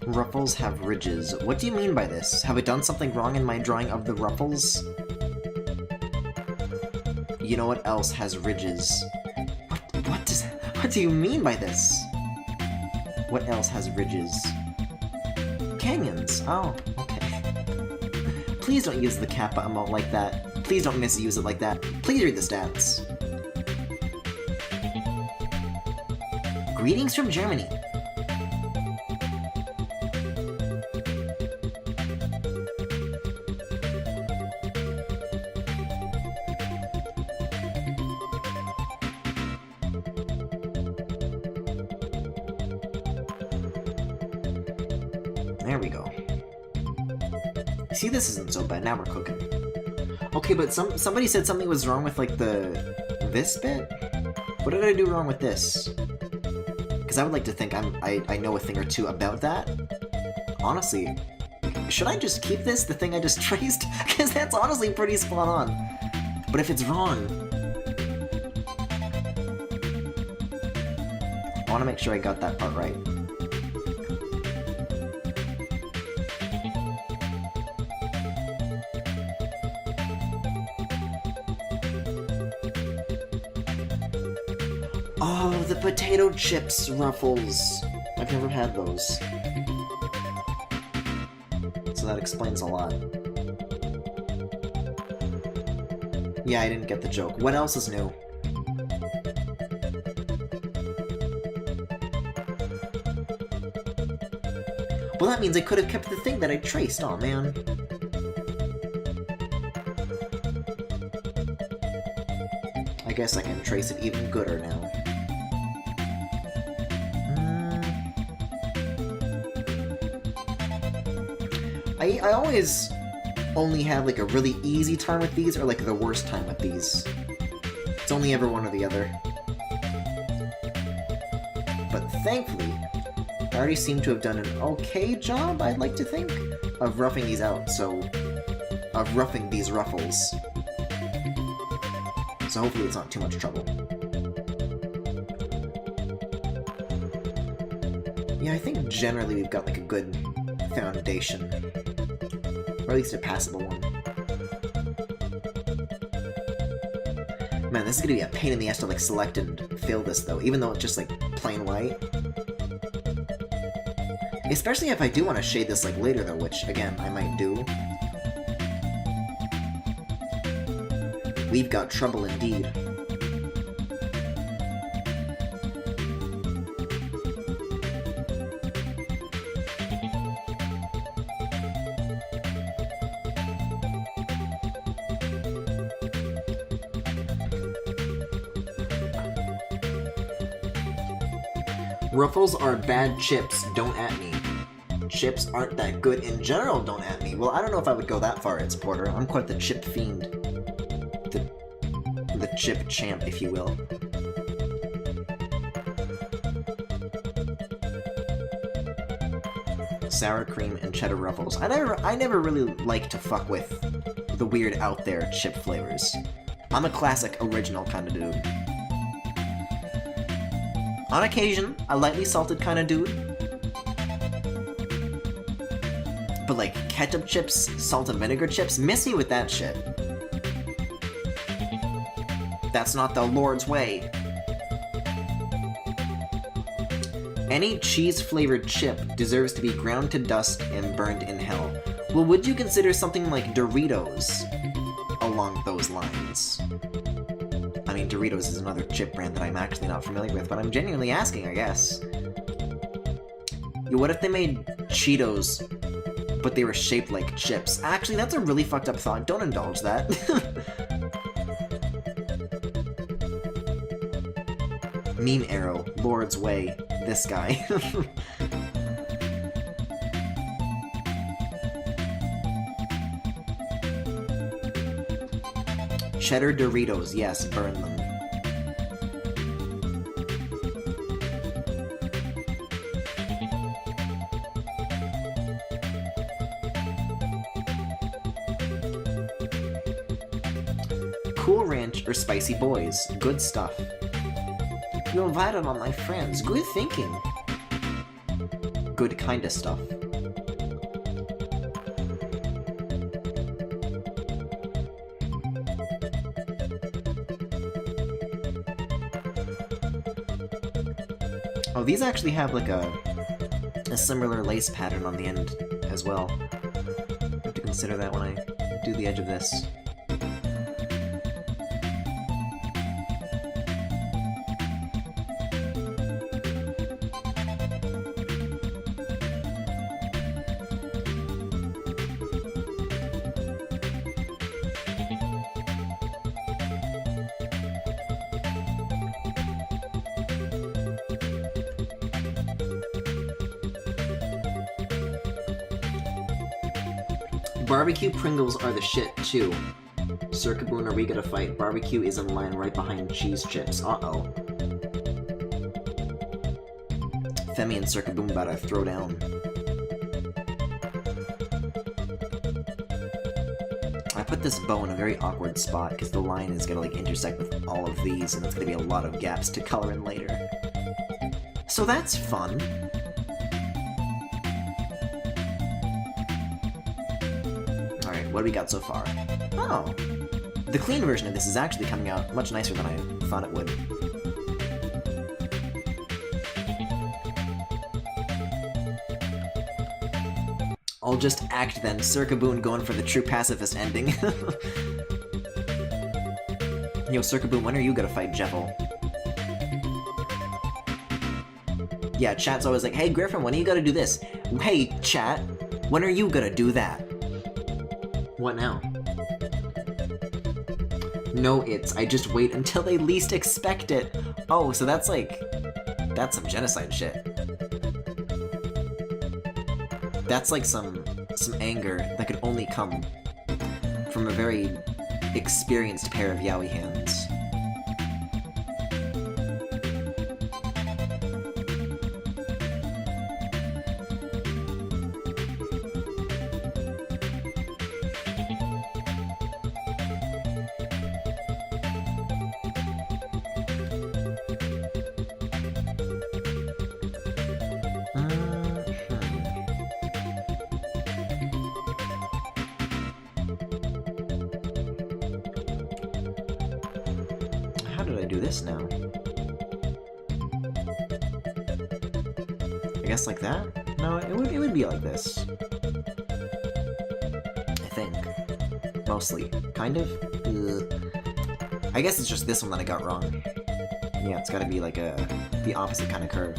Ruffles have ridges. What do you mean by this? Have I done something wrong in my drawing of the ruffles? You know what else has ridges? What do you mean by this? What else has ridges? Canyons. Oh, okay. Please don't use the Kappa emote like that. Please don't misuse it like that. Please read the stats. Greetings from Germany. There we go. See, this isn't so bad. Now we're cooking. Okay, but somebody said something was wrong with, like, this bit? What did I do wrong with this? Because I would like to think I know a thing or two about that. Honestly, should I just keep this, the thing I just traced? Because that's honestly pretty spot on. But if it's wrong... I want to make sure I got that part right. Oh, the potato chips ruffles. I've never had those. So that explains a lot. Yeah, I didn't get the joke. What else is new? Well, that means I could have kept the thing that I traced. Aw, man. I guess I can trace it even gooder now. I always only have like a really easy time with these or like the worst time with these. It's only ever one or the other. But thankfully, I already seem to have done an okay job, I'd like to think, of roughing these out, of roughing these ruffles. So hopefully it's not too much trouble. Yeah, I think generally we've got like a good foundation. Or at least a passable one. Man, this is gonna be a pain in the ass to like select and fill this though, even though it's just like plain white. Especially if I do want to shade this like later though, which again, I might do. We've got trouble indeed. Ruffles are bad chips, don't at me. Chips aren't that good in general, don't at me. Well, I don't know if I would go that far, It's Porter. I'm quite the chip fiend. The chip champ, if you will. sour cream, and cheddar ruffles. I never really like to fuck with the weird out there chip flavors. I'm a classic original kind of dude. On occasion, a lightly salted kind of dude. But like ketchup chips, salt and vinegar chips, miss me with that shit. That's not the Lord's way. Any cheese-flavored chip deserves to be ground to dust and burned in hell. Well, would you consider something like Doritos along those lines? I mean, Doritos is another chip brand that I'm actually not familiar with, but I'm genuinely asking, I guess. What if they made Cheetos, but they were shaped like chips? Actually, that's a really fucked up thought. Don't indulge that. Meme arrow, Lord's way, this guy. Cheddar Doritos, yes, burn them. Cool Ranch or Spicy Boys, good stuff. You invited all my friends, good thinking. Good kinda stuff. Oh, these actually have like a similar lace pattern on the end as well. I have to consider that when I do the edge of this. Barbecue Pringles are the shit, too. Circaboon, are we gonna fight? Barbecue is in line right behind cheese chips. Uh-oh. Femi and Circaboon about to throw down. I put this bow in a very awkward spot, because the line is gonna, like, intersect with all of these, and it's gonna be a lot of gaps to color in later. So that's fun. What do we got so far? Oh! The clean version of this is actually coming out much nicer than I thought it would. I'll just act then, Circaboon going for the true pacifist ending. Yo, Circaboon, when are you gonna fight Jeffel? Yeah, chat's always like, hey Griffin, when are you gonna do this? Hey, chat, when are you gonna do that? What now? No it's, I just wait until they least expect it. Oh, so that's like... that's some genocide shit. That's like some anger that could only come from a very experienced pair of yaoi hands. Now. I guess like that? No, it would be like this. I think. Mostly. Kind of? Ugh. I guess it's just this one that I got wrong. Yeah, it's gotta be like the opposite kind of curve.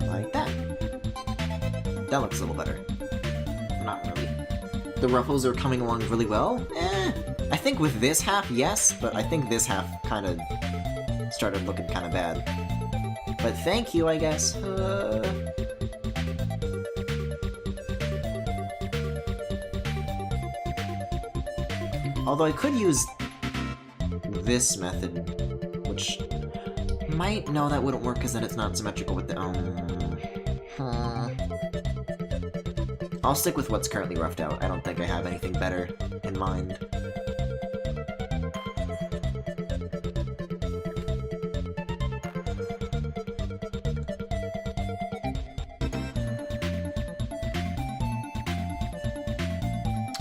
Like that. That looks a little better. Not really. The ruffles are coming along really well? I think with this half, yes, but I think this half kind of started looking kind of bad. But thank you, I guess. Although I could use this method, which... Might... No, that wouldn't work because then it's not symmetrical with the... I'll stick with what's currently roughed out. I don't think I have anything better in mind.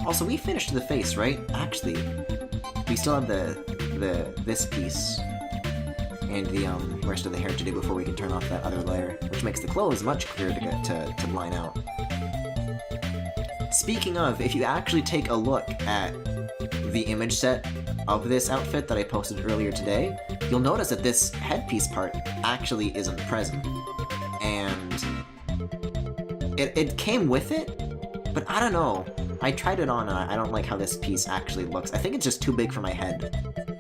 Also, we finished the face, right? Actually, we still have this piece and the rest of the hair to do before we can turn off that other layer, which makes the clothes much clearer to get to line out. Speaking of, if you actually take a look at the image set of this outfit that I posted earlier today, you'll notice that this headpiece part actually isn't present. And it came with it, but I don't know. I tried it on and I don't like how this piece actually looks. I think it's just too big for my head.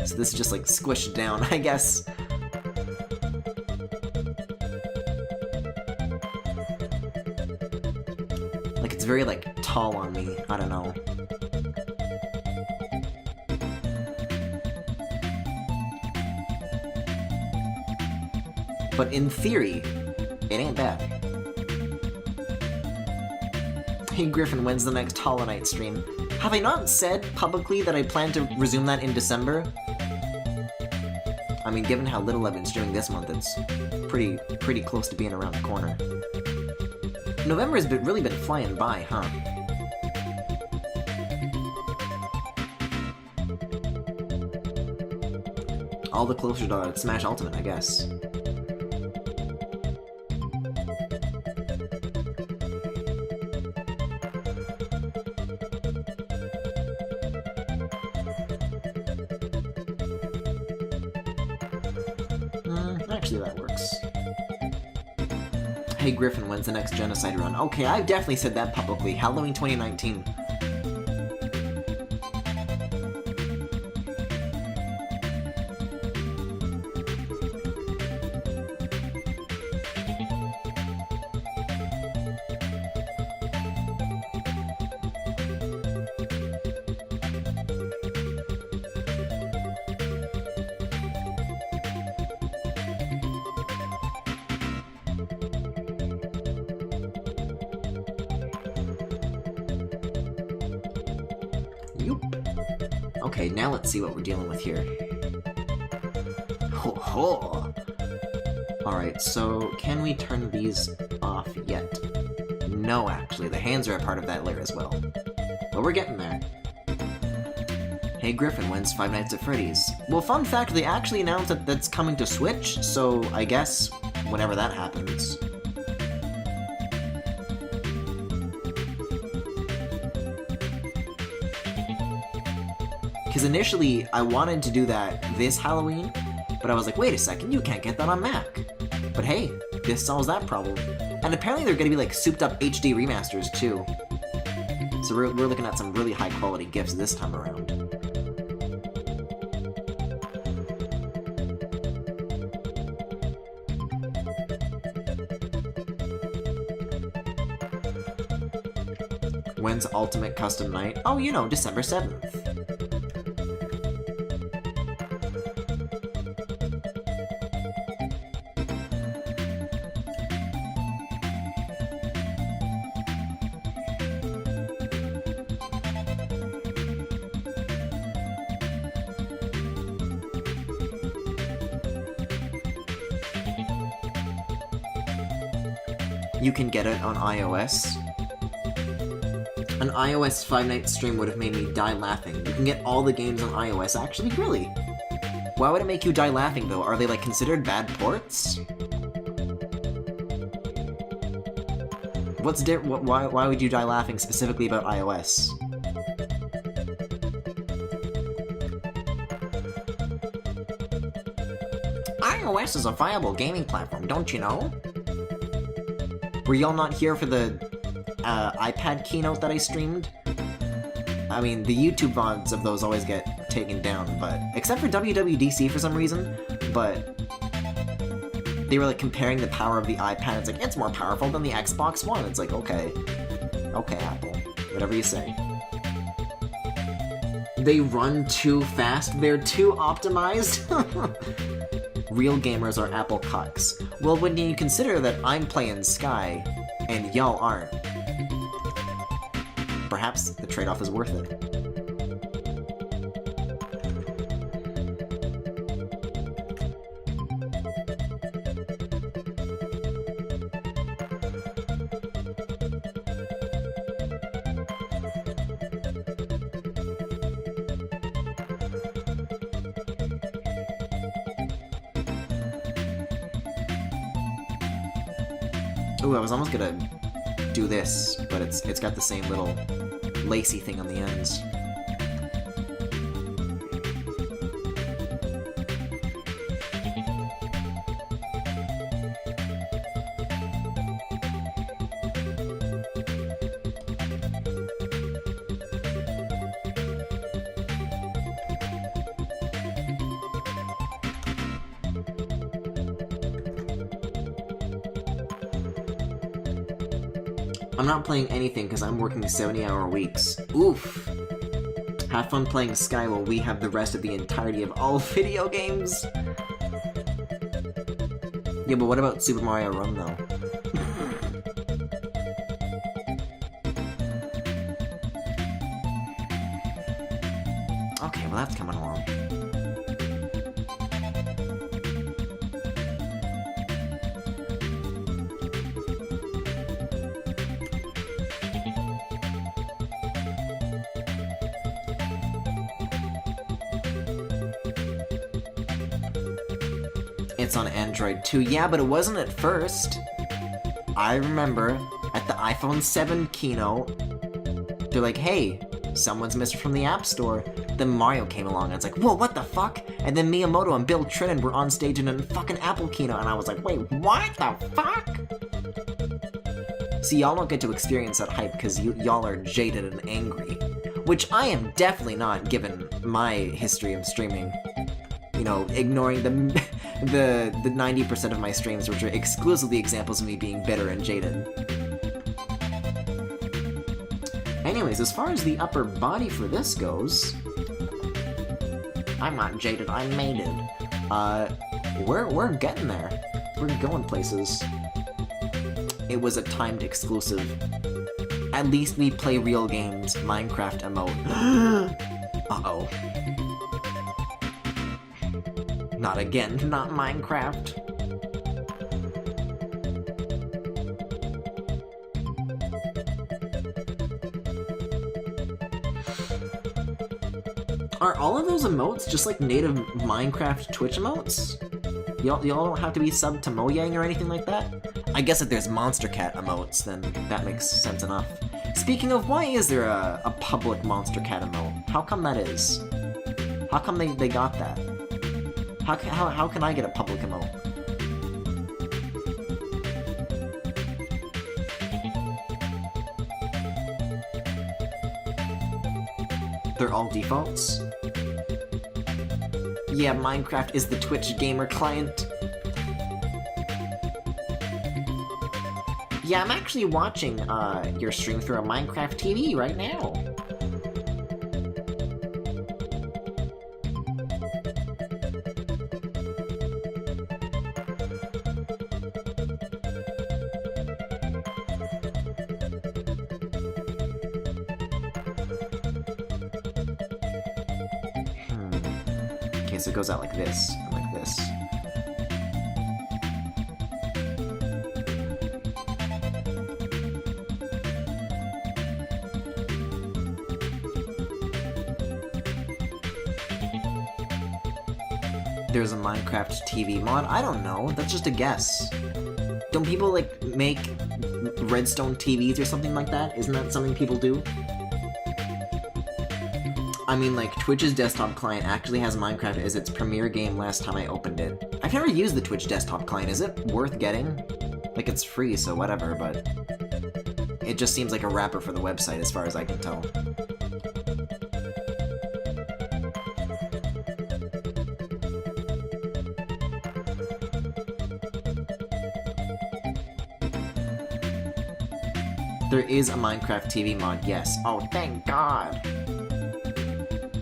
So this is just like squished down, I guess. Like it's very like tall on me. I don't know. But in theory, it ain't bad. Hey Griffin, when's the next Hollow Knight stream? Have I not said publicly that I plan to resume that in December? I mean, given how little I've been streaming this month, it's pretty close to being around the corner. November has really been flying by, huh? All the closer to Smash Ultimate, I guess. Actually, that works. Hey Griffin, when's the next Genocide run? Okay, I've definitely said that publicly. Halloween 2019. Okay, now let's see what we're dealing with here. Ho ho! Alright, so can we turn these off yet? No, actually, the hands are a part of that layer as well. But we're getting there. Hey Griffin, when's Five Nights at Freddy's? Well, fun fact, they actually announced that that's coming to Switch, so I guess whenever that happens. Because initially, I wanted to do that this Halloween, but I was like, wait a second, you can't get that on Mac. But hey, this solves that problem. And apparently they're going to be like souped up HD remasters too. So we're looking at some really high quality GIFs this time around. When's Ultimate Custom Night? Oh, you know, December 7th. You can get it on iOS. An iOS Five Nights stream would have made me die laughing. You can get all the games on iOS, actually? Really? Why would it make you die laughing, though? Are they, like, considered bad ports? Why would you die laughing specifically about iOS? iOS is a viable gaming platform, don't you know? Were y'all not here for the iPad keynote that I streamed? I mean, the YouTube VODs of those always get taken down, but... Except for WWDC for some reason, but... They were, like, comparing the power of the iPad. It's like, it's more powerful than the Xbox One. It's like, okay. Okay, Apple. Whatever you say. They run too fast. They're too optimized. Real gamers are apple cocks. Well, when you consider that I'm playing Sky, and y'all aren't, perhaps the trade-off is worth it. Ooh, I was almost gonna do this, but it's got the same little lacy thing on the ends. I'm not playing anything because I'm working 70-hour weeks. Oof! Have fun playing Sky while we have the rest of the entirety of all video games! Yeah, but what about Super Mario Run, though? Okay, well that's coming along. It's on Android too. Yeah, but it wasn't at first. I remember at the iPhone 7 keynote, they're like, hey, someone's missing from the App Store. Then Mario came along and it's like, whoa, what the fuck? And then Miyamoto and Bill Trinen were on stage in a fucking Apple keynote and I was like, wait, what the fuck? See, y'all don't get to experience that hype because y'all are jaded and angry. Which I am definitely not, given my history of streaming. You know, ignoring the 90% of my streams, which are exclusively examples of me being bitter and jaded. Anyways, as far as the upper body for this goes, I'm not jaded, I'm mated. We're getting there. We're going places. It was a timed exclusive. At least we play real games. Minecraft emote. Uh-oh. Not again, not Minecraft. Are all of those emotes just like native Minecraft Twitch emotes? Y'all don't have to be subbed to Mojang or anything like that? I guess if there's Monster Cat emotes, then that makes sense enough. Speaking of, why is there a public Monster Cat emote? How come that is? How come they got that? How can I get a public emote? They're all defaults? Yeah, Minecraft is the Twitch gamer client. Yeah, I'm actually watching your stream through a Minecraft TV right now. Okay, so it goes out like this, and like this. There's a Minecraft TV mod? I don't know, that's just a guess. Don't people, like, make redstone TVs or something like that? Isn't that something people do? I mean, like, Twitch's desktop client actually has Minecraft as its premier game last time I opened it. I've never used the Twitch desktop client. Is it worth getting? Like, it's free, so whatever, but it just seems like a wrapper for the website as far as I can tell. There is a Minecraft TV mod, yes. Oh, thank God!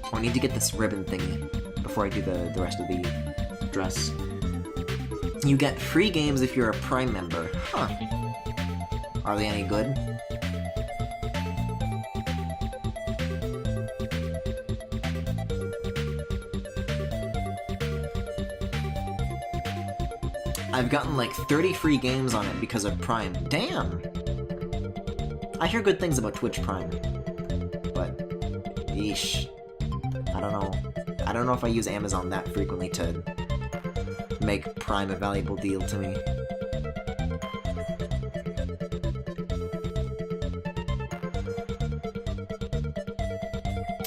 Oh, I need to get this ribbon thingy before I do the rest of the dress. You get free games if you're a Prime member. Huh. Are they any good? I've gotten like 30 free games on it because of Prime. Damn! I hear good things about Twitch Prime. But, yeesh. I don't know. I don't know if I use Amazon that frequently to make Prime a valuable deal to me.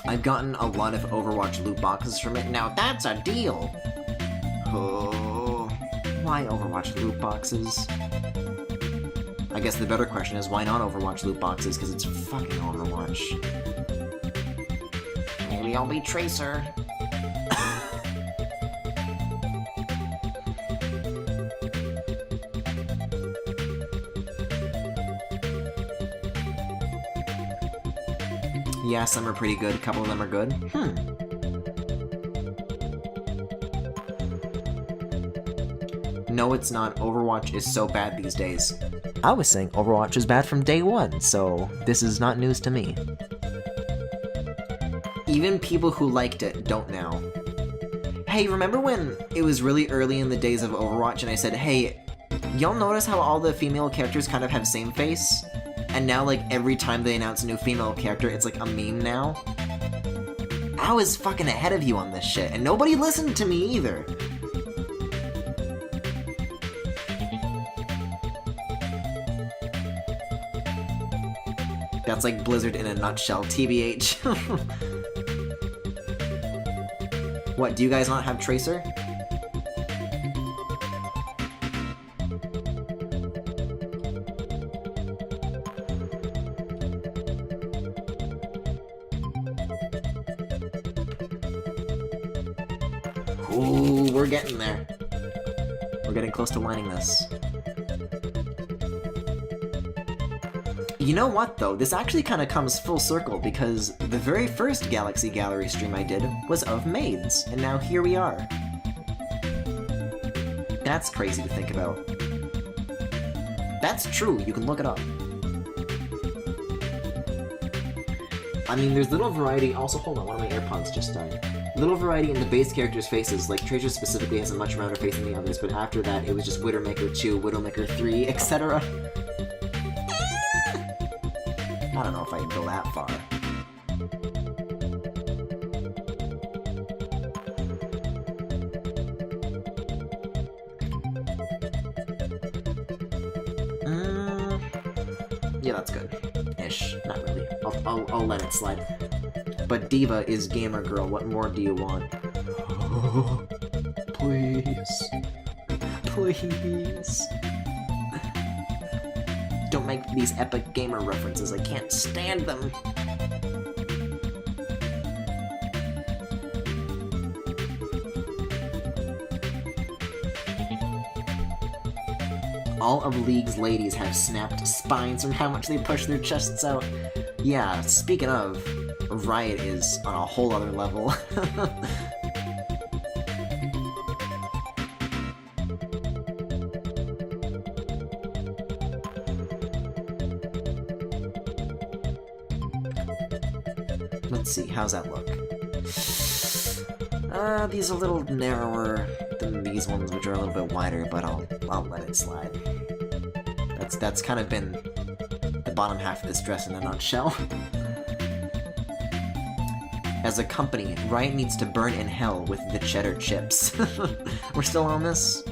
I've gotten a lot of Overwatch loot boxes from it. Now that's a deal! Oh, why Overwatch loot boxes? I guess the better question is, why not Overwatch loot boxes? Because it's fucking Overwatch. Maybe I'll be Tracer. Yeah, some are pretty good, a couple of them are good. No, it's not. Overwatch is so bad these days. I was saying Overwatch is bad from day one, so this is not news to me. Even people who liked it don't now. Hey, remember when it was really early in the days of Overwatch and I said, hey, y'all notice how all the female characters kind of have same face? And now, like, every time they announce a new female character, it's like a meme now? I was fucking ahead of you on this shit, and nobody listened to me either. That's like Blizzard in a nutshell, TBH. What, do you guys not have Tracer? Ooh, we're getting there. We're getting close to lining this. You know what, though? This actually kind of comes full circle, because the very first Galaxy Gallery stream I did was of maids, and now here we are. That's crazy to think about. That's true, you can look it up. I mean, there's little variety. Also, hold on, one of my AirPods just died. Little variety in the base characters' faces, like Tracer specifically has a much rounder face than the others, but after that it was just Widowmaker 2, Widowmaker 3, etc. I don't know if I can go that far. Yeah, that's good. Ish. Not really. I'll let it slide. But Diva is gamer girl. What more do you want? Please. Please. Don't make these epic gamer references. I can't stand them. All of League's ladies have snapped spines from how much they push their chests out. Yeah, speaking of, Riot is on a whole other level. Let's see, how's that look? These are a little narrower than these ones, which are a little bit wider, but I'll let it slide. That's kind of been the bottom half of this dress in a nutshell. As a company, Riot needs to burn in hell with the cheddar chips. We're still on this?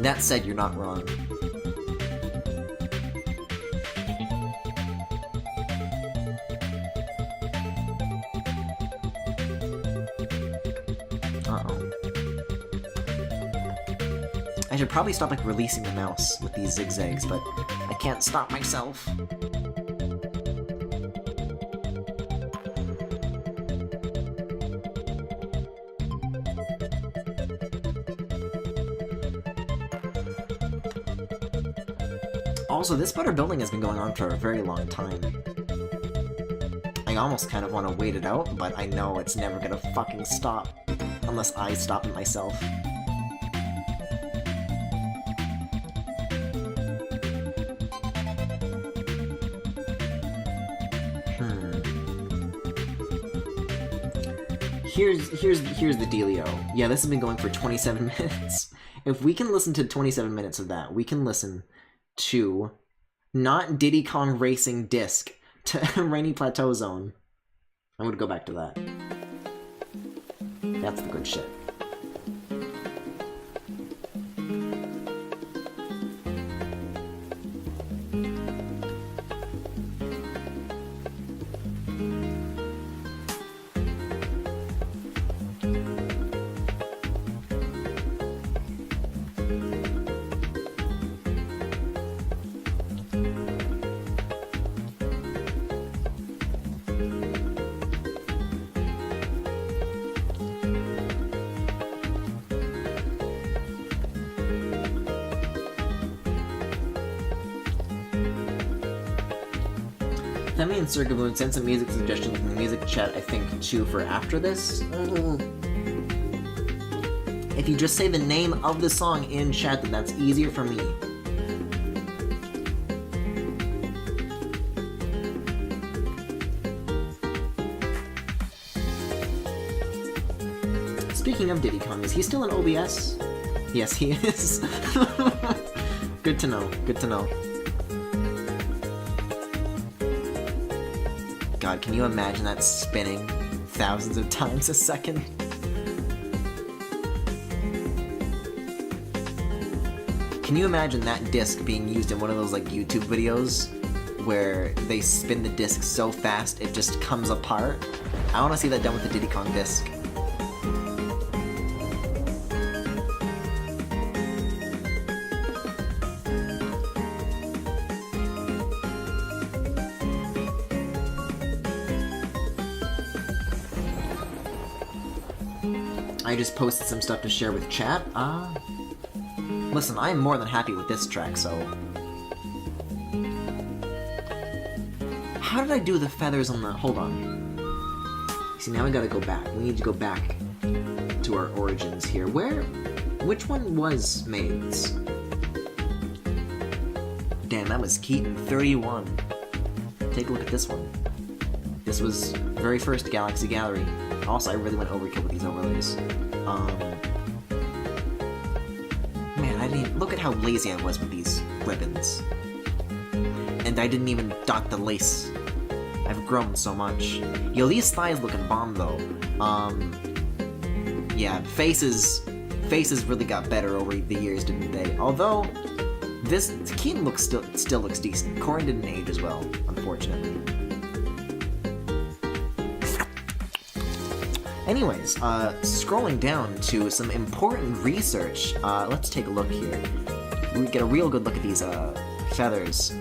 That said, you're not wrong. Uh-oh. I should probably stop, like, releasing the mouse with these zigzags, but I can't stop myself. Also, this better building has been going on for a very long time. I almost kind of want to wait it out, but I know it's never gonna fucking stop. Unless I stop it myself. here's the dealio. Yeah, this has been going for 27 minutes. If we can listen to 27 minutes of that, we can listen to not Diddy Kong Racing Disc to Rainy Plateau Zone. I'm gonna go back to that. That's the good shit. Femi and Circa Moon sent some music suggestions in the music chat, I think, too, for after this. If you just say the name of the song in chat, then that's easier for me. Speaking of Diddy Kong, is he still in OBS? Yes, he is. Good to know, good to know. God, can you imagine that spinning thousands of times a second? Can you imagine that disc being used in one of those like YouTube videos where they spin the disc so fast it just comes apart? I want to see that done with the Diddy Kong disc. I just posted some stuff to share with chat. Listen, I'm more than happy with this track, so... How did I do the feathers on the... Hold on. See, now we gotta go back. We need to go back to our origins here. Which one was Maids? Damn, that was Keaton 31. Take a look at this one. This was very first Galaxy Gallery. Also, I really went overkill with these overlays. Man, I didn't... Look at how lazy I was with these ribbons. And I didn't even dot the lace. I've grown so much. Yo, these thighs looking bomb, though. Yeah, faces really got better over the years, didn't they? Although, this... Keaton looks still looks decent. Corin didn't age as well, unfortunately. Anyways, scrolling down to some important research, let's take a look here. We get a real good look at these, feathers.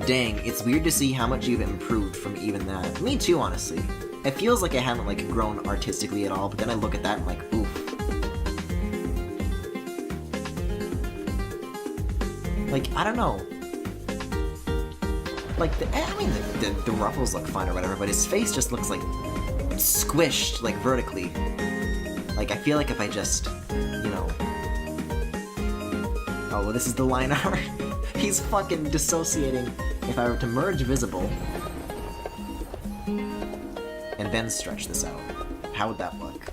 Dang, it's weird to see how much you've improved from even that. Me too, honestly. It feels like I haven't, like, grown artistically at all, but then I look at that and I'm like, oof. Like, I don't know. Like, the ruffles look fine or whatever, but his face just looks like squished, like, vertically. Like, I feel like if I just, you know... Oh, well, this is the line art. He's fucking dissociating. If I were to merge visible, and then stretch this out, how would that look?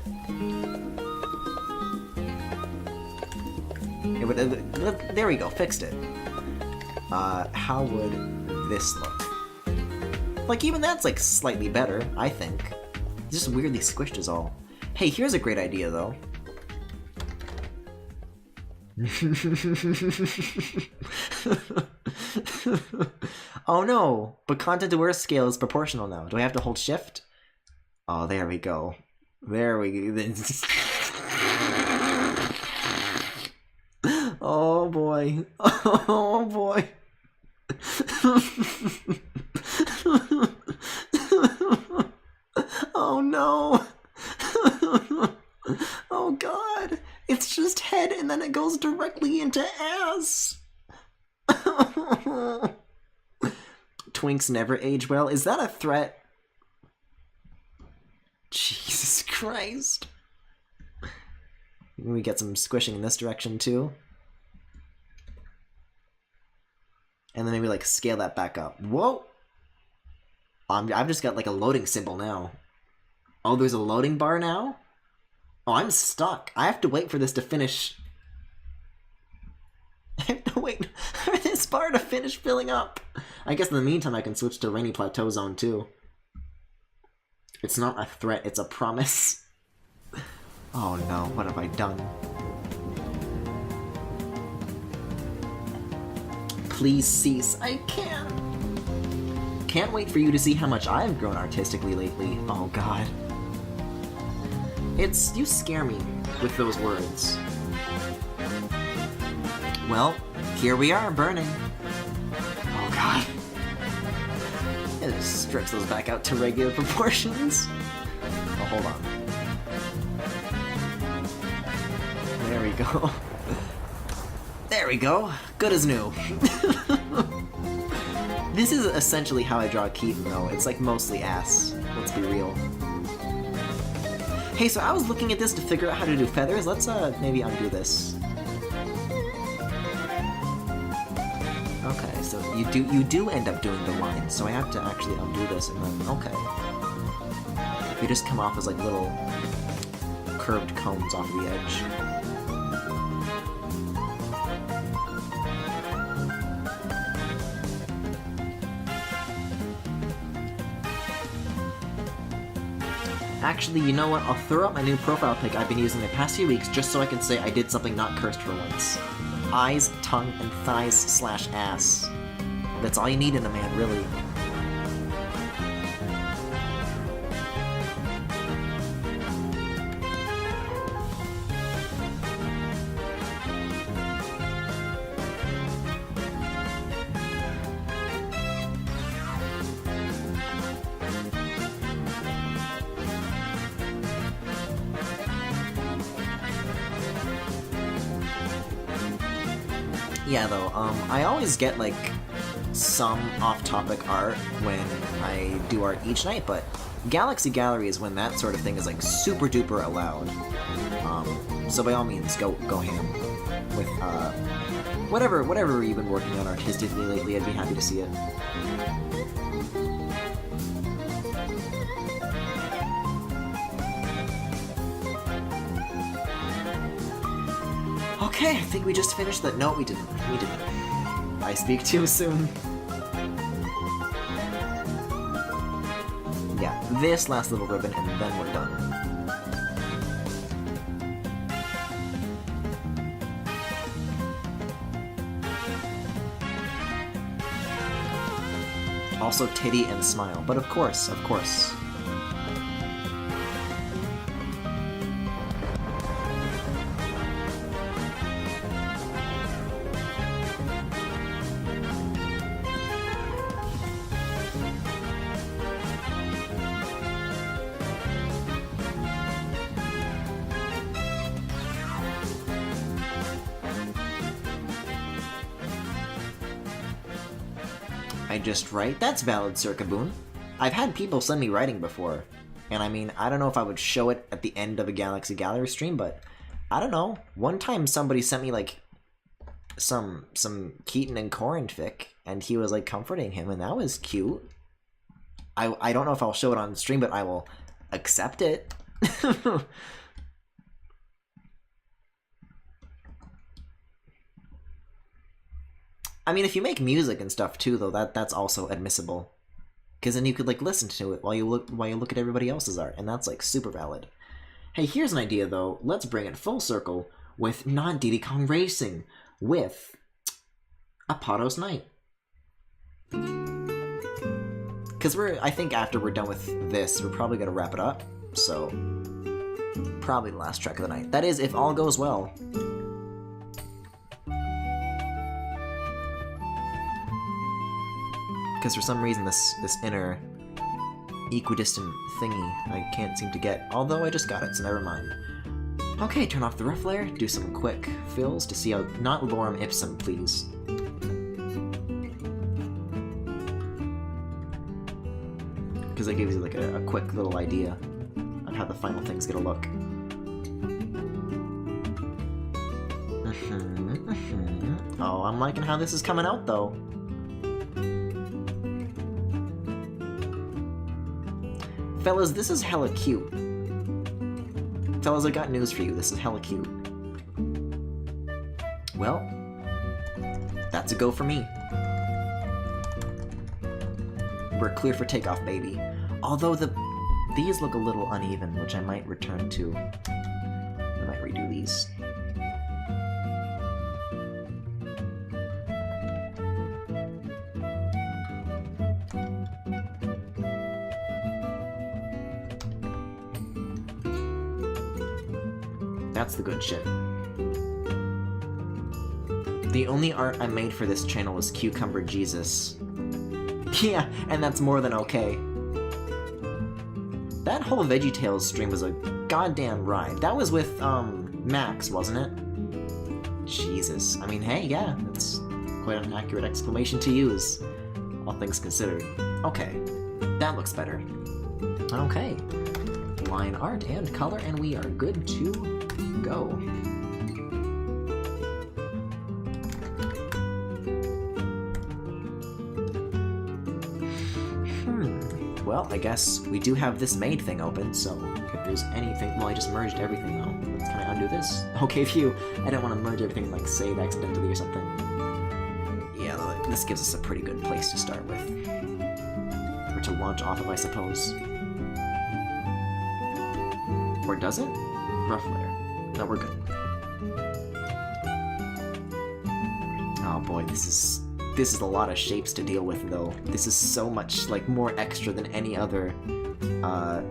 It would, there we go, fixed it. How would this look? Like, even that's, like, slightly better, I think. It's just weirdly squished is all. Hey, here's a great idea, though. Oh no, but content to aware scale is proportional now. Do I have to hold shift? Oh, there we go. There we go. Oh boy. Oh boy. Oh no. Oh god. It's just head and then it goes directly into ass. Twinks never age well. Is that a threat? Jesus Christ. We get some squishing in this direction too. And then maybe like scale that back up. Whoa! I've just got like a loading symbol now. Oh, there's a loading bar now? Oh, I'm stuck. I have to wait for this to finish. I have to wait for this bar to finish filling up. I guess in the meantime I can switch to Rainy Plateau Zone too. It's not a threat, it's a promise. Oh no, what have I done? Please cease, I can't. Can't wait for you to see how much I've grown artistically lately. Oh god. You scare me with those words. Well, here we are, burning. Oh god. It just stretch those back out to regular proportions. Oh, hold on. There we go. There we go. Good as new. This is essentially how I draw Keaton, though. It's like mostly ass. Let's be real. Hey, so I was looking at this to figure out how to do feathers. Let's maybe undo this. Okay, so you do end up doing the lines, so I have to actually undo this and then okay. They just come off as like little curved cones off the edge. Actually, you know what? I'll throw out my new profile pic I've been using the past few weeks just so I can say I did something not cursed for once. Eyes, tongue, and thighs / ass. That's all you need in a man, really. Yeah, though, I always get, like, some off-topic art when I do art each night, but Galaxy Gallery is when that sort of thing is, like, super-duper allowed. So by all means, go ham with, whatever you've been working on artistically lately. I'd be happy to see it. Okay, I think we just finished that. No, we didn't. We didn't. I speak too soon. Yeah, this last little ribbon, and then we're done. Also titty and smile, but of course, of course. I just write? That's valid, Circaboon. I've had people send me writing before, and I mean, I don't know if I would show it at the end of a Galaxy Gallery stream, but I don't know. One time somebody sent me, like, some Keaton and Corrin fic, and he was, like, comforting him, and that was cute. I don't know if I'll show it on stream, but I will accept it. I mean, if you make music and stuff too, though, that's also admissible, because then you could like listen to it while you look at everybody else's art, and that's like super valid. Hey, here's an idea though. Let's bring it full circle with non-Diddy Kong Racing with Apatos Night, because I think after we're done with this, we're probably gonna wrap it up. So probably the last track of the night. That is, if all goes well. Because for some reason this inner equidistant thingy I can't seem to get, although I just got it, so never mind. Okay, turn off the rough layer, do some quick fills to see how, not lorem ipsum, please. Because that gives you like a quick little idea on how the final thing's gonna look. Oh, I'm liking how this is coming out though. Fellas, this is hella cute. Fellas, I got news for you. This is hella cute. Well, that's a go for me. We're clear for takeoff, baby. Although these look a little uneven, which I might return to. I might redo these. That's the good shit. The only art I made for this channel was Cucumber Jesus. Yeah, and that's more than okay. That whole VeggieTales stream was a goddamn ride. That was with, Max, wasn't it? Jesus. I mean, hey, yeah, that's quite an accurate exclamation to use, all things considered. Okay, that looks better. Okay, line art and color, and we are good to go. Well, I guess we do have this made thing open, so if there's anything... Well, I just merged everything, though. Can I undo this? Okay, phew. I didn't want to merge everything, like, save accidentally or something. Yeah, this gives us a pretty good place to start with. Or to launch off of, I suppose. Or does it? Rough layer. No, we're good. Oh boy, this is a lot of shapes to deal with, though. This is so much, like, more extra than any other,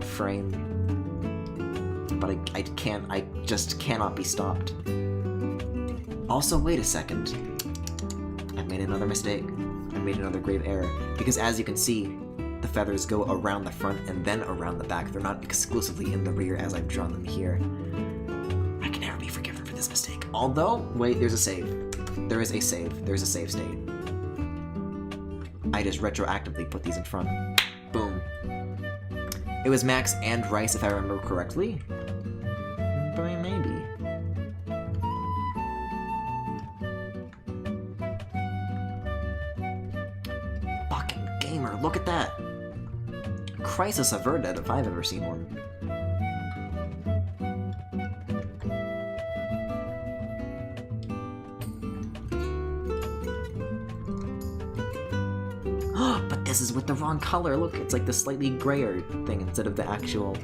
frame. But I just cannot be stopped. Also, wait a second. I've made another mistake. I made another grave error. Because as you can see, the feathers go around the front and then around the back. They're not exclusively in the rear as I've drawn them here. I can never be forgiven for this mistake. Although, wait, there's a save. There is a save. There's a save state. I just retroactively put these in front. Boom. It was Max and Rice, if I remember correctly. But maybe. Fucking gamer, look at that! Crisis averted if I've ever seen one. But this is with the wrong color. Look, it's like the slightly grayer thing instead of the actual...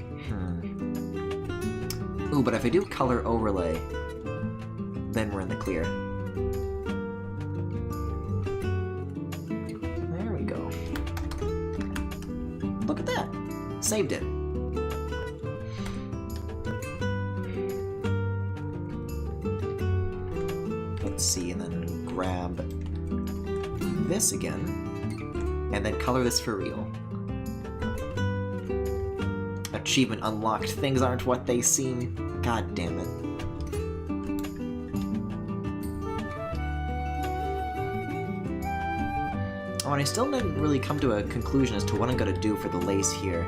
Ooh, but if I do color overlay, then we're in the clear. There we go. Look at that! Saved it. Let's see, and then grab this again. And then color this for real. Achievement unlocked. Things aren't what they seem. God damn it. Oh, and I still didn't really come to a conclusion as to what I'm gonna do for the lace here.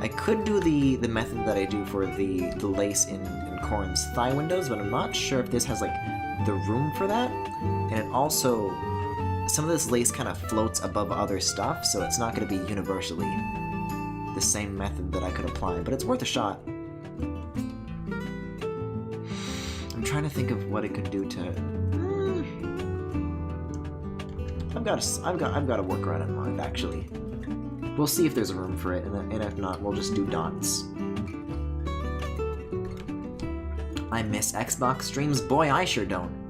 I could do the method that I do for the lace in Corrin's thigh windows, but I'm not sure if this has, like, the room for that. And it also... Some of this lace kind of floats above other stuff, so it's not going to be universally the same method that I could apply, but it's worth a shot. I'm trying to think of what it could do to... I've got a workaround in mind, actually. We'll see if there's a room for it, and if not, we'll just do dots. I miss Xbox streams? Boy, I sure don't.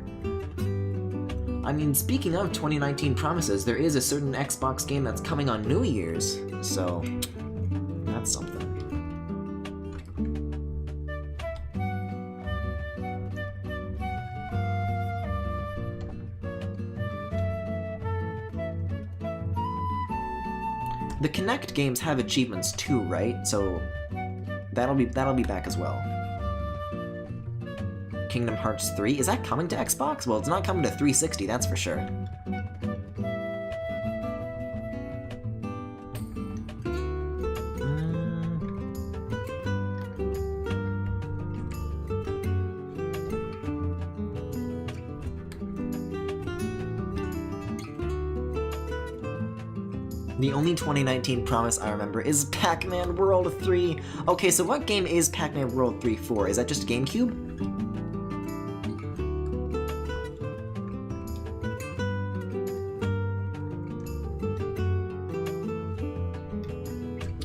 I mean, speaking of 2019 promises, there is a certain Xbox game that's coming on New Year's, so that's something. The Kinect games have achievements too, right? So that'll be back as well. Kingdom Hearts 3? Is that coming to Xbox? Well, it's not coming to 360, that's for sure. The only 2019 promise I remember is Pac-Man World 3. Okay, so what game is Pac-Man World 3 for? Is that just GameCube?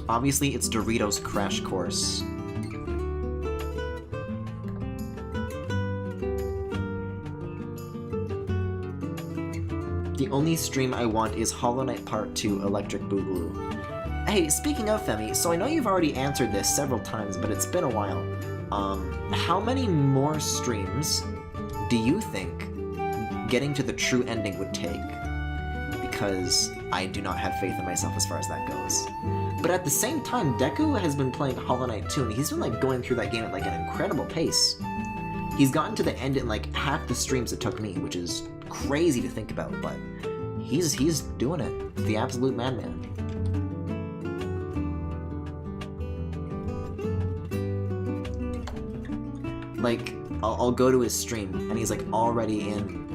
Obviously, it's Doritos Crash Course. The only stream I want is Hollow Knight Part 2 Electric Boogaloo. Hey, speaking of Femi, so I know you've already answered this several times, but it's been a while. How many more streams do you think getting to the true ending would take? Because I do not have faith in myself as far as that goes. But at the same time, Deku has been playing Hollow Knight 2, and he's been like going through that game at like an incredible pace. He's gotten to the end in like half the streams it took me, which is crazy to think about, but he's doing it. The absolute madman. Like, I'll go to his stream, and he's like already in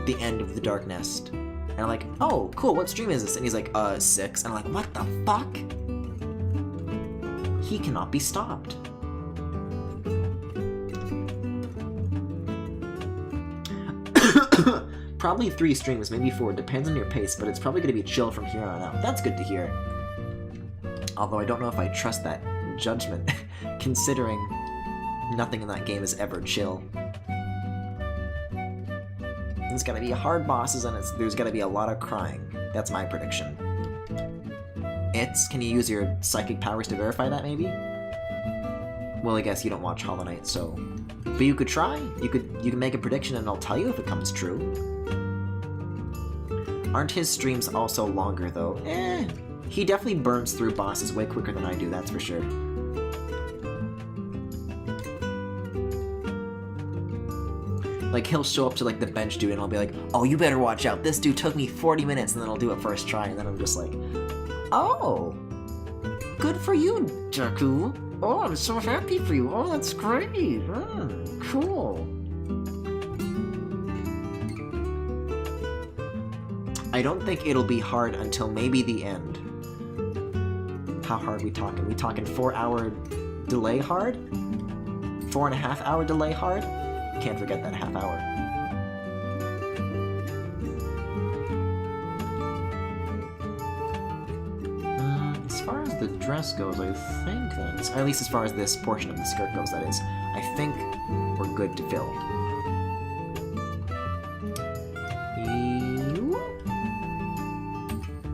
the end of the Dark Nest. And I'm like, oh, cool, what stream is this? And he's like, 6. And I'm like, what the fuck? He cannot be stopped. Probably 3 streams, maybe 4, depends on your pace, but it's probably going to be chill from here on out. That's good to hear. Although I don't know if I trust that judgment, considering nothing in that game is ever chill. There's gotta be hard bosses, and there's gotta be a lot of crying. That's my prediction. Can you use your psychic powers to verify that, maybe? Well, I guess you don't watch Hollow Knight, so... But you could try. You can make a prediction, and I'll tell you if it comes true. Aren't his streams also longer, though? He definitely burns through bosses way quicker than I do, that's for sure. Like, he'll show up to, like, the bench dude, and I'll be like, oh, you better watch out, this dude took me 40 minutes, and then I'll do it first try, and then I'm just like, oh, good for you, Deku. Oh, I'm so happy for you. Oh, that's great. Cool. I don't think it'll be hard until maybe the end. How hard we talking? We talking 4-hour delay hard? 4.5 hour delay hard? Can't forget that half hour. As far as the dress goes, I think that's... Or at least as far as this portion of the skirt goes, that is. I think we're good to fill.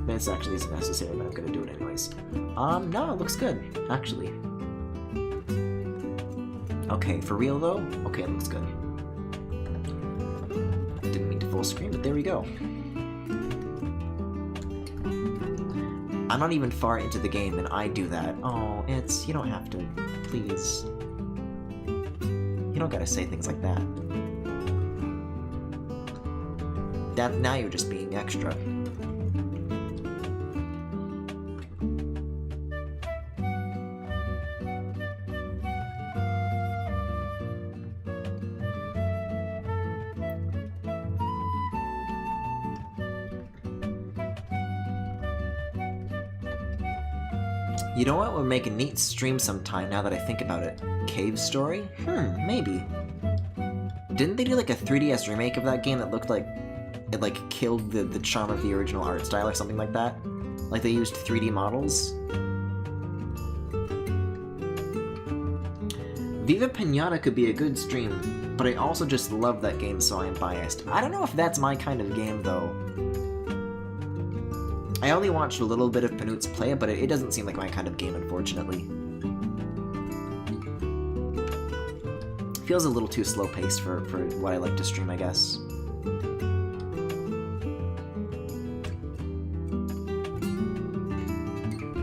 This actually isn't necessary, but I'm gonna do it anyways. No, it looks good, actually. Okay, for real though? Okay, it looks good. Didn't mean to full screen, but there we go. I'm not even far into the game, and I do that. Oh, you don't have to. Please. You don't gotta say things like that. Now you're just being extra. You know what would make a neat stream sometime now that I think about it? Cave Story? Maybe. Didn't they do like a 3DS remake of that game that looked like it like killed the charm of the original art style or something like that? Like they used 3D models? Viva Pinata could be a good stream, but I also just love that game, so I am biased. I don't know if that's my kind of game though. I only watched a little bit of Panut's play, but it doesn't seem like my kind of game, unfortunately. Feels a little too slow-paced for what I like to stream, I guess.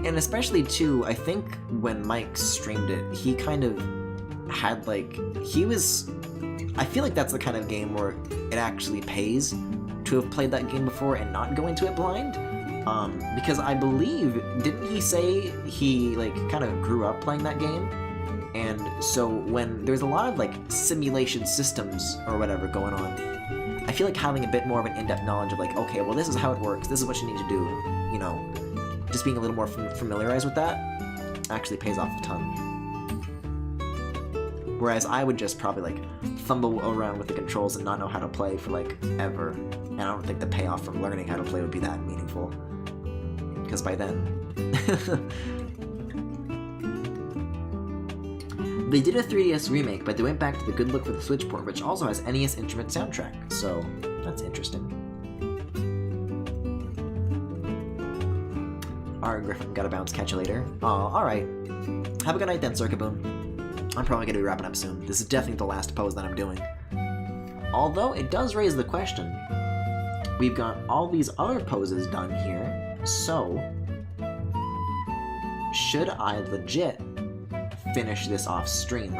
And especially, too, I think when Mike streamed it, he kind of had, like... I feel like that's the kind of game where it actually pays to have played that game before and not go into it blind. Because I believe, didn't he say he, like, kind of grew up playing that game? And so when there's a lot of, like, simulation systems or whatever going on, I feel like having a bit more of an in-depth knowledge of, like, okay, well, this is how it works, this is what you need to do, you know, just being a little more familiarized with that actually pays off a ton. Whereas I would just probably, like, fumble around with the controls and not know how to play for, like, ever. And I don't think the payoff from learning how to play would be that meaningful. Because by then... They did a 3DS remake, but they went back to the good look for the Switch port, which also has NES Instrument soundtrack. So, that's interesting. Alright, Griffin, gotta bounce, catch you later. Aw, alright. Have a good night then, Circaboon. I'm probably gonna be wrapping up soon. This is definitely the last pose that I'm doing. Although, it does raise the question. We've got all these other poses done here, so... should I legit finish this off stream?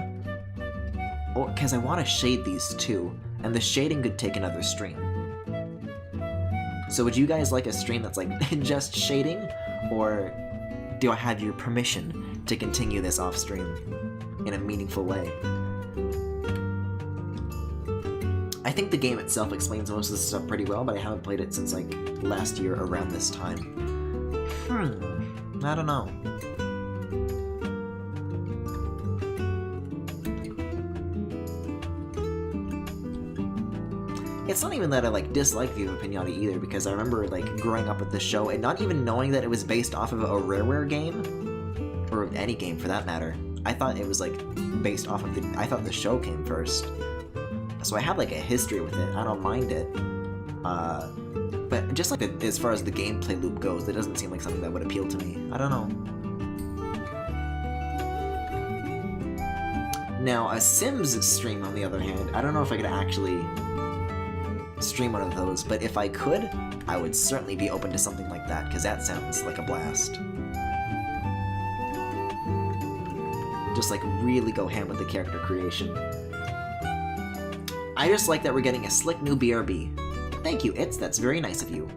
Or, because I want to shade these too, and the shading could take another stream. So would you guys like a stream that's like just shading, or do I have your permission to continue this off stream in a meaningful way? I think the game itself explains most of this stuff pretty well, but I haven't played it since like last year around this time. I don't know. It's not even that I, like, dislike Viva Pinata either, because I remember, like, growing up with the show and not even knowing that it was based off of a Rareware game, or any game for that matter. I thought it was, like, based off of I thought the show came first. So I have, like, a history with it. I don't mind it. But just, like, as far as the gameplay loop goes, it doesn't seem like something that would appeal to me. I don't know. Now, a Sims stream, on the other hand, I don't know if I could actually stream one of those, but if I could, I would certainly be open to something like that, because that sounds like a blast. Just, like, really go ham with the character creation. I just like that we're getting a slick new BRB. Thank you, that's very nice of you.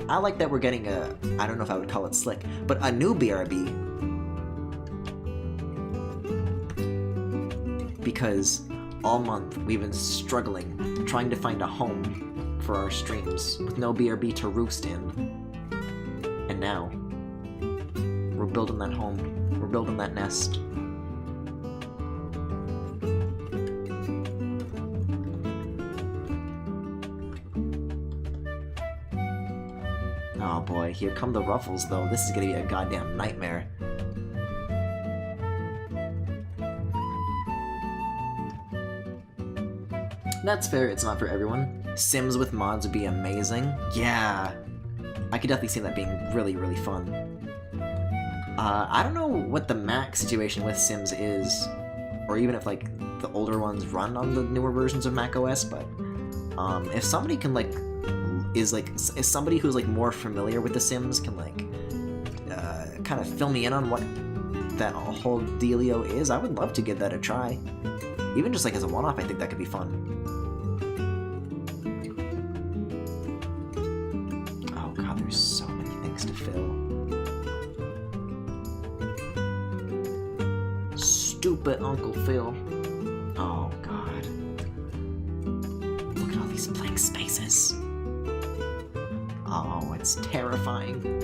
I like that we're getting a, I don't know if I would call it slick, but a new BRB. Because all month we've been struggling, trying to find a home for our streams, with no BRB to roost in. And now, we're building that home, we're building that nest. Oh boy, here come the ruffles though, this is gonna be a goddamn nightmare. That's fair, it's not for everyone. Sims with mods would be amazing. Yeah! I could definitely see that being really, really fun. I don't know what the Mac situation with Sims is, or even if, like, the older ones run on the newer versions of macOS, but if somebody can, like, is somebody who's, like, more familiar with The Sims can, like, kind of fill me in on what that whole dealio is, I would love to give that a try. Even just, like, as a one-off, I think that could be fun. Oh god, there's so many things to fill. Stupid Uncle Phil. Oh god. Look at all these blank spaces. Oh, it's terrifying.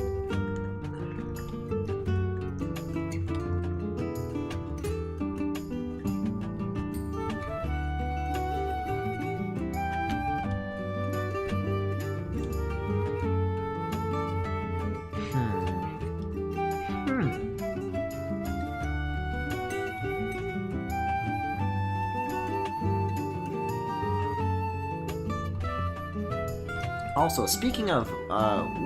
Also, speaking of,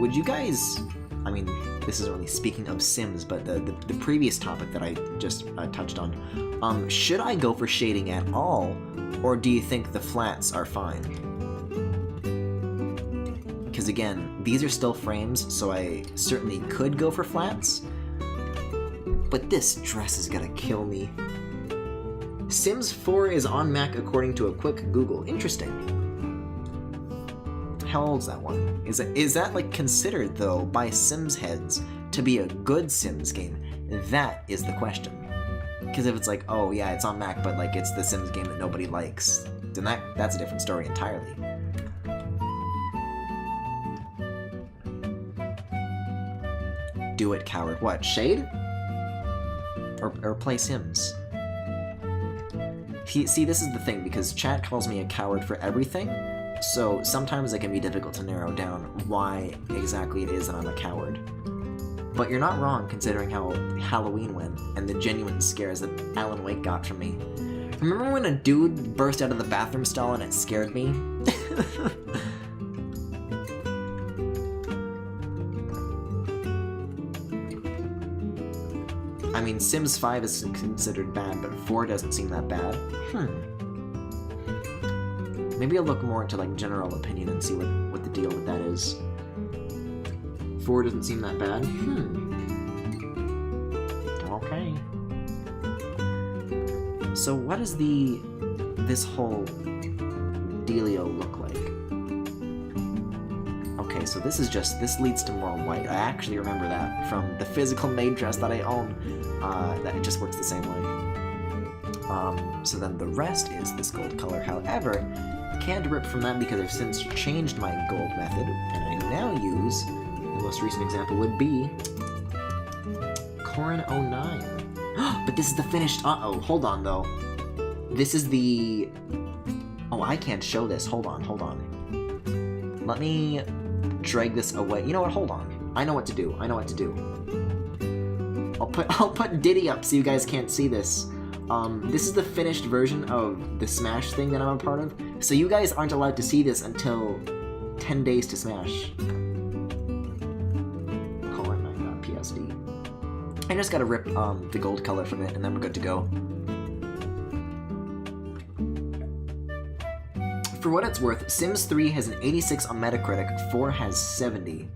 would you guys, I mean, this isn't really speaking of Sims, but the previous topic that I just touched on, should I go for shading at all, or do you think the flats are fine? Because again, these are still frames, so I certainly could go for flats, but this dress is gonna kill me. Sims 4 is on Mac according to a quick Google. Interesting. How old's that one? Is that like considered though by Sims heads to be a good Sims game? That is the question. Because if it's like, oh yeah, it's on Mac, but like it's the Sims game that nobody likes, then that's a different story entirely. Do it, coward. What, Shade? Or play Sims? See, this is the thing, because chat calls me a coward for everything, so sometimes it can be difficult to narrow down why exactly it is that I'm a coward. But you're not wrong, considering how Halloween went, and the genuine scares that Alan Wake got from me. Remember when a dude burst out of the bathroom stall and it scared me? I mean, Sims 5 is considered bad, but 4 doesn't seem that bad. Maybe I'll look more into, like, general opinion and see what the deal with that is. 4 doesn't seem that bad? Okay. So what does this whole dealio look like? Okay, so this leads to more white. I actually remember that from the physical maid dress that I own. That it just works the same way. So then the rest is this gold color. However, I can't rip from that because I've since changed my gold method, and I now use, the most recent example would be Corin 09. But this is the finished, hold on though. This is the, I can't show this, hold on. Let me drag this away. You know what, hold on. I know what to do. I'll put Diddy up so you guys can't see this. This is the finished version of the Smash thing that I'm a part of, so you guys aren't allowed to see this until 10 days to Smash. Corin9.psd. I just gotta rip the gold color from it, and then we're good to go. For what it's worth, Sims 3 has an 86 on Metacritic, 4 has 70.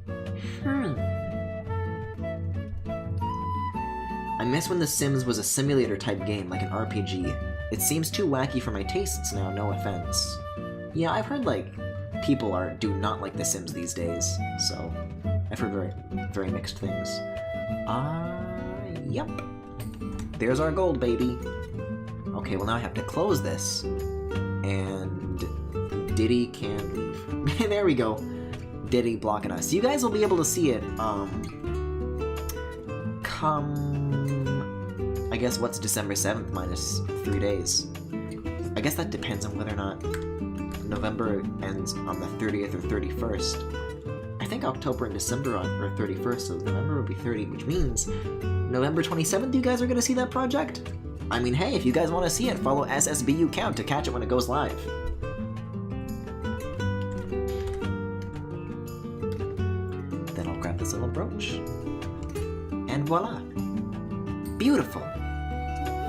I miss when The Sims was a simulator-type game, like an RPG. It seems too wacky for my tastes now, no offense. Yeah, I've heard, like, people do not like The Sims these days, so I've heard very, very mixed things. Yep. There's our gold, baby. Okay, well now I have to close this, and Diddy can leave. There we go. Diddy blocking us. You guys will be able to see it, I guess what's December 7th minus 3 days? I guess that depends on whether or not November ends on the 30th or 31st. I think October and December are 31st, so November will be 30, which means November 27th you guys are going to see that project? I mean, hey, if you guys want to see it, follow SSBU Count to catch it when it goes live. Then I'll grab this little brooch. And voila! Beautiful!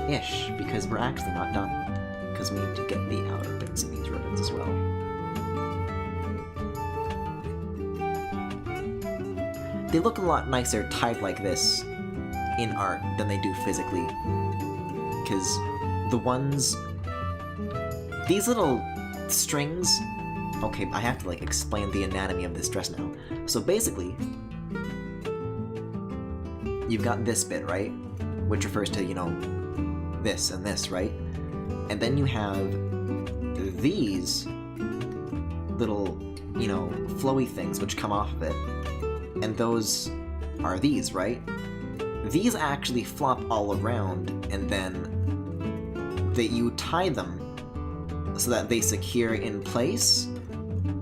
Ish, because we're actually not done. Because we need to get the outer bits of these ribbons as well. They look a lot nicer tied like this in art than they do physically. Because the ones... These little strings... Okay, I have to, like, explain the anatomy of this dress now. So basically, you've got this bit, right? Which refers to, you know, this and this, right? And then you have these little, you know, flowy things which come off of it. And those are these, right? These actually flop all around, and then you tie them so that they secure in place.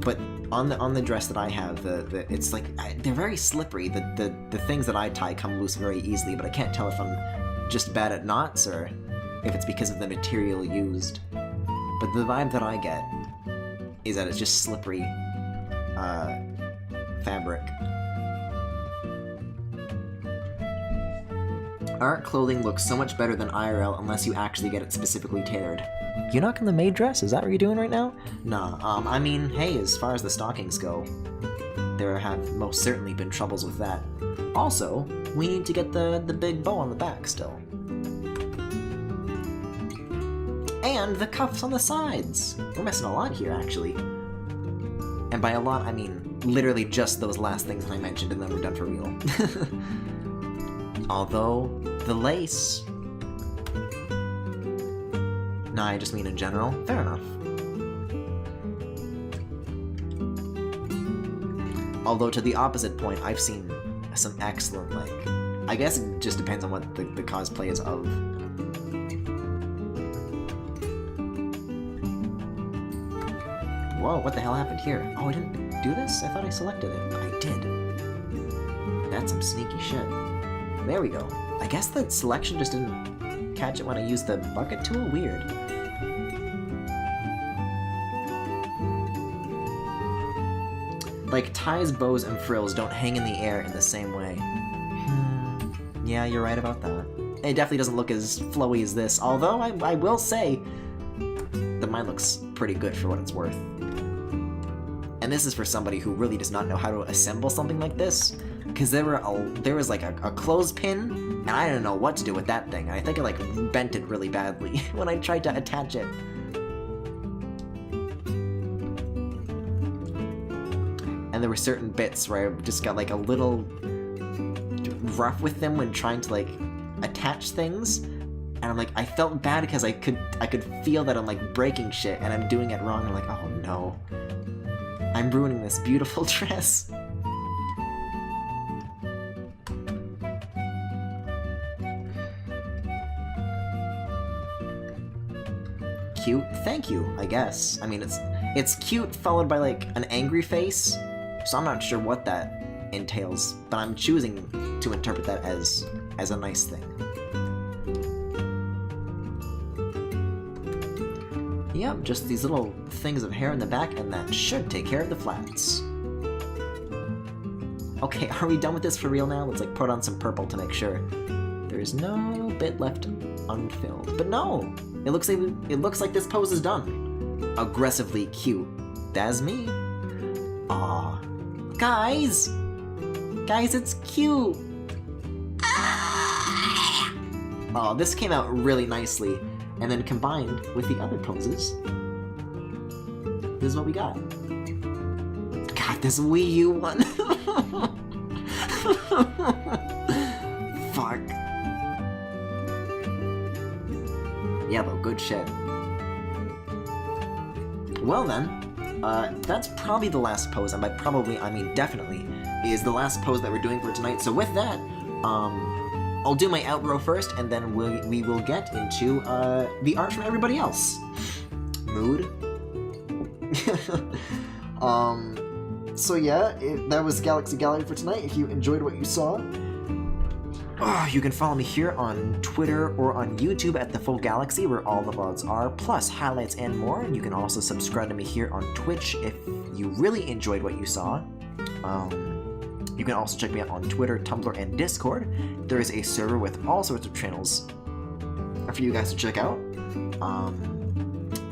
But on the dress that I have, it's like they're very slippery. The things that I tie come loose very easily, but I can't tell if I'm just bad at knots or if it's because of the material used. But the vibe that I get is that it's just slippery fabric. Art clothing looks so much better than IRL unless you actually get it specifically tailored. You knocking the maid dress? Is that what you're doing right now? Nah, I mean, hey, as far as the stockings go, there have most certainly been troubles with that. Also, we need to get the big bow on the back still. And the cuffs on the sides! We're missing a lot here, actually. And by a lot, I mean literally just those last things that I mentioned, and then we're done for real. Although, the lace... Nah, I just mean in general. Fair enough. Although, to the opposite point, I've seen some excellent, like, I guess it just depends on what the cosplay is of. Whoa, what the hell happened here? Oh, I didn't do this? I thought I selected it. I did. That's some sneaky shit. There we go. I guess the selection just didn't catch it when I used the bucket tool? Weird. Like, ties, bows, and frills don't hang in the air in the same way. Yeah, you're right about that. It definitely doesn't look as flowy as this, although I will say that mine looks pretty good for what it's worth. And this is for somebody who really does not know how to assemble something like this, because there was like a clothespin, and I didn't know what to do with that thing. I think I like bent it really badly when I tried to attach it. And there were certain bits where I just got like a little rough with them when trying to like attach things, and I'm like, I felt bad because I could feel that I'm like breaking shit and I'm doing it wrong. I'm like, oh no, I'm ruining this beautiful dress. Cute, thank you, I guess. I mean, it's cute followed by like an angry face, so I'm not sure what that entails, but I'm choosing to interpret that as a nice thing. Yep, just these little things of hair in the back, and that should take care of the flats. Okay, are we done with this for real now? Let's like put on some purple to make sure there's no bit left unfilled. But no, it looks like this pose is done. Aggressively cute. That's me. Aw, guys, it's cute. Oh, this came out really nicely, and then combined with the other poses, this is what we got. God, this Wii U one. Fuck. Yeah, though, good shit. Well then, that's probably the last pose, and by probably, I mean definitely, is the last pose that we're doing for tonight. So with that, I'll do my outro first, and then we will get into the art from everybody else. Mood. So yeah, that was Galaxy Gallery for tonight. If you enjoyed what you saw, you can follow me here on Twitter or on YouTube at The Full Galaxy, where all the vlogs are, plus highlights and more. And you can also subscribe to me here on Twitch if you really enjoyed what you saw. You can also check me out on Twitter, Tumblr, and Discord. There is a server with all sorts of channels for you guys to check out,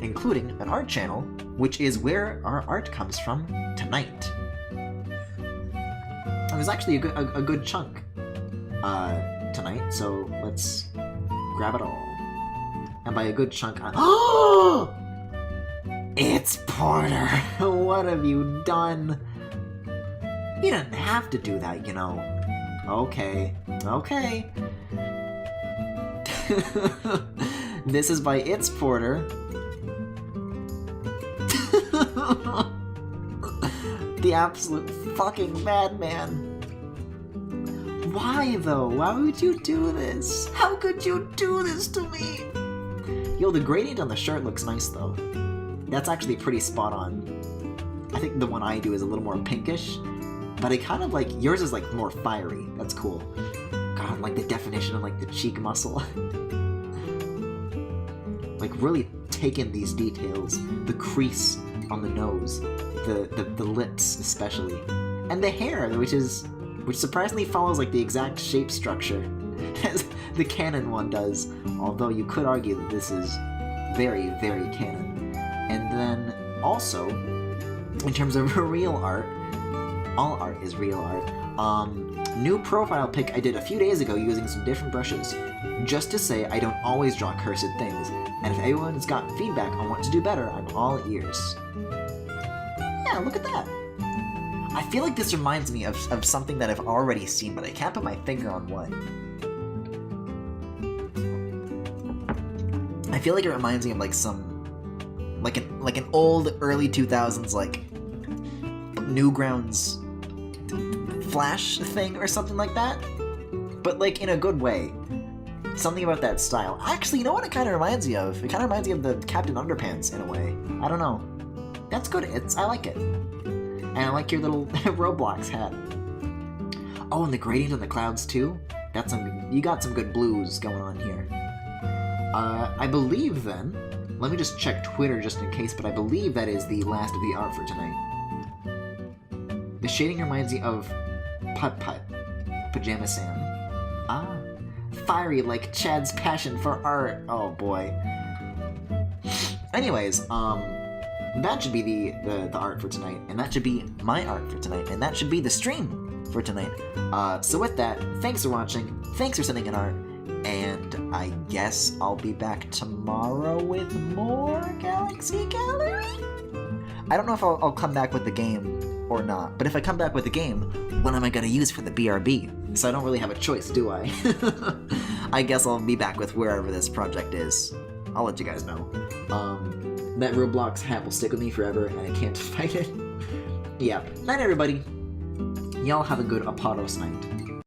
including an art channel, which is where our art comes from tonight. It was actually a good chunk tonight, so let's grab it all. And by a good chunk, oh! It's Porter! What have you done? You didn't have to do that, you know. Okay. This is by It's Porter. The absolute fucking madman. Why, though? Why would you do this? How could you do this to me? Yo, the gradient on the shirt looks nice, though. That's actually pretty spot on. I think the one I do is a little more pinkish, but it kind of like, yours is like more fiery. That's cool. God, like the definition of like the cheek muscle. Like really take in these details. The crease on the nose, the lips especially, and the hair, which surprisingly follows like the exact shape structure as the canon one does, although you could argue that this is very, very canon. And then also, in terms of real art, all art is real art. New profile pic I did a few days ago using some different brushes, just to say I don't always draw cursed things, and if anyone's got feedback on what to do better, I'm all ears. Yeah, look at that! I feel like this reminds me of something that I've already seen, but I can't put my finger on what. I feel like it reminds me of like like an old early 2000s like Newgrounds Flash thing or something like that. But, like, in a good way. Something about that style. Actually, you know what it kind of reminds me of? It kind of reminds me of the Captain Underpants, in a way. I don't know. That's good. I like it. And I like your little Roblox hat. Oh, and the gradient on the clouds, too? You got some good blues going on here. I believe, then... Let me just check Twitter just in case, but I believe that is the last of the art for tonight. The shading reminds me of Putt-Putt. Pajama Sam. Ah. Fiery like Chad's passion for art. Oh, boy. Anyways, that should be the art for tonight, and that should be my art for tonight, and that should be the stream for tonight. So with that, thanks for watching, thanks for sending in art, and I guess I'll be back tomorrow with more Galaxy Gallery? I don't know if I'll come back with the game or not, but if I come back with the game, what am I going to use for the BRB? So I don't really have a choice, do I? I guess I'll be back with wherever this project is. I'll let you guys know. That Roblox hat will stick with me forever, and I can't fight it. Yeah. Night, everybody. Y'all have a good Apodos night.